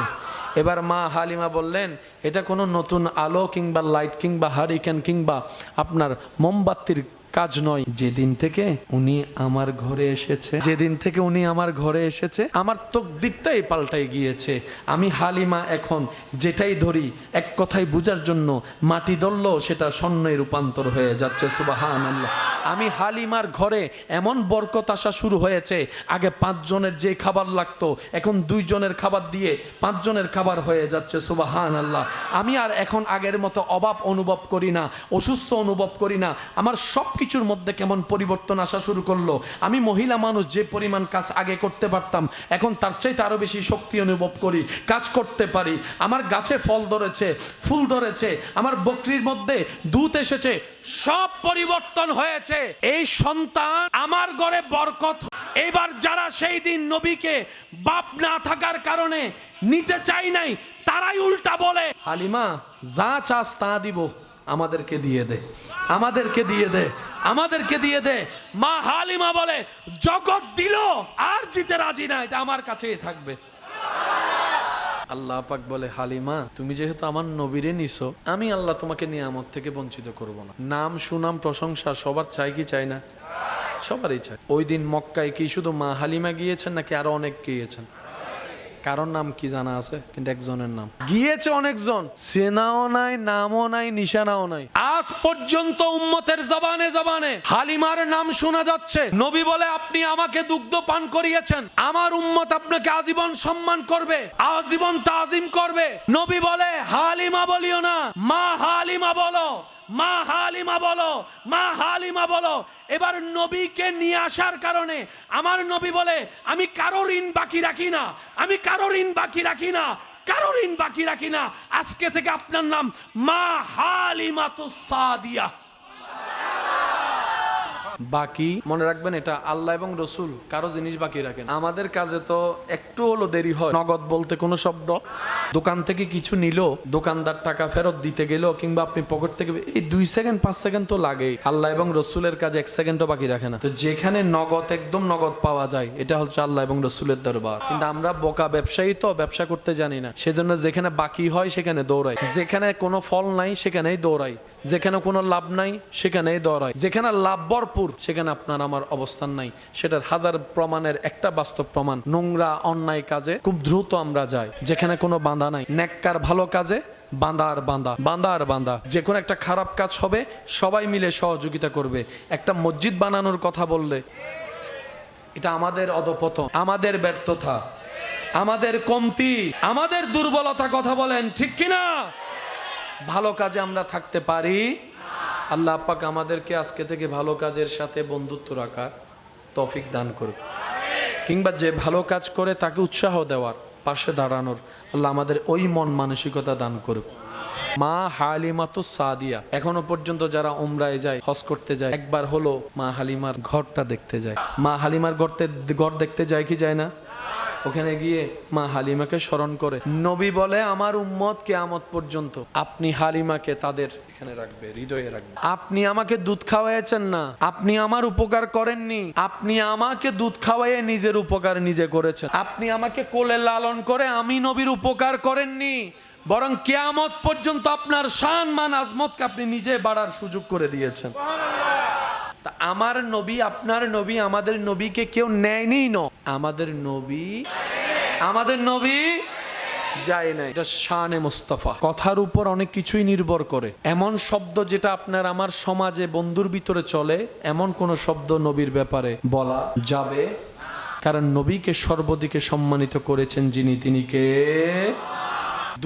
[SPEAKER 1] এবার মা হালিমা বললেন, এটা কোনো নতুন আলো কিংবা লাইট কিংবা হারিকেন কিংবা আপনার মোমবাতির কাজ নয়। যেদিন থেকে উনি আমার ঘরে এসেছে, যেদিন থেকে উনি আমার ঘরে এসেছে, আমার তকদিরটাই পাল্টাই গিয়েছে। আমি হালিমা এখন যেটাই ধরি, এক কথায় বুঝার জন্য মাটি ধরলেও সেটা স্বর্ণে রূপান্তর হয়ে যাচ্ছে। সুবহানাল্লাহ। আমি হালিমার ঘরে এমন বরকত আসা শুরু হয়েছে, আগে 5 জনের যে খাবার লাগতো এখন 2 জনের খাবার দিয়ে 5 জনের খাবার হয়ে যাচ্ছে। সুবহানাল্লাহ। আমি আর এখন আগের মতো অভাব অনুভব করি না, অসুস্থ অনুভব করি না। আমার সব কিছুর মধ্যে কেমন পরিবর্তন আসা শুরু করলো। আমি মহিলা মানুষ, যে পরিমাণ কাজ আগে করতে পারতাম এখন তার চাইতে আরো বেশি শক্তি অনুভব করি, কাজ করতে পারি। আমার গাছে ফল ধরেছে, ফুল ধরেছে, আমার বকরির মধ্যে দুধ এসেছে, সব পরিবর্তন হয়েছে। এই সন্তান আমার ঘরে বরকত। এবার যারা সেই দিন নবীকে বাপ না থাকার কারণে নিতে চাই নাই, তারাই উল্টা বলে, হালিমা যা চাস তা দিব, আমাদেরকে দিয়ে দে, আমাদেরকে দিয়ে দে, আমাদেরকে দিয়ে দে। মা হালিমা বলে, জগৎ দিল আর দিতে রাজি না, এটা আমার কাছেই থাকবে। আল্লাহ পাক বলে, হালিমা তুমি যেহেতু আমার নবীরে নিছো, আমি আল্লাহ তোমাকে নিয়ামত থেকে বঞ্চিত করব না। নাম সুনাম প্রশংসা সবার চাই কি চাই না? সবারই চাই। ওই দিন মক্কায় কি শুধু মা হালিমা গিয়েছেন নাকি আরো অনেক গিয়েছেন? কারণ নাম কি জানা আছে, কিন্তু একজনের নাম গিয়েছে অনেকজন, সেনাও নাই, নামও নাই, নিশানাও নাই। আজ পর্যন্ত উম্মতের জবানে জবানে হালিমার নাম শোনা যাচ্ছে। নবী বলে, আপনি আমাকে দুগ্ধ পান করিয়েছেন, আমার উম্মত আপনাকে আজীবন সম্মান করবে, আজীবন তাজিম করবে। নবী বলে, হালিমা বলিও না, মা হালিমা বলো, মা হালিমা বলো, মা হালিমা বলো। এবার নবীকে নিয়ে আসার কারণে আমার নবী বলে, আমি কারো ঋণ বাকি রাখি না, আমি কারো ঋণ বাকি রাখি না, কারো ঋণ বাকি রাখি না। আজকে থেকে আপনার নাম মা হালিমাতুস সাদিয়া। বাকি মনে রাখবেন, এটা আল্লাহ এবং রসুল কারো জিনিস বাকি রাখেন। আমাদের কাজে তো একটু হলো দেরি হয়। নগদ বলতে কোনো শব্দ, দোকান থেকে কিছু নিল, দোকানদার টাকা ফেরত দিতে গেল, কিংবা আপনি পকেট থেকে, এই 2 সেকেন্ড 5 সেকেন্ড তো লাগেই। আল্লাহ এবং রসুলের কাজে 1 সেকেন্ডও বাকি রাখে না। তো যেখানে নগদ, একদম নগদ পাওয়া যায়, এটা হচ্ছে আল্লাহ এবং রসুলের দরবার। কিন্তু আমরা বোকা ব্যবসায়ী, তো ব্যবসা করতে জানি না, সেজন্য যেখানে বাকি হয় সেখানে দৌড়াই, যেখানে কোনো ফল নাই সেখানেই দৌড়াই, যেখানে কোনো লাভ নাই সেখানেই দৌড়াই, যেখানে লাভ ভরপুর সেখানে আপনার আমার অবস্থান নাই। সেটার হাজার প্রমাণের একটা বাস্তব প্রমাণ, নোংরা অন্যায় কাজে খুব দ্রুত আমরা যাই, যেখানে কোনো বাঁধা নাই। নেককার ভালো কাজে বাঁধা আর বাঁধা, বাঁধা আর বাঁধা। যে কোনো একটা খারাপ কাজ হবে সবাই মিলে সহযোগিতা করবে। একটা মসজিদ বানানোর কথা বললে, এটা আমাদের অধপতন, আমাদের ব্যর্থতা, আমাদের কমতি, আমাদের দুর্বলতা। কথা বলেন ঠিক কিনা? ভালো কাজে আমরা থাকতে পারি। আল্লাহ পাক আমাদেরকে আজকে থেকে ভালো কাজের সাথে বন্ধুত্ব রাখার তৌফিক দান করুক, কিংবা যে ভালো কাজ করে তাকে উৎসাহ দেওয়ার, পাশে দাঁড়ানোর আল্লাহ আমাদের ওই মন মানসিকতা দান করুক। মা হালিমাতুস সাদিয়া, এখনো পর্যন্ত যারা উমরায় যায়, হজ করতে যায়, একবার হলো মা হালিমার ঘরটা দেখতে যায়। মা হালিমার ঘর দেখতে যায় কি যায় না? ওখানে গিয়ে মা হালিমাকে স্মরণ করে। নবী বলে, আমার উম্মত কিয়ামত পর্যন্ত আপনি হালিমাকে তাদের এখানে রাখবে, হৃদয়ে রাখবে। আপনি আমাকে দুধ খাওয়াইছেন না, আপনি আমার উপকার করেননি, আপনি আমাকে দুধ খাওয়াইয়ে নিজের উপকার নিজে করেছেন। আপনি আমাকে কোলে লালন করে আমি নবীর উপকার করেননি, বরং কিয়ামত পর্যন্ত আপনার শান মান আজমতকে আপনি নিজে বাড়ার সুযোগ করে দিয়েছেন। আমার নবী, আপনার নবী, আমাদের নবীকে কেউ নেয়নি। আমাদের নবী যায় নাই। এটা শানে মুস্তাফা। কথার উপর অনেক কিছুই নির্ভর করে। এমন শব্দ যেটা আপনার আমার সমাজে বন্ধুর ভিতরে চলে, এমন কোন শব্দ নবীর ব্যাপারে বলা যাবে? কারণ নবীকে সর্বদিকে সম্মানিত করেছেন যিনি, তিনি কে?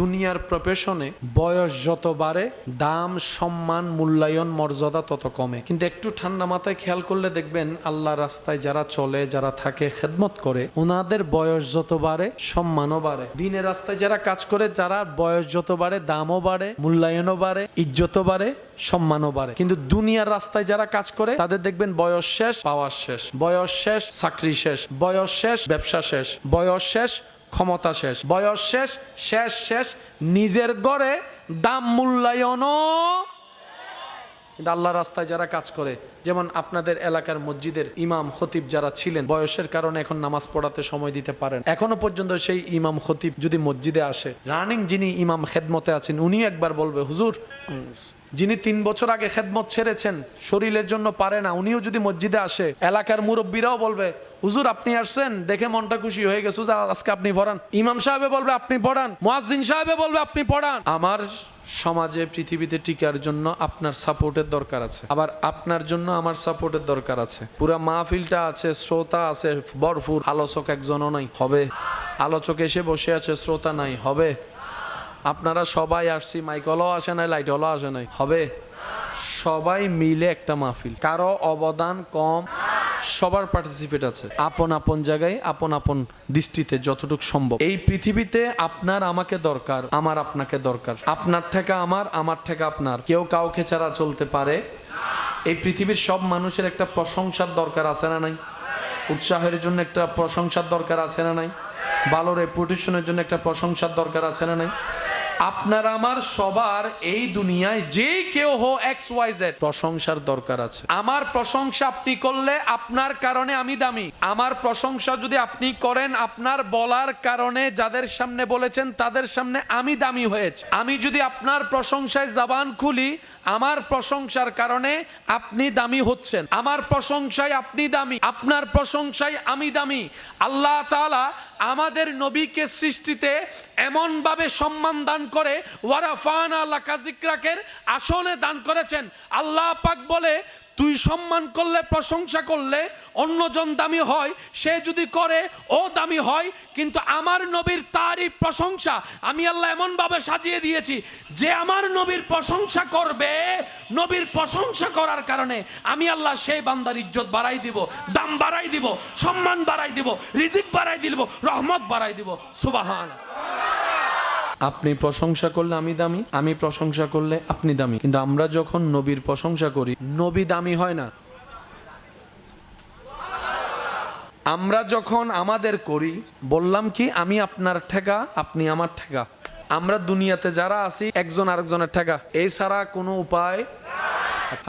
[SPEAKER 1] দুনিয়ার প্রফেশনে বয়স যত বাড়ে, দাম, সম্মান, মূল্যায়ন, মর্যাদা তত কমে। কিন্তু একটু ঠান্ডা মাথায় খেয়াল করলে দেখবেন, আল্লাহর রাস্তায় যারা চলে, যারা থাকে, খেদমত করে, ওনাদের বয়স যত বাড়ে সম্মানও বাড়ে। দিনের রাস্তায় যারা কাজ করে, যারা বয়স যত বাড়ে দামও বাড়ে, মূল্যায়নও বাড়ে, ইজ্জতও বাড়ে, সম্মানও বাড়ে। কিন্তু দুনিয়ার রাস্তায় যারা কাজ করে, তাদের দেখবেন বয়স শেষ, পাওয়ার শেষ, বয়স শেষ, চাকরি শেষ, বয়স শেষ, ব্যবসা শেষ, বয়স শেষ, ক্ষমতা শেষ, বয়স শেষ, শেষ শেষ, নিজের গড়ে দাম মূল্যায়নও কিন্তু আল্লাহ রাস্তায় যারা কাজ করে, যেমন আপনাদের এলাকার মসজিদের ইমাম খতিব যারা ছিলেন, বয়সের কারণে এখন নামাজ পড়াতে সময় দিতে পারেন, এখনো পর্যন্ত সেই ইমাম খতিব যদি মসজিদে আসে, রানিং যিনি ইমাম খেদমতে আছেন উনি একবার বলবে, হুজুর যিনি 3 বছর আগে খেদমত ছেড়েছেন, শরীরের জন্য পারে না, উনিও যদি মসজিদে আসে, এলাকার মুরব্বীরাও বলবে, হুজুর আপনি আসছেন, দেখে মনটা খুশি হয়ে গেছে, আজকে আপনি পড়ান। ইমাম সাহেবে বলবে আপনি পড়ান, মুয়াজ্জিন সাহেবে বলবে আপনি পড়ান। আমার সমাজে পৃথিবীতে টিকার জন্য আপনার সাপোর্টের দরকার আছে, আবার আপনার জন্য আমার সাপোর্টের দরকার আছে। পুরা মাহফিলটা আছে, শ্রোতা আছে ভরপুর, আলোচক একজনও নাই, হবে? আলোচক এসে বসে আছে, শ্রোতা নাই, হবে? আপনারা সবাই আসছি, মাইকলও আসে নাই, লাইটলও আসে নাই, হবে? সবাই মিলে একটা মাহফিল, কারো অবদান কম, সবার পার্টিসিপেট আছে, আপন আপন জায়গায় আপন আপন দৃষ্টিতে যতটুকু সম্ভব। এই পৃথিবীতে আপনার আমাকে দরকার, আমার আপনাকে দরকার, আপনার থেকে আমার, আমার থেকে আপনার, কেউ কাউকে ছাড়া চলতে পারে? এই পৃথিবীর সব মানুষের একটা প্রশংসার দরকার আছে না নাই? উৎসাহের জন্য একটা প্রশংসার দরকার আছে না নাই? ভালো রেপুটেশনের জন্য একটা প্রশংসার দরকার আছে না নাই? আপনার আমার সবার এই দুনিয়ায় যে কেউ হো XYZ প্রশংসার দরকার আছে। আমার প্রশংসা আপনি করলে আপনার কারণে আমি দামি, আমার প্রশংসা যদি আপনি করেন আপনার বলার কারণে যাদের সামনে বলেছেন তাদের সামনে আমি দামি হয়েছে। আমি যদি আপনার প্রশংসায় জবান খুলি, আমার প্রশংসার কারণে আপনি দামি হচ্ছেন, আমার প্রশংসায় আপনি দামি, আপনার প্রশংসায় আমি দামি। আল্লাহ তাআলা আমাদের নবীকে সৃষ্টিতে এমন ভাবে সম্মান দান করে, ওয়ারাফানা লাকা যিকরাকের আসনে দান করেছেন। আল্লাহ পাক বলে, তুই সম্মান করলে, প্রশংসা করলে অন্যজন দামি হয়, সে যদি করে ও দামি হয়, কিন্তু আমার নবীর তারিফ প্রশংসা আমি আল্লাহ এমন ভাবে সাজিয়ে দিয়েছি, যে আমার নবীর প্রশংসা করবে, নবীর প্রশংসা করার কারণে আমি আল্লাহ সেই বান্দার ইজ্জত বাড়াই দিব, দাম বাড়াই দিব, সম্মান বাড়াই দিব, রিজিক বাড়াই দিব, রহমত বাড়াই দিব। সুবহানাল্লাহ। আপনি প্রশংসা করলে আমি দামি, আমি প্রশংসা করলে আপনি দামি, কিন্তু আমরা যখন নবীর প্রশংসা করি, নবী দামি হয় না। আমরা যখন আমাদের করি, বললাম কি আমি আপনার ঠেকা, আপনি আমার ঠেকা। আমরা দুনিয়াতে যারা আছি একজন আরেকজনের ঠেকা, এই ছাড়া কোনো উপায়।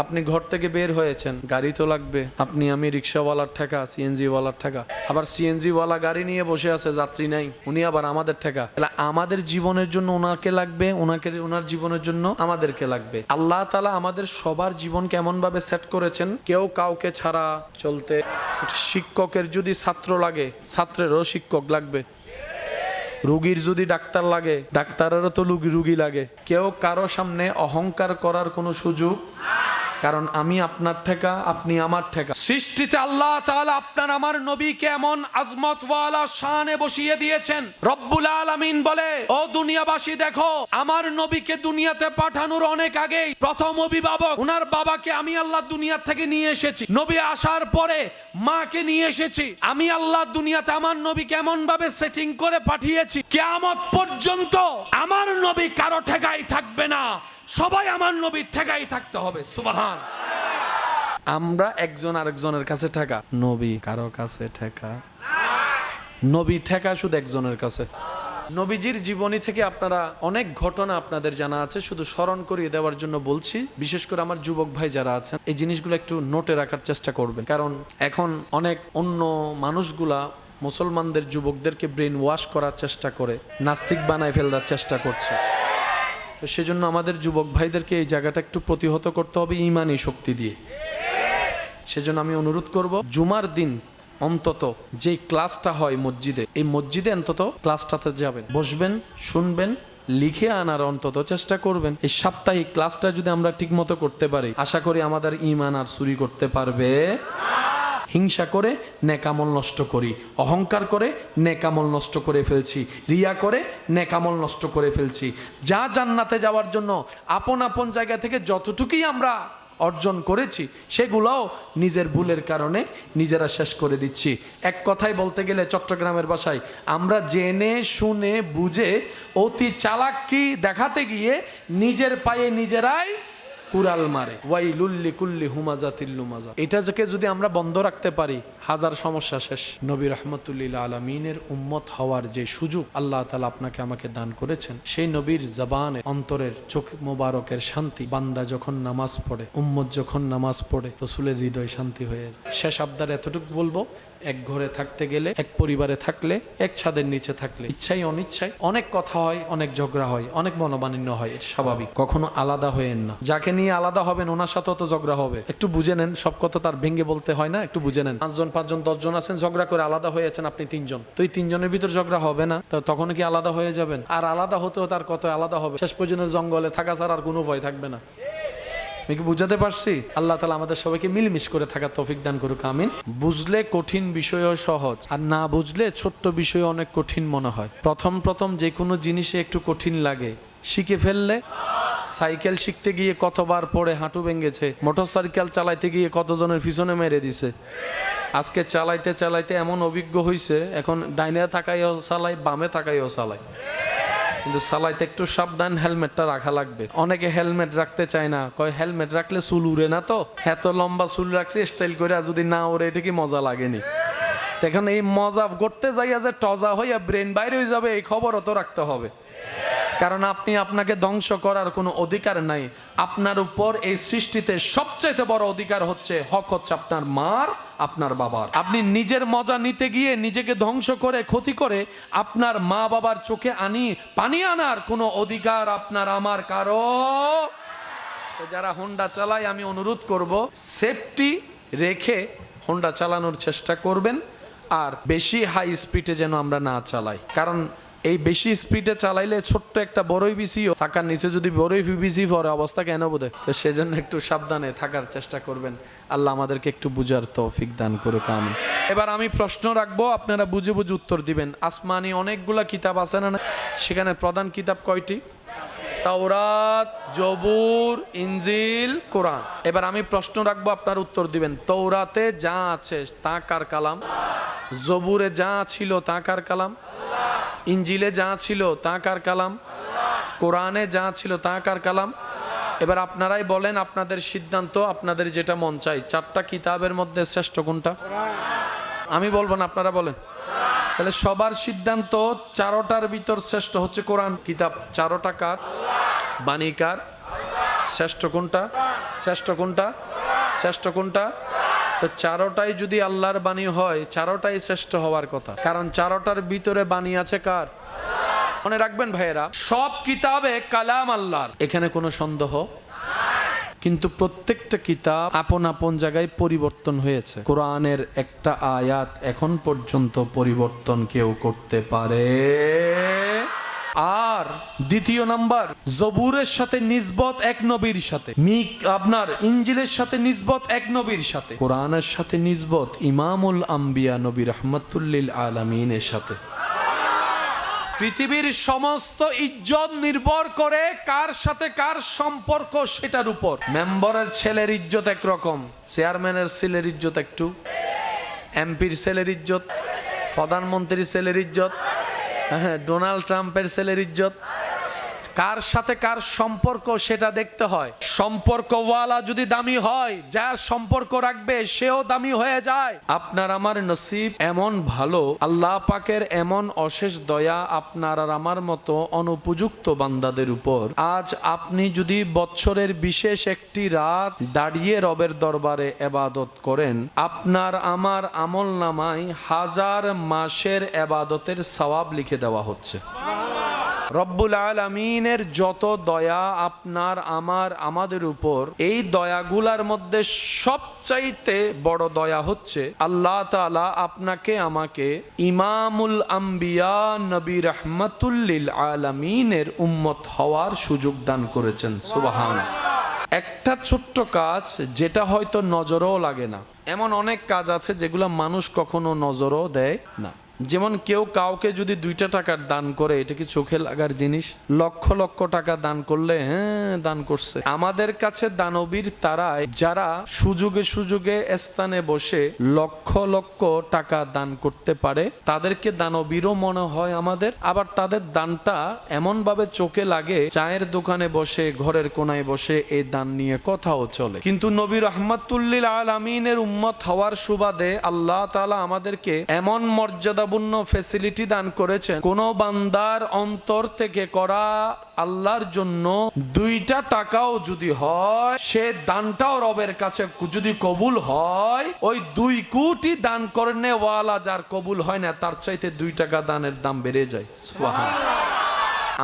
[SPEAKER 1] আপনি ঘর থেকে বের হয়েছেন, গাড়ি তো লাগবে, আপনি আমি রিক্সাওয়ালার ঠেকা, সিএনজি ওয়ালার ঠেকা, আবার সিএনজি ওয়ালা গাড়ি নিয়ে বসে আছে, যাত্রী নাই, উনি আবার আমাদের ঠেকা। তাহলে আমাদের জীবনের জন্য ওনাকে লাগবে, ওনাকে ওনার জীবনের জন্য আমাদেরকে লাগবে। আল্লাহ তাআলা আমাদের সবার জীবন কেমন ভাবে সেট করেছেন, কেউ কাউকে ছাড়া চলতে। শিক্ষকের যদি ছাত্র লাগে, ছাত্রেরও শিক্ষক লাগবে, রুগীর যদি ডাক্তার লাগে, ডাক্তারেরও তো রুগী লাগে। কেউ কারো সামনে অহংকার করার কোনো সুযোগ, কারণ আমি আপনার ঠেকা, আপনি আমার ঠেকা। সৃষ্টিতে আল্লাহ তাআলা আপনার আমার নবীকে এমন আজমতওয়ালা শানে বসিয়ে দিয়েছেন। রব্বুল আলামিন বলে, ও দুনিয়াবাসী দেখো, আমার নবীকে দুনিয়াতে পাঠানোর অনেক আগেই প্রথম অভিভাবক ওনার বাবাকে আমি আল্লাহ দুনিয়া থেকে নিয়ে এসেছি। নবী আসার পরে মাকে নিয়ে এসেছি। আমি আল্লাহ দুনিয়াতে আমার নবীকে এমন ভাবে সেটিং করে পাঠিয়েছি, কিয়ামত পর্যন্ত আমার নবী কারো ঠেকাই থাকবে না, সবাই আমার নবীর ঠেকাই থাকতে হবে। সুবহান। আমরা একজন আরেকজনের কাছে ঠেকা, নবী কারো কাছে ঠেকা, নবী ঠেকা শুধু একজনের কাছে। নবীজির জীবনী থেকে আপনারা অনেক ঘটনা আপনাদের জানা আছে, শুধু স্মরণ করিয়ে দেওয়ার জন্য বলছি। বিশেষ করে আমার যুবক ভাই যারা আছেন, এই জিনিসগুলো একটু নোটে রাখার চেষ্টা করবেন, কারণ এখন অনেক অন্য মানুষগুলা মুসলমানদের যুবকদেরকে ব্রেন ওয়াশ করার চেষ্টা করে, নাস্তিক বানায় ফেলার চেষ্টা করছে। তো সেজন্য আমাদের যুবক ভাইদেরকে এই জায়গাটা একটু প্রতিহত করতে হবে ঈমানি শক্তি দিয়ে। সেজন্য আমি অনুরোধ করব, জুমার দিন অন্তত যেই ক্লাসটা হয় মসজিদে, এই মসজিদে অন্তত ক্লাসটাতে যাবেন, বসবেন, শুনবেন, লিখে আনার অন্তত চেষ্টা করবেন। এই সাপ্তাহিক ক্লাসটা যদি আমরা ঠিক মতো করতে পারি, আশা করি আমাদের ঈমান আর চুরি করতে পারবে। হিংসা করে নেকামল নষ্ট করি, অহংকার করে নেকামল নষ্ট করে ফেলছি, রিয়া করে নেকামল নষ্ট করে ফেলছি। যা জান্নাতে যাওয়ার জন্য আপন আপন জায়গা থেকে যতটুকুই আমরা অর্জন করেছি, সেগুলোও নিজের ভুলের কারণে নিজেরা শেষ করে দিচ্ছি। এক কথায় বলতে গেলে, চট্টগ্রামের ভাষায়, আমরা জেনে শুনে বুঝে অতি চালাকি দেখাতে গিয়ে নিজের পায়ে নিজেরাই কুরাল মারে, ওয়াইলুল লিকুল্লি হুমাজাতিল লুমাজা। এটা থেকে যদি আমরা বন্ধ রাখতে পারি, হাজার সমস্যা শেষ। নবী রাহমাতুল্লিল আলামিনের উম্মত হওয়ার যে সুযোগ আল্লাহ তাআলা আপনাকে আমাকে দান করেছেন, সেই নবীর জবানে অন্তরের চোখ মোবারকের শান্তি, বান্দা যখন নামাজ পড়ে, উম্মত যখন নামাজ পড়ে, রাসূলের হৃদয় শান্তি হয়ে যায়। শেষ আবদার এতটুকু বলবো, এক ঘরে থাকতে গেলে, এক পরিবারে থাকলে, এক ছাদের নিচে থাকলে ইচ্ছাই অনিচ্ছায় অনেক কথা হয়, অনেক ঝগড়া হয়, অনেক মনোমালিন্য হয়, এটা স্বাভাবিক। কখনো আলাদা হয়েন না। যাকে নিয়ে আলাদা হবেন ওনার সাথেও তো ঝগড়া হবে। একটু বুঝে নেন, সব কথা তার ভেঙে বলতে হয় না, একটু বুঝে নেন। 5 জন 5 জন 10 জন আছেন, ঝগড়া করে আলাদা হয়েছেন আপনি 3 জন, তো এই 3 জনের ভিতর ঝগড়া হবে না? তো তখন কি আলাদা হয়ে যাবেন? আর আলাদা হতেও তার কত আলাদা হবে, শেষ পর্যন্ত জঙ্গলে থাকা ছাড়া আর কোনো ভয় থাকবে না। আমি কি বুঝাতে পারছি? আল্লাহ তাআলা আমাদের সবাইকে মিলমিশ করে থাকার তৌফিক দান করুক, আমিন। বুঝলে কঠিন বিষয়ও সহজ, আর না বুঝলে ছোট্ট বিষয় অনেক কঠিন মনে হয়। প্রথম যে কোনো জিনিসে একটু কঠিন লাগে, শিখে ফেললে। সাইকেল শিখতে গিয়ে কতবার পড়ে হাঁটু ভেঙেছে, মোটরসাইকেল চালাইতে গিয়ে কতজনের পিছনে মেরে দিছে। আজকে চালাইতে চালাইতে এমন অভিজ্ঞ হয়েছে, এখন ডাইনে তাকাইও চালাই, বামে তাকাইও চালাই। কিন্তু চালাইতে একটু সাবধান, হেলমেটটা রাখা লাগবে। অনেকে হেলমেট রাখতে চায় না, কয় হেলমেট রাখলে চুল উড়ে না। তো এত লম্বা চুল রাখছে স্টাইল করে, যদি না উড়ে এটা কি মজা লাগেনি? এখন এই মজা করতে যাইয়া যে টজা হইয়া ব্রেন বাইরে হয়ে যাবে, এই খবরও তো রাখতে হবে। কারণ আপনি আপনাকে ধ্বংস করার কোনো অধিকার নাই। আপনার উপর এই সৃষ্টিতে সবচাইতে বড় অধিকার হচ্ছে, হক হচ্ছে আপনার মার, আপনার বাবার। আপনি নিজের মজা নিতে গিয়ে নিজেকে ধ্বংস করে, ক্ষতি করে, আপনার মা বাবার চোখে পানি আনার কোনো অধিকার আপনার আমার কারো। যারা হোন্ডা চালায়, আমি অনুরোধ করব, সেফটি রেখে হোন্ডা চালানোর চেষ্টা করবেন। আর বেশি হাই স্পিডে যেন আমরা না চালাই, কারণ এই বেশি স্পিডে চালাইলে ছোট্ট একটা বড়ই বিসিও চাকার নিচে যদি বড়ই বিসি পড়ে, অবস্থা কেন বোধে। তো সেজন্য একটু সাবধানে থাকার চেষ্টা করবেন। আল্লাহ আমাদেরকে একটু বুঝার তৌফিক দান করুক, আমিন। এবার আমি প্রশ্ন রাখবো, আপনারা বুঝে বুঝে উত্তর দিবেন। আসমানি অনেকগুলা কিতাব আছে না, সেখানে প্রধান কিতাব কয়টি? তাওরাত, জবুর, ইনজিল, কোরআন। এবার আমি প্রশ্ন রাখবো, আপনার উত্তর দিবেন। তাওরাতে যা আছে তা কার কালাম? জবুরে যা ছিল তা কার কালাম? ইনজিলে যা ছিল তা কার কালাম? কোরআনে যা ছিল তা কার কালাম? এবার আপনারাই বলেন, আপনাদের সিদ্ধান্ত, আপনাদের যেটা মন চাই। 4টা কিতাবের মধ্যে শ্রেষ্ঠ কোনটা? আমি বলবো না, আপনারা বলেন। তাহলে সবার সিদ্ধান্ত, 4টার ভিতর শ্রেষ্ঠ হচ্ছে কোরআন কিতাব। 4টা কার? বাণী কার? শ্রেষ্ঠ কোনটা? শ্রেষ্ঠ কোনটা? শ্রেষ্ঠ কোনটা? তো 4টাই যদি আল্লাহর বাণী হয়, 4টাই শ্রেষ্ঠ হওয়ার কথা। কারণ 4টার ভিতরে বাণী আছে কার? মনে রাখবেন ভাইয়েরা, সব কিতাবে কালাম আল্লাহর, এখানে কোনো সন্দেহ। কিন্তু প্রত্যেকটা কিতাব আপন আপন জায়গায় পরিবর্তন হয়েছে। কোরআনের একটা আয়াত এখন পর্যন্ত পরিবর্তন কেউ করতে পারে। আর দ্বিতীয় নাম্বার, জবুরের সাথে নিসবত এক নবীর সাথে, আপনার ইনজিলের সাথে নিসবত এক নবীর সাথে, কোরআনের সাথে নিসবত ইমামুল আম্বিয়া নবী রাহমাতুল্লিল আলামিনের সাথে। পৃথিবীর সমস্ত ইজ্জত নির্ভর করে কার সাথে কার সম্পর্ক সেটার উপর। মেম্বারের ছেলের ইজ্জত একরকম, চেয়ারম্যানের ছেলের ইজ্জত একটু, এমপির ছেলের ইজ্জত, প্রধানমন্ত্রীর ছেলের ইজ্জত, ডোনাল্ড ট্রাম্পের ছেলের ইজ্জত। কার সাথে কার সম্পর্ক সেটা দেখতে হয়। সম্পর্কওয়ালা যদি দামি হয়, যার সম্পর্ক রাখবে সেও দামি হয়ে যায়। আপনার আমার নসিব এমন ভালো, আল্লাহ পাকের এমন অশেষ দয়া আপনার আর আমার মতো অনুপযুক্ত বান্দাদের উপর। আজ আপনি যদি বৎসরের বিশেষ একটি রাত দাঁড়িয়ে রবের দরবারে ইবাদত করেন, আপনার আমার আমল নামায় 1000 মাসের ইবাদতের সওয়াব লিখে দেওয়া হচ্ছে। রব্বুল আলামিনের যত দয়া আপনার আমার আমাদের উপর, এই দয়াগুলার মধ্যে সবচাইতে বড় দয়া হচ্ছে আল্লাহ তাআলা আপনাকে আমাকে ইমামুল আম্বিয়া নবী রাহমাতুল্লিল আলামিনের উম্মত হওয়ার সুযোগ দান করেছেন। সুবহানাল্লাহ। একটা ছোট্ট কাজ যেটা হয়তো নজরও লাগে না, এমন অনেক কাজ আছে যেগুলো মানুষ কখনো নজরও দেয় না। যেমন কেউ কাউকে যদি 2টা টাকার দান করে, এটা কি চোখে লাগার জিনিস? লক্ষ লক্ষ টাকা দান করলে হ্যাঁ দান করছে। আমাদের কাছে দানবীর তারাই যারা সুযোগে সুযোগে স্থানে বসে লক্ষ লক্ষ টাকা দান করতে পারে, তাদেরকে দানবীরও মনে হয় আমাদের। আবার তাদের দানটা এমন ভাবে চোখে লাগে, চায়ের দোকানে বসে, ঘরের কোনায় বসে এই দান নিয়ে কথাও চলে। কিন্তু নবী রাহমাতুল্লিল আলামিনের উম্মত হওয়ার সুবাদে আল্লাহ তাআলা আমাদেরকে এমন মর্যাদাপূর্ণ ফ্যাসিলিটি দান করেছেন, কোন বান্দার অন্তর থেকে করা আল্লাহর জন্য 2টা টাকাও যদি হয়, সে দানটাও রবের কাছে যদি কবুল হয়, ওই 2 কোটি দান করনে ওয়ালা যার কবুল হয় না, তার চাইতে 2 টাকা দানের দাম বেড়ে যায়। সুবহানাল্লাহ।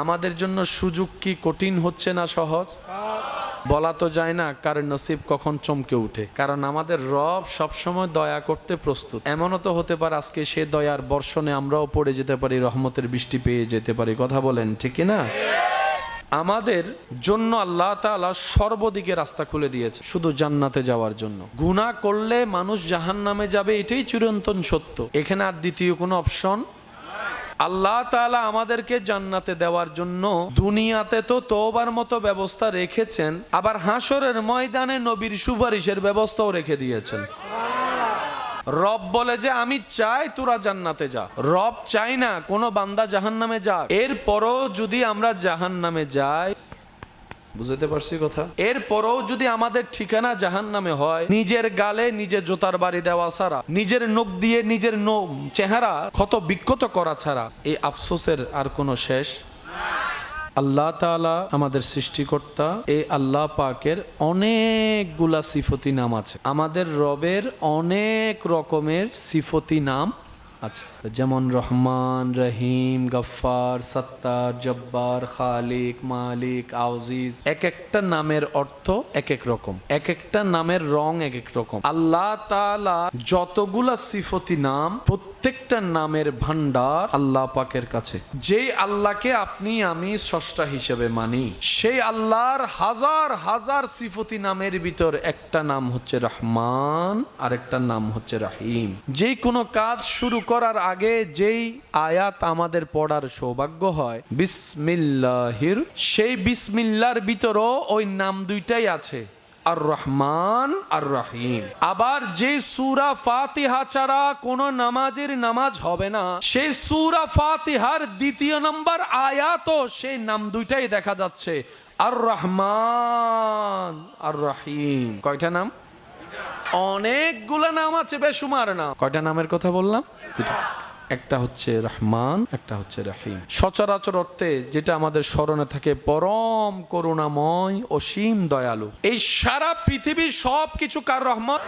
[SPEAKER 1] আমাদের জন্য সুযোগ কি কঠিন হচ্ছে না সহজ? বলা তো যায় না কার নসিব কখন চমকে উঠে, কারণ আমাদের রব সবসময় দয়া করতে প্রস্তুত। এমনও তো হতে পারে আজকে সে দয়ার বর্ষণে আমরাও পড়ে যেতে পারি, রহমতের বৃষ্টি পেয়ে যেতে পারি। কথা বলেন ঠিক না? আমাদের জন্য আল্লাহ তাআলা সর্বদিকে রাস্তা খুলে দিয়েছে শুধু জান্নাতে যাওয়ার জন্য। গুনাহ করলে মানুষ জাহান্নামে যাবে, এটাই চিরন্তন সত্য। এখানে আর দ্বিতীয় কোনো অপশন। আল্লাহ তাআলা আমাদেরকে জান্নাতে দেওয়ার জন্য দুনিয়াতে তো তওবার মতো ব্যবস্থা রেখেছেন, আবার হাসরের ময়দানে নবীর সুপারিশের ব্যবস্থাও রেখে দিয়েছেন। রব বলে যে আমি চাই তোরা জান্নাতে যা। রব চাই না কোনো বান্দা জাহান্নামে যাক। এরপরও যদি আমরা জাহান্নামে যাই, বুঝতে পারছি কথা? এরপরও যদি আমাদের ঠিকানা জাহান্নামে হয়, নিজের গালে নিজে জুতার বাড়ি দেওয়া ছাড়া, নিজের নখ দিয়ে নিজের চেহারা ক্ষত বিক্ষত করা ছাড়া, এই আফসোসের আর কোনো শেষ। আল্লাহ তাআলা আমাদের সৃষ্টিকর্তা, এই আল্লাহ পাকের অনেকগুলা সিফতি নাম আছে। আমাদের রবের অনেক রকমের সিফতি নাম আছে, যেমন রহমান, রহিম, গফফার, সত্তার, জব্বার, খালিক, মালিক, আজিজ। এক একটা নামের অর্থ এক এক রকম, এক একটা নামের রং এক এক রকম। আল্লাহ তাআলা যতগুলা সিফতি নাম, প্রত্যেকটা নামের ভান্ডার আল্লাহ পাকের কাছে। যেই আল্লাহকে আপনি আমি স্রষ্টা হিসেবে মানি, সেই আল্লাহর হাজার হাজার সিফতি নামের ভিতর একটা নাম হচ্ছে রহমান, আর একটা নাম হচ্ছে রহিম। যেই কোনো কাজ শুরু করার আগে যেই আয়াত আমাদের পড়ার সৌভাগ্য হয় বিসমিল্লাহির, সেই বিসমিল্লাহর ভিতরও ওই নাম 2টাই আছে, আর রহমান আর রহিম। আবার যে সূরা ফাতিহা ছাড়া কোন নামাজের নামাজ হবে না, সেই সূরা ফাতিহার 2 নম্বর আয়াতও সেই নাম 2টাই দেখা যাচ্ছে, আর রহমান আর রহিম। কয়টা নাম? অনেকগুলা নাম আছে, বেশুমার নাম। কয়টা নামের কথা বললাম? 2টা। একটা হচ্ছে রহমান, একটা হচ্ছে রহিম। সচরাচর অর্থে যেটা আমাদের স্মরণে থাকে, পরম করুণাময়, অসীম দয়ালু। এই সারা পৃথিবীর সব কিছু কার রহমত?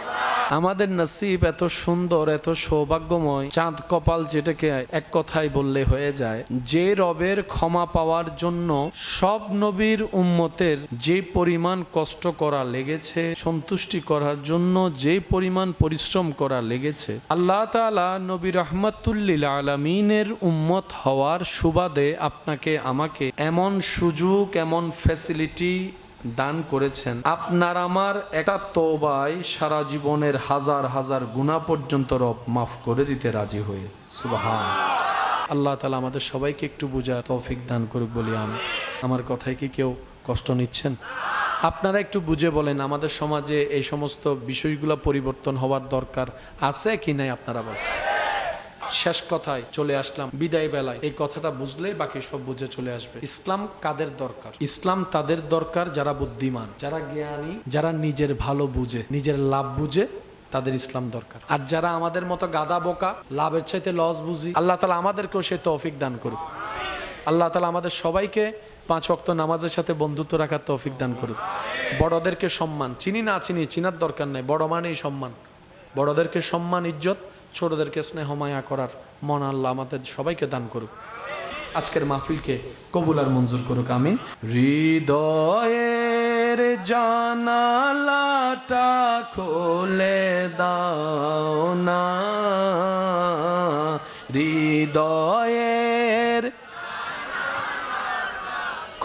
[SPEAKER 1] আমাদের নসিব এত সুন্দর, এত সৌভাগ্যময়, চাঁদ কপাল যেটাকে এক কথায় বললে হয়ে যায়। যে রবের ক্ষমা পাওয়ার জন্য সব নবীর উম্মতের যে পরিমাণ কষ্ট করা লেগেছে, সন্তুষ্টি করার জন্য যে পরিমাণ পরিশ্রম করা লেগেছে, আল্লাহ তাআলা নবী রাহমাতুল্লিল আলামিনের উম্মত হওয়ার সুবাদে আপনাকে আমাকে এমন সুযোগ, এমন ফ্যাসিলিটি দান করেছেন। আপনার আমার একটা তওবায় সারা জীবনের হাজার হাজার গুনাহ পর্যন্ত রব মাফ করে দিতে রাজি হয়ে। সুবহানাল্লাহ। আল্লাহ তাআলা আমাদের সবাইকে একটু বুঝার তৌফিক দান করুক বলি আমি। আমার কথায় কি কেউ কষ্ট নিচ্ছেন? আপনারা একটু বুঝে বলেন, আমাদের সমাজে এই সমস্ত বিষয়গুলো পরিবর্তন হওয়ার দরকার আছে কি নাই? আপনারা বলেন। শেষ কথায় চলে আসলাম, বিদায় বেলায় এই কথাটা বুঝলে বাকি সব বুঝে চলে আসবে। ইসলাম কাদের দরকার? ইসলাম তাদের দরকার যারা বুদ্ধিমান, যারা জ্ঞানী, যারা নিজের ভালো বুঝে, নিজের লাভ বুঝে, তাদের ইসলাম দরকার। আর যারা আমাদের মতো গাদা বোকা, লাভের চাইতে লস বুঝি, আল্লাহ তাআলা আমাদেরকেও সে তৌফিক দান করুক। আল্লাহ তাআলা আমাদের সবাইকে 5 ওয়াক্ত নামাজের সাথে বন্ধুত্ব রাখার তৌফিক দান করুক। বড়দেরকে সম্মান, চিনি না চিনি, চিনার দরকার নেই, বড় মানেই সম্মান। বড়দেরকে সম্মান, ইজ্জত, ছোটদেরকে স্নেহ মায়া করার মন আল্লাহ আমাদের সবাইকে দান করুক। আজকের মাহফিলকে কবুল আর মঞ্জুর করুক, আমিন। হৃদয়ের জানালাটা খুলে দাও না, হৃদয়ের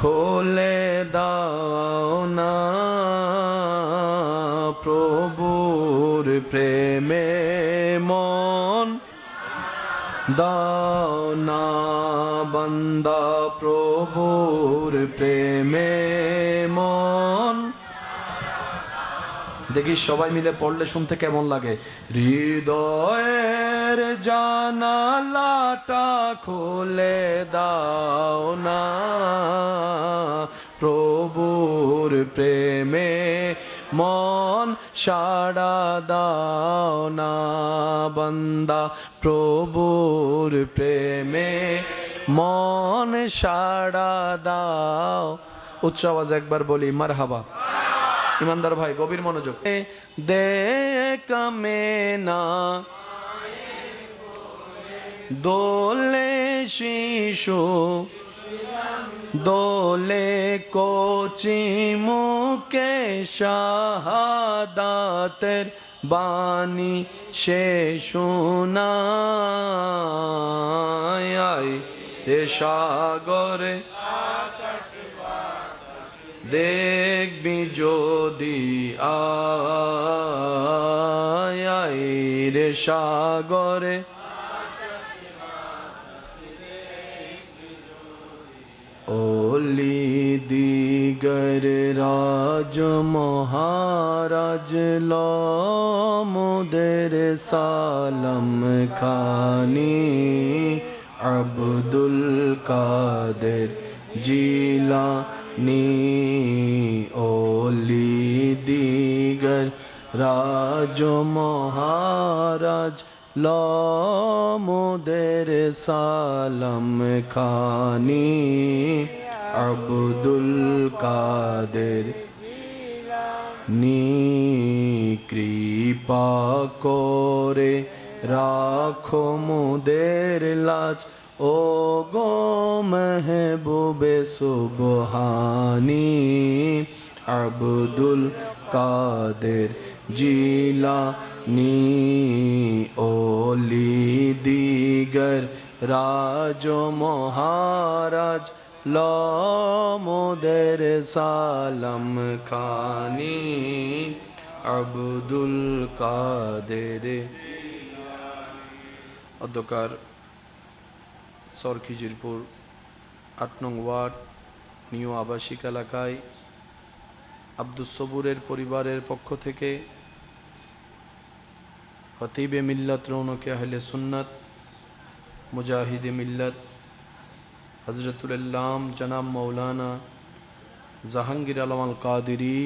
[SPEAKER 1] খুলে দাও না, প্রভুর প্রেমে মন দাও না বান্দা প্রভুর প্রেমে মন। দেখি সবাই মিলে পড়লে শুনতে কেমন লাগে। হৃদয়ের জানালাটা খুলে দাও না প্রভুর প্রেমে মন সাড়া দাও না বান্দা প্রভুর প্রেমে মন সাড়া দাও। উচ্চ আওয়াজে একবার বলি মারহাবা। ইমানদার ভাই গভীর মনোযোগ। দেখমে না দোলে শিশু দোলে কোচি মুকে শাহাদাতের বাণী সে শোনায় রে সাগরে দেখবি যদি আয় রে সাগরে ওলি দিগর রাজ মহারাজ মোদের সালাম খানি আব্দুল কাদের জিলানী ওলি দিগর রাজ মহারাজ মোদের সালাম খানি আব্দুল কাদের নি কৃপা করে রাখো মোদের লাজ ও গো মেহবুবে সুবহানি আব্দুল কাদের জিলানী ওলি দিগর রাজ মহারাজ মোদের সালাম খানি আব্দুল কাদের। অধ্যকার সরখিজিরপুর ৮ নং ওয়ার্ড নিউ আবাসিক এলাকায় আব্দুস সবুরের পরিবারের পক্ষ থেকে খতিবে মিল্লাত রৌনকে আহলে সুন্নাত মুজাহিদে মিল্লাত হযরতুল আল্লাম জনাব মৌলানা জাহাঙ্গীর আলম আল কাদেরী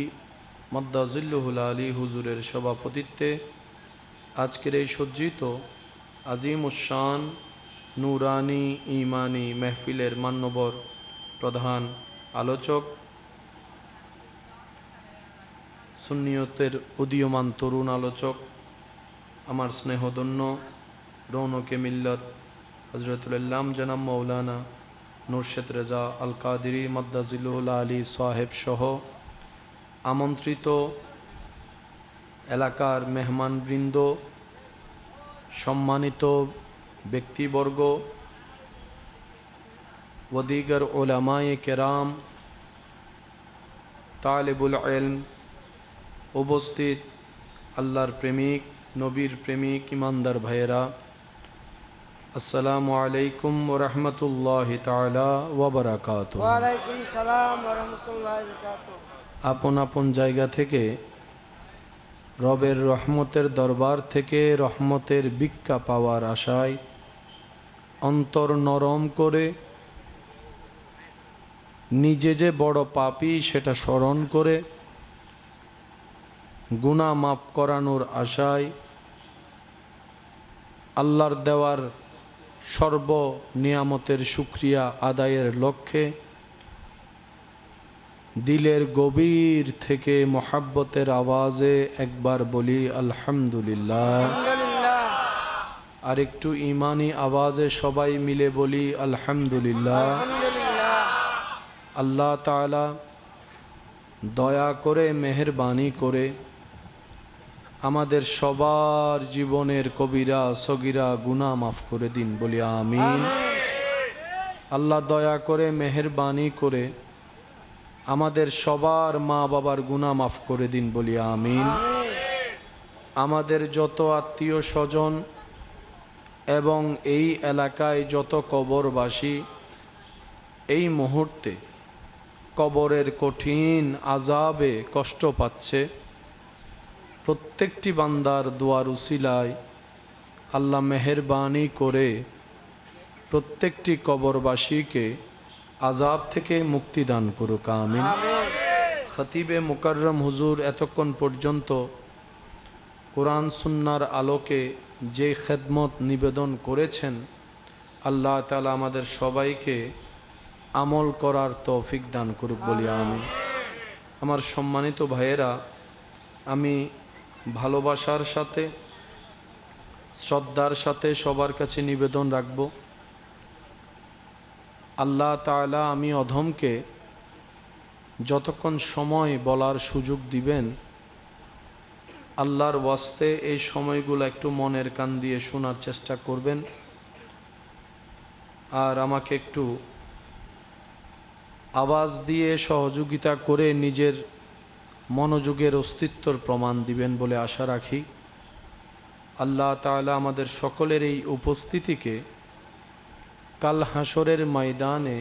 [SPEAKER 1] মাদ্দাজিল্লুহুল আলী হুজুরের সভাপতিত্বে আজকের এই সজ্জিত আজিমুশ-শান নুরানি ইমানি মেহফিলের মান্যবর প্রধান আলোচক সুন্নিয়তের উদীয়মান তরুণ আলোচক আমার স্নেহধন্য রৌনকে মিল্লাত হযরতুল আল্লাম জনাব মৌলানা নুরশেদ রেজা আল কাদেরী মাদ্দাজিল্লুহুল আলী সাহেব সহ আমন্ত্রিত এলাকার মেহমানবৃন্দ, সম্মানিত ব্যক্তিবর্গ, ওদিগর ওলামায়ে কেরাম, তালেবুল ইলম, উপস্থিত আল্লাহর প্রেমিক নবীর প্রেমিক ইমানদার ভাইয়েরা, আসসালামু আলাইকুম ওয়া রাহমাতুল্লাহি তাআলা ওয়া বারাকাতুহু।
[SPEAKER 2] ওয়া আলাইকুম সালাম ওয়া রাহমাতুল্লাহি ওয়া বারাকাতুহু।
[SPEAKER 1] আপন আপন জায়গা থেকে রবের রহমতের দরবার থেকে রহমতের ভিক্ষা পাওয়ার আশায় অন্তর নরম করে নিজে যে বড় পাপী সেটা স্মরণ করে গুনাহ মাফ করানোর আশায় আল্লাহর দেওয়ার সর্ব নিয়ামতের শুকরিয়া আদায়ের লক্ষ্যে দিলের গভীর থেকে মোহাব্বতের আওয়াজে একবার বলি আলহামদুলিল্লাহ। আর একটু ইমানি আওয়াজে সবাই মিলে বলি আলহামদুলিল্লাহ। আল্লাহ তাআলা দয়া করে মেহেরবানি করে আমাদের সবার জীবনের কবিরা সগীরা গুনাহ মাফ করে দিন, বলি আমিন। আল্লাহ দয়া করে মেহেরবানি করে আমাদের সবার মা বাবার গুনাহ মাফ করে দিন, বলি আমিন। আমাদের যত আত্মীয় স্বজন এবং এই এলাকায় যত কবরবাসী এই মুহূর্তে কবরের কঠিন আযাবে কষ্ট পাচ্ছে, প্রত্যেকটি বান্দার দোয়ার উসিলায় আল্লাহ মেহেরবানি করে প্রত্যেকটি কবরবাসীকে আযাব থেকে মুক্তি দান করুক, আমিন। খতিবে মুকাররম হুজুর এতক্ষণ পর্যন্ত কোরআন সুন্নাহর আলোকে যে খেদমত নিবেদন করেছেন, আল্লাহ তাআলা আমাদের সবাইকে আমল করার তৌফিক দান করুক, বলি আমিন। আমার সম্মানিত ভাইয়েরা, আমি ভালোবাসার সাথে শ্রদ্ধার সাথে সবার কাছে নিবেদন রাখব, আল্লাহ তাআলা আমি অধমকে যতক্ষণ সময় বলার সুযোগ দিবেন, আল্লাহর ওয়াস্তে এই সময়গুলো একটু মনের কান দিয়ে শোনার চেষ্টা করবেন, আর আমাকে একটু আওয়াজ দিয়ে সহযোগিতা করে নিজের মনোযোগের অস্তিত্বর প্রমাণ দিবেন বলে আশা রাখি। আল্লাহ তাআলা আমাদের সকলের এই উপস্থিতিকে কাল হাসরের ময়দানে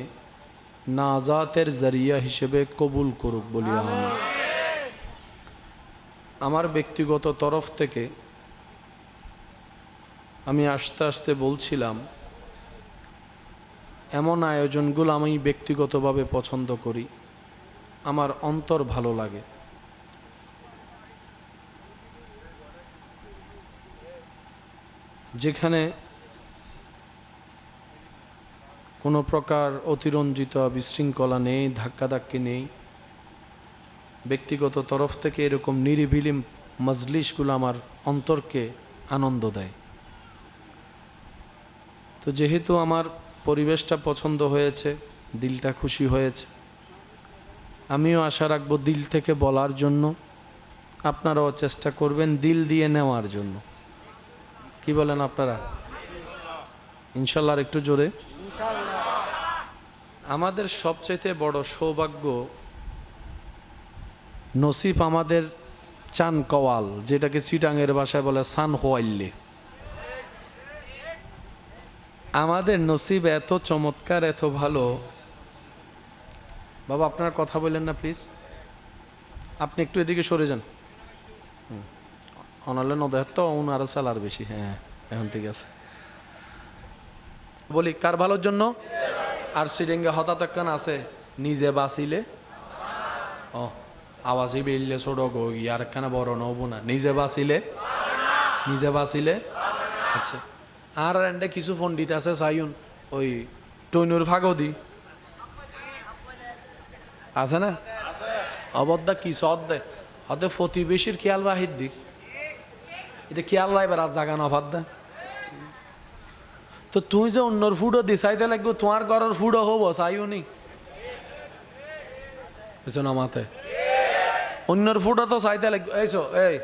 [SPEAKER 1] নাজাতের জরিয়া হিসেবে কবুল করুক, বলি আমিন। আমার ব্যক্তিগত তরফ থেকে আমি আস্তে আস্তে বলছিলাম, এমন আয়োজনগুলো আমি ব্যক্তিগতভাবে পছন্দ করি, আমার অন্তর ভালো লাগে। যেখানে কোনো প্রকার অতিরঞ্জিত বিশৃঙ্খলা নেই, ধাক্কাধাক্কি নেই, ব্যক্তিগত তরফ থেকে এরকম নিরিবিলি মজলিসগুলো আমার অন্তরকে আনন্দ দেয়। তো যেহেতু আমার পরিবেশটা পছন্দ হয়েছে, দিলটা খুশি হয়েছে, আমিও আশা রাখবো দিল থেকে বলার জন্য, আপনারাও চেষ্টা করবেন দিল দিয়ে নেওয়ার জন্য। কি বলেন আপনারা? ইনশাল্লাহ। আর একটু জোরে। আমাদের সবচাইতে বড় সৌভাগ্য, নসিব আমাদের চান কওয়াল, যেটাকে চিটাঙের ভাষায় বলে সান হোয়াইল্লে। আমাদের নসিব এত চমৎকার, এত ভালো। বাবা আপনার কথা বললেন না প্লিজ, আপনি একটু এদিকে সরে যান। অনালে নদেহ তো আরো সালার বেশি। হ্যাঁ, এখন ঠিক আছে। বলি কার ভালোর জন্য? আর সিডেঙ্গে হতাতক্ষণ আছে, নিজে বাঁচিলে ও আওয়াজই বেরলে ছোট গো আর একখানা বড় নব না, নিজে বাঁচিলে, নিজে বাঁচিলে। আচ্ছা, আর এন্ডে কিছু পণ্ডিত আছে সাইন ওই টৈনুর ফাগদি আছে না, অবদ্ধা কি সদ দে হতে প্রতিবেশীর খেয়াল রাহিদ দিক, এটা খেয়াল রাখবে রাত জাগা নফাত দে। তো তুই যে অন্যর ফুডও দিছাইতে লাগবে, তোমার ঘরের ফুডও হব চাইও নি নামাতে, অন্যর ফুডও তো চাইতে লাগবে। এইছো এই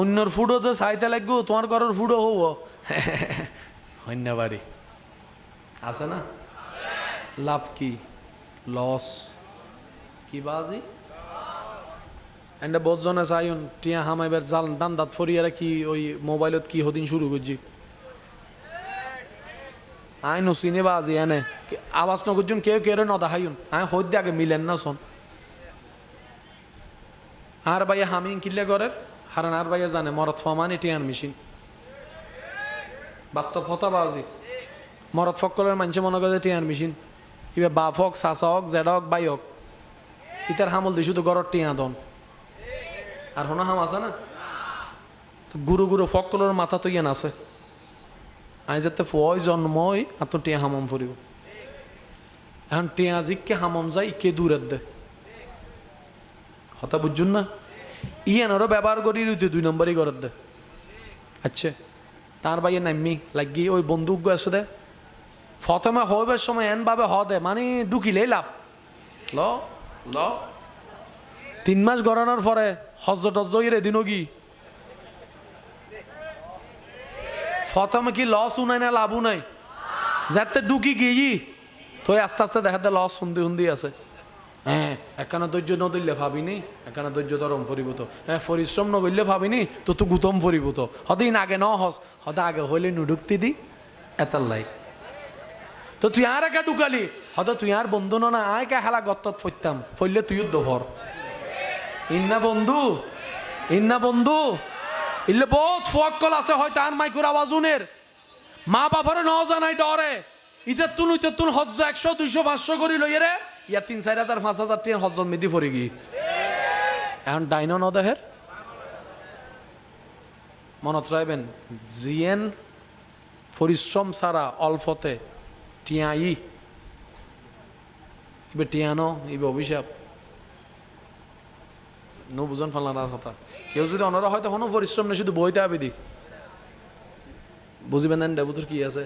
[SPEAKER 1] অন্যর ফুডও তো চাইতে লাগবে, তোমার ঘরের ফুডও হব অন্য বাড়ি আছে না। লাভ কি? লস কি বাজি? এন্ড বহুজনে চাইন টিয়া হামাইবার জাল দান দাঁত ফরিয়ারা কি ওই মোবাইলত কি হদিন শুরু করছি আই নসিনে বাজি এনে আওয়াজ নগরজন কেউ কেউ নদা হাইন আয় হইতে আগে মিলেন না শোন। আর ভাইয়া হামিং কিল্লে করের হারান, আর ভাইয়া জানে মরত ফমানি টিয়ান মেশিন বাস্তব হতা বাজি। মরত ফকলের মানুষে মনে করে টিয়ান মেশিন, ইবে বাপ হোক, চাচা হোক, জেডা হোক, বাই হোক, ইতার হামল দিই শুধু গরর টিয়া দন। আর হোনা হাম আছে না, গুরু গুরু ফকলের মাথা তো ইয়ান আছে, আই যাতে ফয় জন্মই আর তো টিয়া হামম ফুরিব। এখন টিয়া জিককে হামম যায় কে দূরের দে হতা বুঝুন না, ইয়ানোরও ব্যবহার করি রুইতে 2 নম্বরই করার দে। আচ্ছা, তার ভাইয়ের নামি লাগি ওই বন্দুক আছে দে ফতমা হইবার সময় এন ভাবে হ দে মানে ঢুকিলেই লাভ। ল ল 3 মাস গড়ানোর পরে হজ টজ এদিনও কি ফতমে কি লস উনাই না লাভও নাই, যাতে ঢুকি গিয়ে তো আস্তে আস্তে দেখা দে লস হুন্দি হুন্দি আছে। হ্যাঁ একখানা ধৈর্য নদীলে ভাবিনি, একখানা ধৈর্য ধরম ফরিব তো, হ্যাঁ পরিশ্রম নগরলে ভাবিনি তো তো গুতম ফরিব তো, হদিন আগে ন হস হদা আগে হইলে নুডুক্তি দি এতার লাই তো তুই আর একা ঢুকালি হয়তো তুই আর বন্ধু না আয় কে হেলা গত্তত ফইতাম ফইলে তুই দোভর ইন্না বন্ধু, ইন্না বন্ধু ইল্লে বহুত ফোয়াক্কল আছে হয়তো আর মাইকুর আওয়াজুনের মা বাবারে ন জানাই ডরে ইতের তুন হজ্জ 100 200 500 করি লইয়ে রে ইয়া 3-4 হাজার 5,000 টিয়া হজ্জত মিদি ফরি গি এখন ডাইনো ন দেহের মনত রাখবেন জিয়েন পরিশ্রম ছাড়া অল্পতে টিয়াই ইবে টিয়ানো ইবে অভিশাপ নো বুঝন ফালানার কথা কেউ যদি অনরা হয়তো কোনো পরিশ্রম নেই শুধু বইতে হবে দি বুঝিবেন না ডেবুতুর কি আছে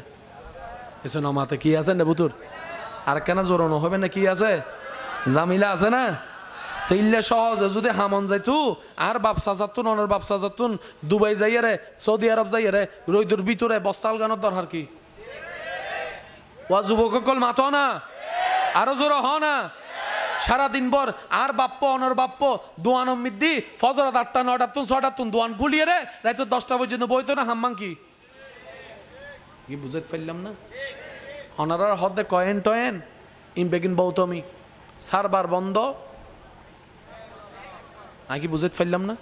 [SPEAKER 1] কিছু নমাতে কি আছে ডেবুতুর আর কেন জোরানো হবে না কি আছে জামিলা আছে না তো ইল্লে সহজে যদি হামন যাইতু আর বাপসা যাতুন অনর বাপসা যাতুন দুবাই যাইয়ে রে সৌদি আরব যাইয়ে রে রইদুর ভিতরে বস্তাল গানোর দরকার কি ওয়া যুবকসকল মাতো না আরো জোর হ না সারাদিন ভর আর বাপ্প অনর বাপ্প দোয়ান মিদ্দি ফজরাত 8টা 9টা তুন 6টা তুন দোয়ান গুলিয়ে রে রাত 10টা পর্যন্ত বইতো না হাম্মাং কি বুঝাইতে পারলাম না অনারার হদে কয়েন টয়েন ইম বেগিন বৌতমি সারবার বন্ধ আমি কি বুঝাইতে পারলাম না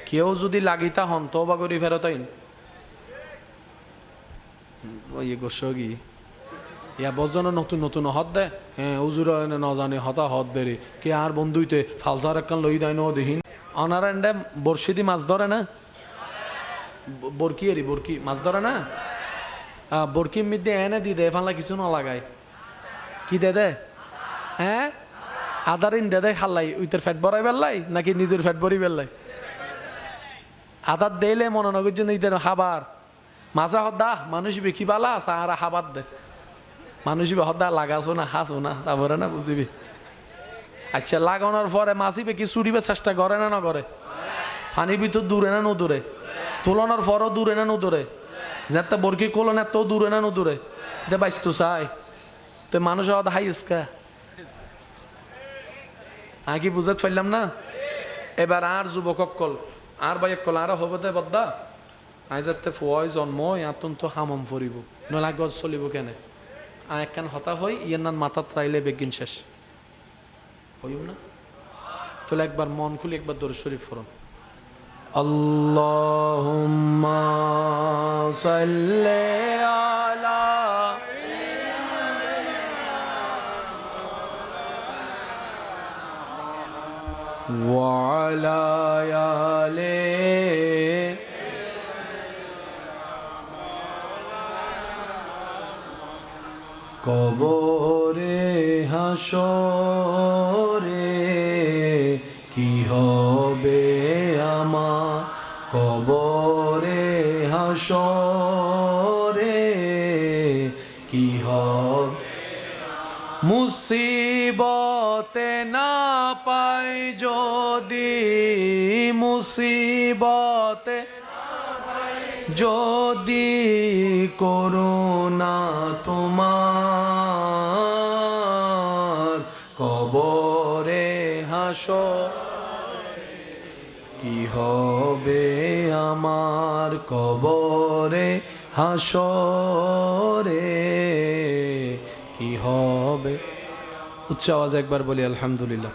[SPEAKER 1] কেউ যদি লাগিতা হন তো বা করি ফেরত আইন ওই গোসগি ইয়া বজন নতুন নতুন হদ দে হ্যাঁ উজুর ন জানে হতা হদ দে রে কে আর বন্ধুইতে ফালসার একখান লই দেয় ন দেহিন অনার এন্ডে বর্ষি দি মাছ ধরে না বরকি এরি বরকি মাছ ধরে না বরকির মধ্যে এনে দি দে ফালা কিছু না লাগায় কি দে দে হ্যাঁ আদারিন দে দে খাল্লাই উইতের ফ্যাট ভরাই বেললাই নাকি নিজের ফ্যাট ভরি বেললাই আদার দেলে মনে নগর জন্য ইদের খাবার মাছা হদ্দা মানুষ বেশি বালা সাহারা খাবার দে মানুষ হদ্দা লাগাছো না হাসো না তারপরে না বুঝিবি আচ্ছা লাগানোর পরে মাছি বেকি চুরিবে চেষ্টা করে না করে পানির ভিতর দূরে না নদূরে তুলনার পরও দূরে না নদূরে যাতে বরকি কোলো না তো দূরে না নদূরে দে বাইস্তু চাই তো মানুষ হদ্দা হাই উস্কা আমি কি বুঝাতে পারলাম না এবার আর যুবকসকল আর বাইকল আর হব দে বদ্দা আই যাতে ফুয়াই জন্ম ইয়াতুন তো হামম ফরিব নলা গজ চলিব কেনে একখান হতা হই ইয়ের নান মাথাত রাইলে বেগিন শেষ হইম না তাহলে একবার মন খুলে একবার দরুদ শরীফ পড়ুন আল্লাহুম্মা সাল্লি আলা ওয়া আলা আলি কবরে হাসরে কি হবে আমার কবরে হাসরে কি হবে মুসিবতে না পাই যদি মুসিবতে যদি করুণা তোমার কবরে হাসর কি হবে আমার কবরে হাসরে কি হবে উচ্চ আওয়াজ একবার বলি আলহামদুলিল্লাহ।